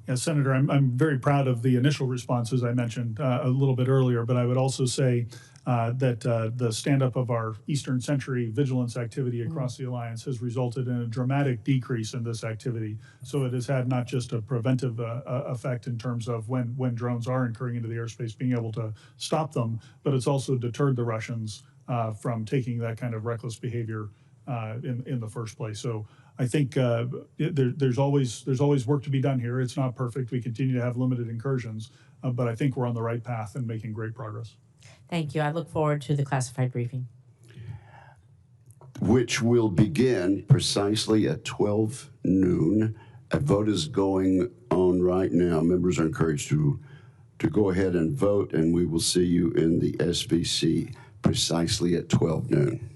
Yeah, Senator, I'm very proud of the initial responses I mentioned a little bit earlier, but I would also say that the stand-up of our Eastern Century vigilance activity across the alliance has resulted in a dramatic decrease in this activity. So it has had not just a preventive effect in terms of when drones are incurring into the airspace, being able to stop them, but it's also deterred the Russians from taking that kind of reckless behavior in the first place. So I think there's always work to be done here. It's not perfect. We continue to have limited incursions, but I think we're on the right path and making great progress. Thank you. I look forward to the classified briefing, which will begin precisely at 12 noon. A vote is going on right now. Members are encouraged to go ahead and vote, and we will see you in the SVC precisely at 12 noon.